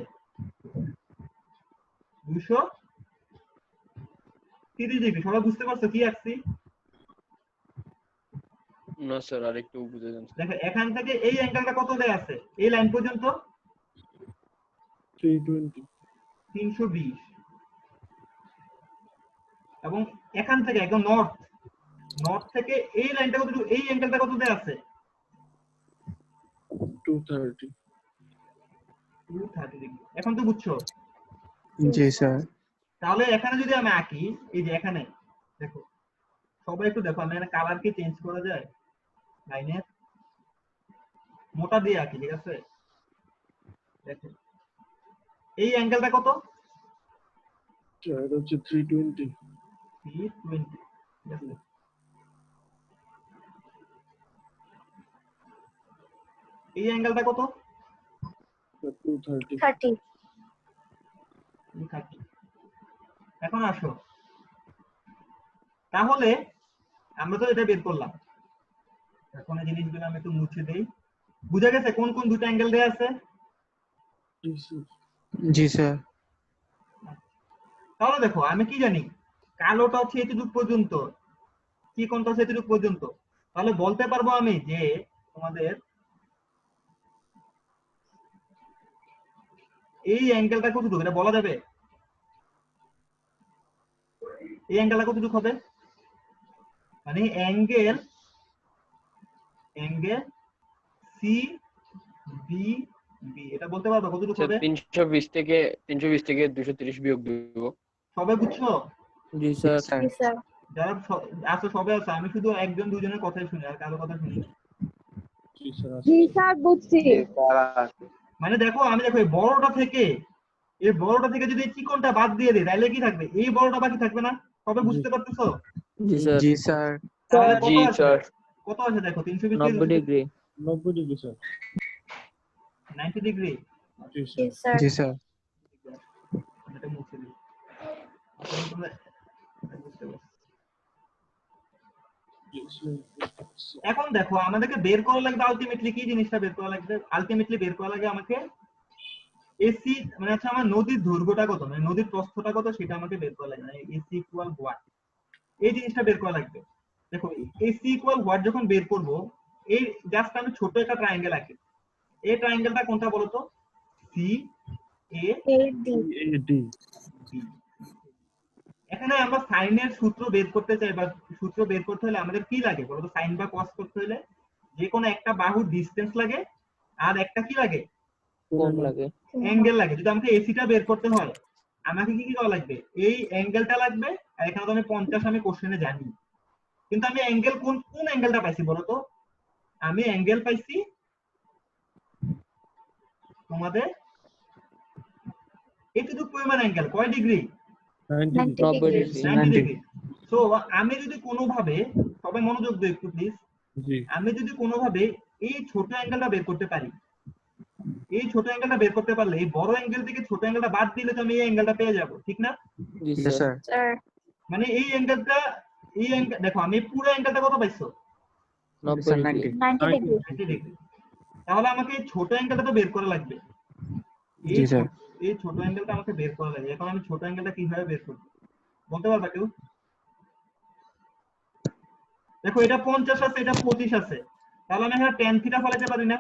230 ডিগ্রি। সবাই বুঝতে পারছো কি আসছি? না স্যার, আরেকটু বুঝে দেন। দেখো এখান থেকে এই অ্যাঙ্গেলটা কত দেয়া আছে এই লাইন পর্যন্ত? 320। 320। এবং এখান থেকে একদম নর্থ, নর্থ থেকে এই লাইনটা কত, এই অ্যাঙ্গেলটা কত দেয়া আছে? 230। 230 ডিগ্রি। এখন তো বুঝছো? জি স্যার। তাহলে এখানে যদি আমি আঁকি, এই যে এখানে দেখো, সবাই একটু দেখো, আমি এখানে কালার কি চেঞ্জ করা যায় লাইনের? মোটা দিয়ে আঁকি, ঠিক আছে? দেখো এই অ্যাঙ্গেলটা কত? এটা হচ্ছে 320। 320, ঠিক আছে? এই অ্যাঙ্গেলটা কত? 230। 30. 230। এখন আসো, তাহলে আমরা তো এটা বের করলাম, এখন এই জিনিসগুলো আমি একটু মুছে দেই। বুঝা গেছে কোন কোন দুটো অ্যাঙ্গেল দেয়া আছে? জি স্যার। জি স্যার। তাহলে দেখো আমি কি জানি, কালোটা হচ্ছে এতটুকু পর্যন্ত, কি কোনটা হচ্ছে এতটুকু পর্যন্ত। তাহলে বলতে পারবো আমি যে তোমাদের এই অ্যাঙ্গেলটা কতটুকু, এটা বলা যাবে? এই অ্যাঙ্গেলটা কতটুকু হবে? মানে অ্যাঙ্গেল সি বি বি, এটা বলতে পারবো কতটুকু হবে? 320 থেকে 230 বিয়োগ দেব। সবাই বুঝছো? জি স্যার। Yes, sir. যারা আছো সবাই আছে, আমি শুধু একজন দুজনের কথাই শুনি, আর কারো কথা শুনি না। জি স্যার জি স্যার বুঝছি। মানে দেখো আমি দেখো এই বড়টা থেকে যদি এই চিকনটা বাদ দিয়ে দিই তাহলে কি থাকবে? এই বড়টা বাকি থাকবে না? সবাই বুঝতে পারতেছো? জি স্যার। জি স্যার তাহলে কত জি আছে? স্যার। কত আছে দেখো, 320 90 ডিগ্রি। 90 degree sir 90 degree. জি জি স্যার স্যার। জি স্যার এটা মুছে দিই। এখন তোমরা বুঝতে পারছো। এখন দেখো আমাদেরকে বের করা লাগবে আলটিমেটলি কি জিনিসটা বের করা লাগবে? আলটিমেটলি বের করা লাগে আমাকে এসি, মানে হচ্ছে আমার নদীর দৈর্ঘ্যটা কত, মানে নদীর প্রস্থটা কত সেটা আমাকে বের করা লাগবে। মানে এসি ইকুয়াল হোয়াট, এই জিনিসটা বের করা লাগবে। দেখো এসি ইকুয়াল হোয়াট যখন বের করব, এই জাস্ট আমি ছোট একটা ট্রায়াঙ্গেল আঁকি। এই ট্রায়াঙ্গেলটা কোনটা বলো তো? সি এ এডি। এডি বি। এখানে আমরা সাইনের সূত্র বের করতে চাই, বা সূত্র বের করতে হলে আমাদের কি লাগে বলো তো? সাইন বা কস করতে হলে যে কোনো একটা বাহুর ডিসটেন্স লাগে, আর একটা কি লাগে? কোণ লাগে। অ্যাঙ্গেল লাগে। যদি আমাকে এসিটা বের করতে হয় আমাকে কি কি করা লাগবে? এই অ্যাঙ্গেলটা লাগবে। আর এখানে তো আমি 50 আমি কোশ্চেনে জানি, কিন্তু আমি অ্যাঙ্গেল কোন অ্যাঙ্গেলটা পাইছি বলো তো? আমি অ্যাঙ্গেল পাইছি তোমাদের এতটুকু পরিমাণ অ্যাঙ্গেল, কয় degree? 90 90 90 degree. Degree. 90 degree. So আমি যদি কোনোভাবে, সবাই মনোযোগ দিও একটু প্লিজ, জি আমি যদি কোনোভাবে এই ছোট অ্যাঙ্গেলটা বের করতে পারি, এই ছোট অ্যাঙ্গেলটা বের করতে পারলে এই বড় অ্যাঙ্গেল থেকে ছোট অ্যাঙ্গেলটা বাদ দিলে তো আমি এই অ্যাঙ্গেলটা পেয়ে যাব, ঠিক না? জি জি স্যার। স্যার স্যার মানে এই অ্যাঙ্গেলটা, এই অ্যাঙ্গেল দেখো আমি পুরো অ্যাঙ্গেলটা কত পাইছো? 90 ডিগ্রি। 90 ডিগ্রি। 90 ডিগ্রি। তাহলে আমাকে এই ছোট অ্যাঙ্গেলটা তো বের করা লাগবে। জি স্যার এই ছোট অ্যাঙ্গেলটা আমাকে বের করা লাগবে। এখন আমি ছোট অ্যাঙ্গেলটা কিভাবে বের করব বলতে পারবা কেউ? দেখো এটা 50 আছে, এটা 25 আছে, তাহলে আমি এখানে tan থিটা ফলাতে পারি না?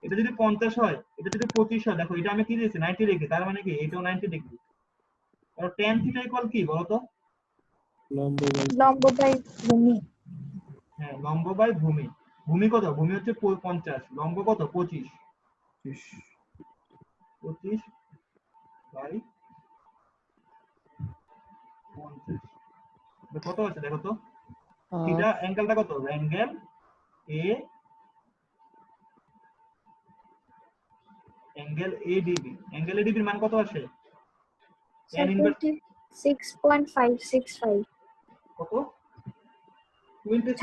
এটা যদি 50 হয়, এটা যদি 25 হয়, দেখো এটা আমি কি দিয়েছি 90 ডিগ্রি, তার মানে কি এটাও 90 ডিগ্রি। আর tan থিটা ইকুয়াল কি বলো তো? লম্ব বাই লম্ব বাই ভূমি। হ্যাঁ, লম্ব বাই ভূমি। ভূমি কত? ভূমি হচ্ছে 50, লম্ব কত? 25 বাই 50। কত আছে দেখো তো? থিটা অ্যাঙ্গেলটা কত? Angle A, angle ADB. Angle এডিবির মান কত আসে? Sir tan inverse 26.565। কত? 26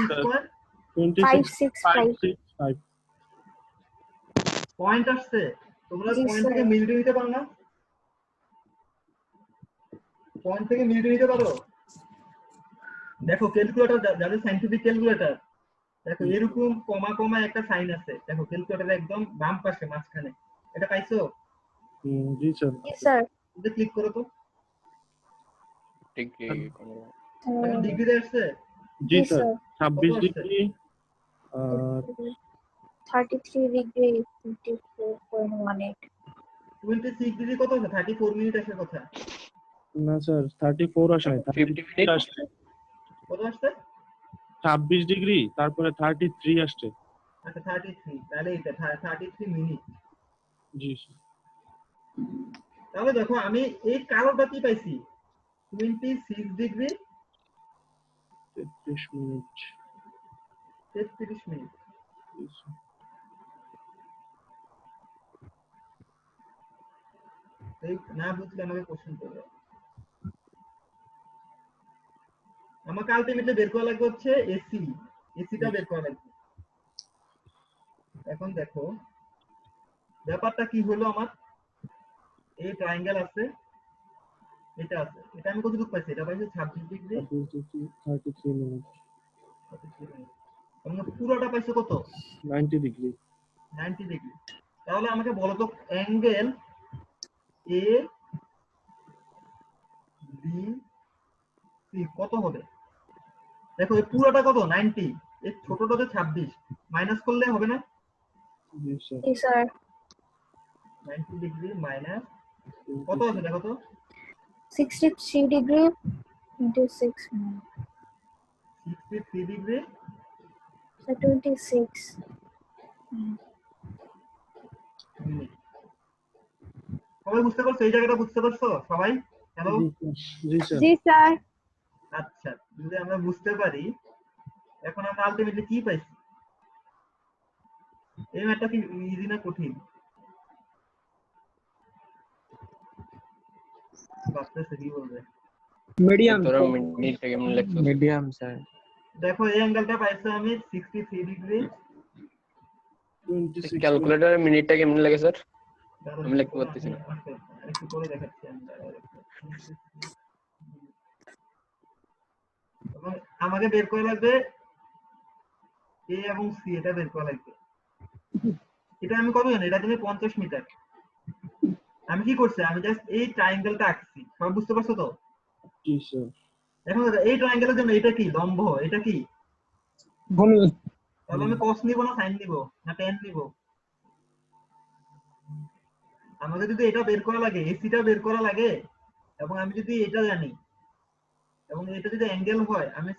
565। পয়েন্ট আসছে। তোমরা জি পয়েন্ট স্যার। থেকে মিনিটে নিতে পারো না? পয়েন্ট থেকে মিনিটে নিতে পারো? দেখো ক্যালকুলেটর, যাদের সায়েন্টিফিক ক্যালকুলেটর, দেখো এরকম কমা কমা একটা সাইন আছে, দেখো ক্যালকুলেটরের একদম বাম পাশে মাঝখানে। এটা পাইছো? জি স্যার জি স্যার। এটা ক্লিক করো তো। ডিগ্রি এখন ডিগ্রিতে আসছে? জি জি sir sir. 26 degree 33 degree 54.18। 26 degree কত আছে? 34 মিনিট আসার কথা। না স্যার 34 আসে নাই 50 মিনিট আসছে কত আসছে? 26 ডিগ্রি তারপরে 33 আসছে আচ্ছা 33, তাহলে এটা 33 মিনিট। জি স্যার তাহলে দেখো আমি এই কারোটা কি পাইছি? 26 ডিগ্রি 33 মিনিট 33 মিনিট। জি স্যার। এই না বুঝলে আমাকে কোশ্চেন করবে। আমাকে আলটিমেটলি বের করা লাগবে হচ্ছে এসি, এসিটা বের করা লাগবে। এখন দেখো ব্যাপারটা কি হলো আমার, এই ট্রায়াঙ্গেল আছে, এটা আছে, এটা আমি কতটুকু পাইছি? এটা পাইছি 26 ডিগ্রি 33 মিনিট 33 মিনিট। আমরা পুরোটা পাইছো কত? 90 ডিগ্রি 90 ডিগ্রি। তাহলে আমাকে বলো তো অ্যাঙ্গেল এ বি সি কত হবে? দেখো এই পুরোটা কত? 90, এই ছোটটাতে 26, মাইনাস করলে হবে না? জি স্যার জি স্যার। 90 ডিগ্রি মাইনাস কত আছে দেখো তো? 63 ডিগ্রি 26 মিনিট। 63 degree 26 minute. সবাই বুঝতে পারছো? এই জায়গাটা বুঝতে পারছো সবাই? হ্যালো? জি স্যার জি স্যার। আচ্ছা যদি আমরা বুঝতে পারি এখন আমরা আলটিমেটলি কি পাইছি। এই ম্যাথটা কি ইজি না কঠিন? ভাবতেছে কি বলবে। মিডিয়াম তোরা মিনিটটা কেমন লাগছে? মিডিয়াম স্যার দেখো এই অ্যাঙ্গেলটা পাইছি আমি 63 ডিগ্রি। 26 ক্যালকুলেটরে মিনিটটা কেমন লাগে স্যার? আমি লিখতে পারতেছি না। একটু করে দেখাচ্ছি আমি। এবং আমাকে বের করে লাগবে এ এবং সি, এটা বের করা লাগবে। এটা আমি কত জানি, এটা তুমি 50 মিটার। আমি কি করছি, আমি জাস্ট এই ট্রায়াঙ্গেলটা আঁকছি, সবাই বুঝতে পারছো তো? জি স্যার। এখন এই ট্রায়াঙ্গেলের জন্য এটা কি লম্ব, এটা কি, ভূমি তাহলে আমি cos নিব না sin নিব না tan নিব? আমাকে যদি এটা বের করা লাগে, এসিটা বের করা লাগে, এবং আমি যদি এটা জানি এবং এটা যদি অ্যাঙ্গেল হয়, আমি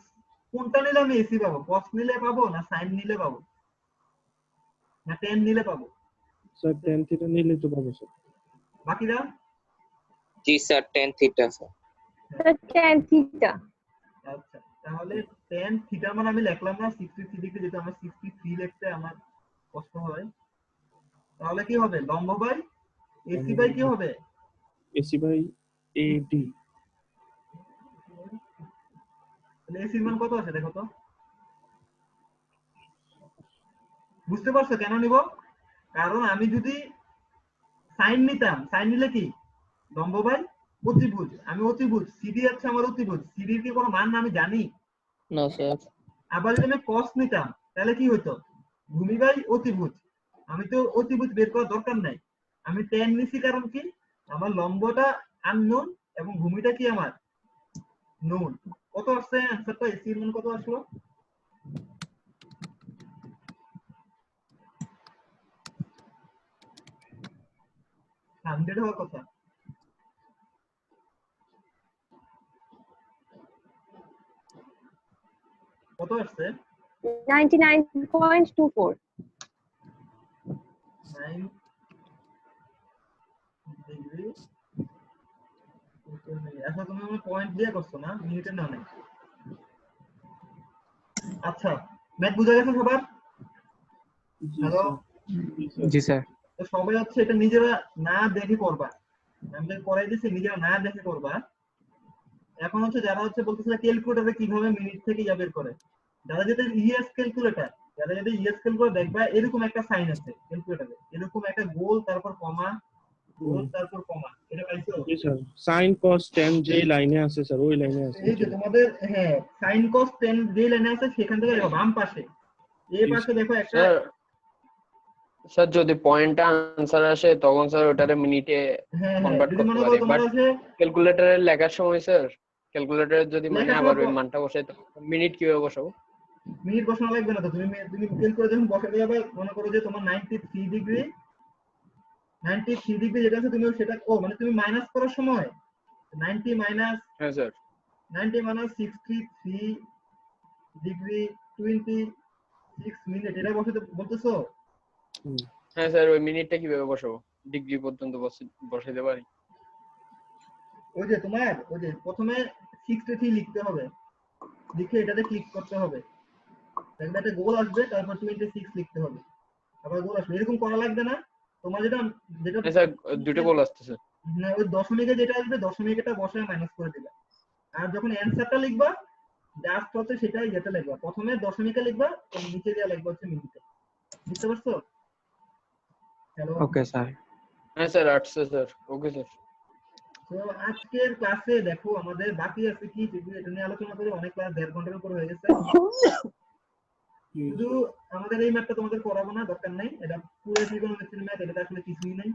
কোনটা নিলে আমি এসি পাবো? cos নিলে পাবো না sin নিলে পাবো না tan নিলে পাবো? স্যার tan থিটা নিলে তো পাবো স্যার। বাকিরা? জি sir tan theta sir. tan theta. আচ্ছা, তাহলে tan থিটা মানে আমি লিখলাম না 63 ডিগ্রি, যেটা আমার 63 লিখতে আমার কষ্ট হয়। তাহলে কি হবে, লম্ব বাই এসি বাই কি হবে? AC by AD. তাহলে এসির মান কত আছে দেখো তো? বুঝতে পারছো কেন নিব? কারণ আমি যদি সাইন নিতাম, সাইন নিলে কি লম্ব বাই অতিভুজ, আমি অতিভুজ, সিডি আছে আমার অতিভুজ, সিডির কি কোনো মান আমি জানি? না স্যার আবার যদি আমি cos নিতাম তাহলে কি হতো, ভূমি বাই অতিভুজ, আমি তো অতিভুজ বের করার দরকার নাই, আমি tan নিছি কারণ কি আমার লম্বটা আননোন এবং ভূমিটা কি আমার নোন। কত আসছে অ্যানসারটা, এসির মান কত আসলো? হান্ড্রেড হওয়ার কথা। কত আসছে? 99.24. 9 ডিগ্রি। আচ্ছা তুমি আমার পয়েন্ট দিয়ে করছো না, মিনিটে না নাই? আচ্ছা, ম্যাথ বুঝা গেছে সবার? হ্যালো, জি স্যার তো সবাই হচ্ছে এটা নিজেরা না দেখে করবা, আমি যে করাই দিচ্ছি নিজেরা না দেখে করবা। এখন হচ্ছে যারা হচ্ছে বলতেছে ক্যালকুলেটরে কিভাবে মিনিট থেকে ইয়া বের করে, যারা যেটা ইএস ক্যালকুলেটর, যারা যেটা ইএস ক্যালকুলেটর দেখবা, এরকম একটা সাইন আছে ক্যালকুলেটরে, এরকম একটা গোল তারপর কমা, গোল তারপর কমা, এটা পাইছো? জি স্যার। sin cos tan যে লাইনে আছে স্যার ওই লাইনে আছে। এই যে তোমাদের হ্যাঁ sin cos tan যে লাইনে আছে সেখান থেকে দেখো বাম পাশে, এই পাশে দেখো একটা। স্যার স্যার যদি পয়েন্টটা আনসার আসে তখন স্যার ওটারে মিনিটে হ্যাঁ হ্যাঁ, কনভার্ট যদি করতে মনে পারি, করো তোমার বাট আছে ক্যালকুলেটরে লেখার সময় স্যার ক্যালকুলেটরে যদি মানে লেখার আবার সময় ওই মানটা বসাই তো মিনিট কিভাবে বসাবো? মিনিট বসানো লাগবে না তো, তুমি তুমি ক্যালকুলেটর যখন বসাতে যাবে, মনে করো যে তোমার 93 ডিগ্রি, 93 ডিগ্রি যেটা আছে তুমি সেটা মানে তুমি মাইনাস করার সময় 90 মাইনাস, হ্যাঁ স্যার 90 মাইনাস 63 ডিগ্রি 26 মিনিট, এটা বসাতে বলতেছো? হ্যাঁ স্যার ওই মিনিটটা কিভাবে বসাবো, ডিগ্রি পর্যন্ত বসাইতে পারি? ওই যে তোমার ওই যে প্রথমে 63 লিখতে হবে, লিখে এটাতে ক্লিক করতে হবে, দেখবে একটা গোল আসবে, তারপর 26 লিখতে হবে, আবার গোল আসবে, এরকম করা লাগবে না তোমার। যেটা যেটা হ্যাঁ স্যার দুটো গোল আসতেছে। না, ওই দশমিকে যেটা আসবে দশমিকটা বসায় মাইনাস করে দিবা, আর যখন অ্যানসারটা লিখবা জাস্ট হচ্ছে সেটা যেটা লিখবা, প্রথমে দশমিকে লিখবা এবং নিচে দিয়ে লিখবা হচ্ছে মিনিটে। বুঝতে পারছো? হ্যালো, ওকে স্যার হ্যাঁ স্যার আসছে স্যার। Okay sir. তো আজকের ক্লাসে দেখো আমাদের বাকি আছে কি, যদি এটা নিয়ে আলোচনা করে অনেক ক্লাস 1.5 ঘন্টার উপর হয়ে গেছে। শুধু আমাদের এই ম্যাথটা তোমাদের করাবো না, দরকার নাই, এটা পুরো ট্রিগোনোমেট্রির ম্যাথ, এটা আসলে কিছুই নাই।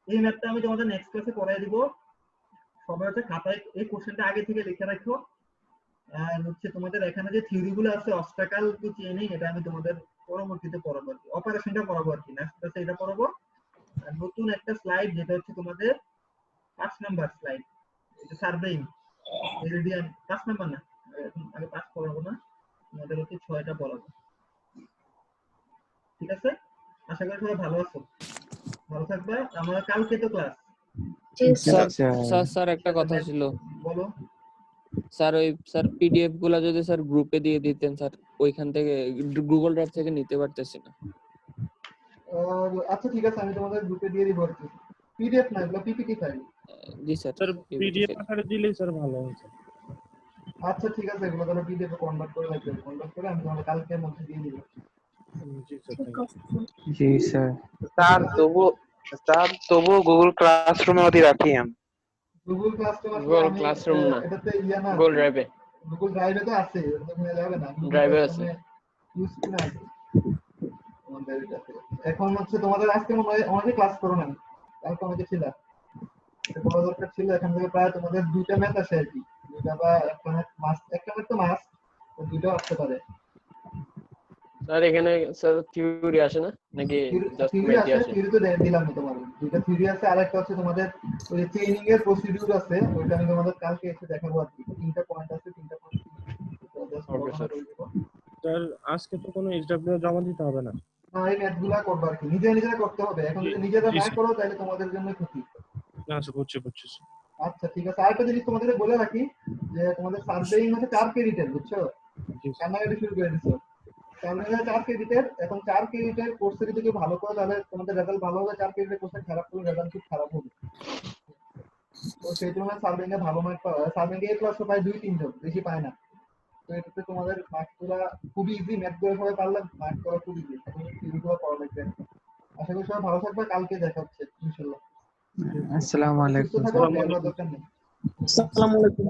এই ম্যাথটা আমি তোমাদের নেক্সট ক্লাসে করাই দিব। সবাই হচ্ছে খাতায় এই কোশ্চেনটা আগে থেকে লিখে রাখো, আর হচ্ছে তোমাদের এখানে যে থিওরি গুলো আছে অবস্টাকল টু চেইনিং, এটা আমি তোমাদের পরবর্তীতে পড়াবো আর কি, অপারেশনটা পড়াবো আর কি, নেক্সট ক্লাসে এটা পড়াবো। আর নতুন একটা স্লাইড যেটা হচ্ছে তোমাদের 5 নাম্বার স্লাইড, এটা সার্ভেইং মেরিডিয়ান, 5 নাম্বার না, আমি 5 পড়াবো না, তোমাদের হচ্ছে 6টা পড়াবো। ঠিক আছে, আশা করি সবাই ভালো আছো, ভালো থাকবা। আমাদের কালকে তো ক্লাস, জি স্যার। স্যার স্যার একটা কথা ছিল, বলো। স্যার ওই স্যার পিডিএফ গুলা যদি স্যার গ্রুপে দিয়ে দিতেন স্যার, ওইখান থেকে গুগল ড্রাইভ থেকে নিতে পারতেছি না। আচ্ছা ঠিক আছে, আমি তোমাদের গ্রুপে দিয়ে দিব আর কি। পিডিএফ না, এগুলো পিপিটি ফাইল। জি স্যার। স্যার পিডিএফ আকারে দিলেই স্যার ভালো হয় স্যার। আচ্ছা ঠিক আছে, এগুলো তাহলে পিডিএফ এ কনভার্ট করে রাখবে, কনভার্ট করে আমি তোমাদের কালকের মধ্যে দিয়ে দিব। জি স্যার, thank you। জি স্যার। তবুও গুগল ক্লাসরুমে ওদি রাখি আমি। গুগল ক্লাসরুম Google Classroom না, এটাতে ইয়া না, গুগল ড্রাইভে। গুগল ড্রাইভে তো আছে, ওটা তো নিয়ে যাবে না। Drive এ আছে। ইউজ করে আছে তোমাদের এটাতে। এখন হচ্ছে তোমাদের আজকে মনে হয় অনেকে ক্লাস করো না, কালকে অনেকে ছিল, করা দরকার ছিল। এখান থেকে প্রায় তোমাদের 2টা ম্যাথ আসে আর কি, 2টা বা একটা ম্যাথ মাস্ট, একটা ম্যাথ তো মাস্ট, তো 2টাও আসতে পারে। স্যার এখানে স্যার থিওরি আসে না নাকি জাস্ট থিওরি ম্যাথই আছে, আসে? থিওরি তো দিলাম না তোমাদের, 2টা থিওরি আছে, আর একটা হচ্ছে তোমাদের ওই যে ট্রেনিং এর প্রসিডিউর আছে, ওইটা আমি তোমাদের কালকে এসে দেখাবো আর কি। 3টা পয়েন্ট আছে, 3টা পয়েন্ট ওকে স্যার। স্যার আজকে তো কোনো এইচডব্লিউ জমা দিতে হবে না। না, এই ম্যাথগুলা করবা আর কি, নিজেরা করতে হবে। এখন যদি নিজেরা না করো তাহলে তোমাদের জন্য ক্ষতি। না স্যার, বুঝছি। আচ্ছা ঠিক আছে, আরেকটা জিনিস তোমাদের বলে রাখি, যে তোমাদের সার্ভেইং হচ্ছে 4 ক্রেডিটের, বুঝছো? জি স্যার। কান্নাকাটি শুরু করে দিচ্ছ। সার্ভেইং 4 ক্রেডিটের, এখন 4 ক্রেডিটের কোর্সে যদি কেউ ভালো করে তাহলে তোমাদের রেজাল্ট ভালো হবে, 4 ক্রেডিটের কোর্সে খারাপ করলে রেজাল্ট খুব খারাপ হবে। তো সেই জন্য সার্ভেইং এ ভালো মার্ক পাওয়া যায়, সার্ভেইং এ প্লাস পায় 2-3 জন, বেশি পায় না। তো এটাতে তোমাদের মার্ক করা খুব ইজি, ম্যাথ করে সবাই পারলে মার্ক করা খুব ইজি। এখন থিওরিগুলো পড়া লাগবে। আশা করি সবাই ভালো থাকবে, কালকে দেখা হচ্ছে ইনশাআল্লাহ। আসসালামু আলাইকুম। সুস্থ থাকো, দরকার নেই। আসসালামু আলাইকুম।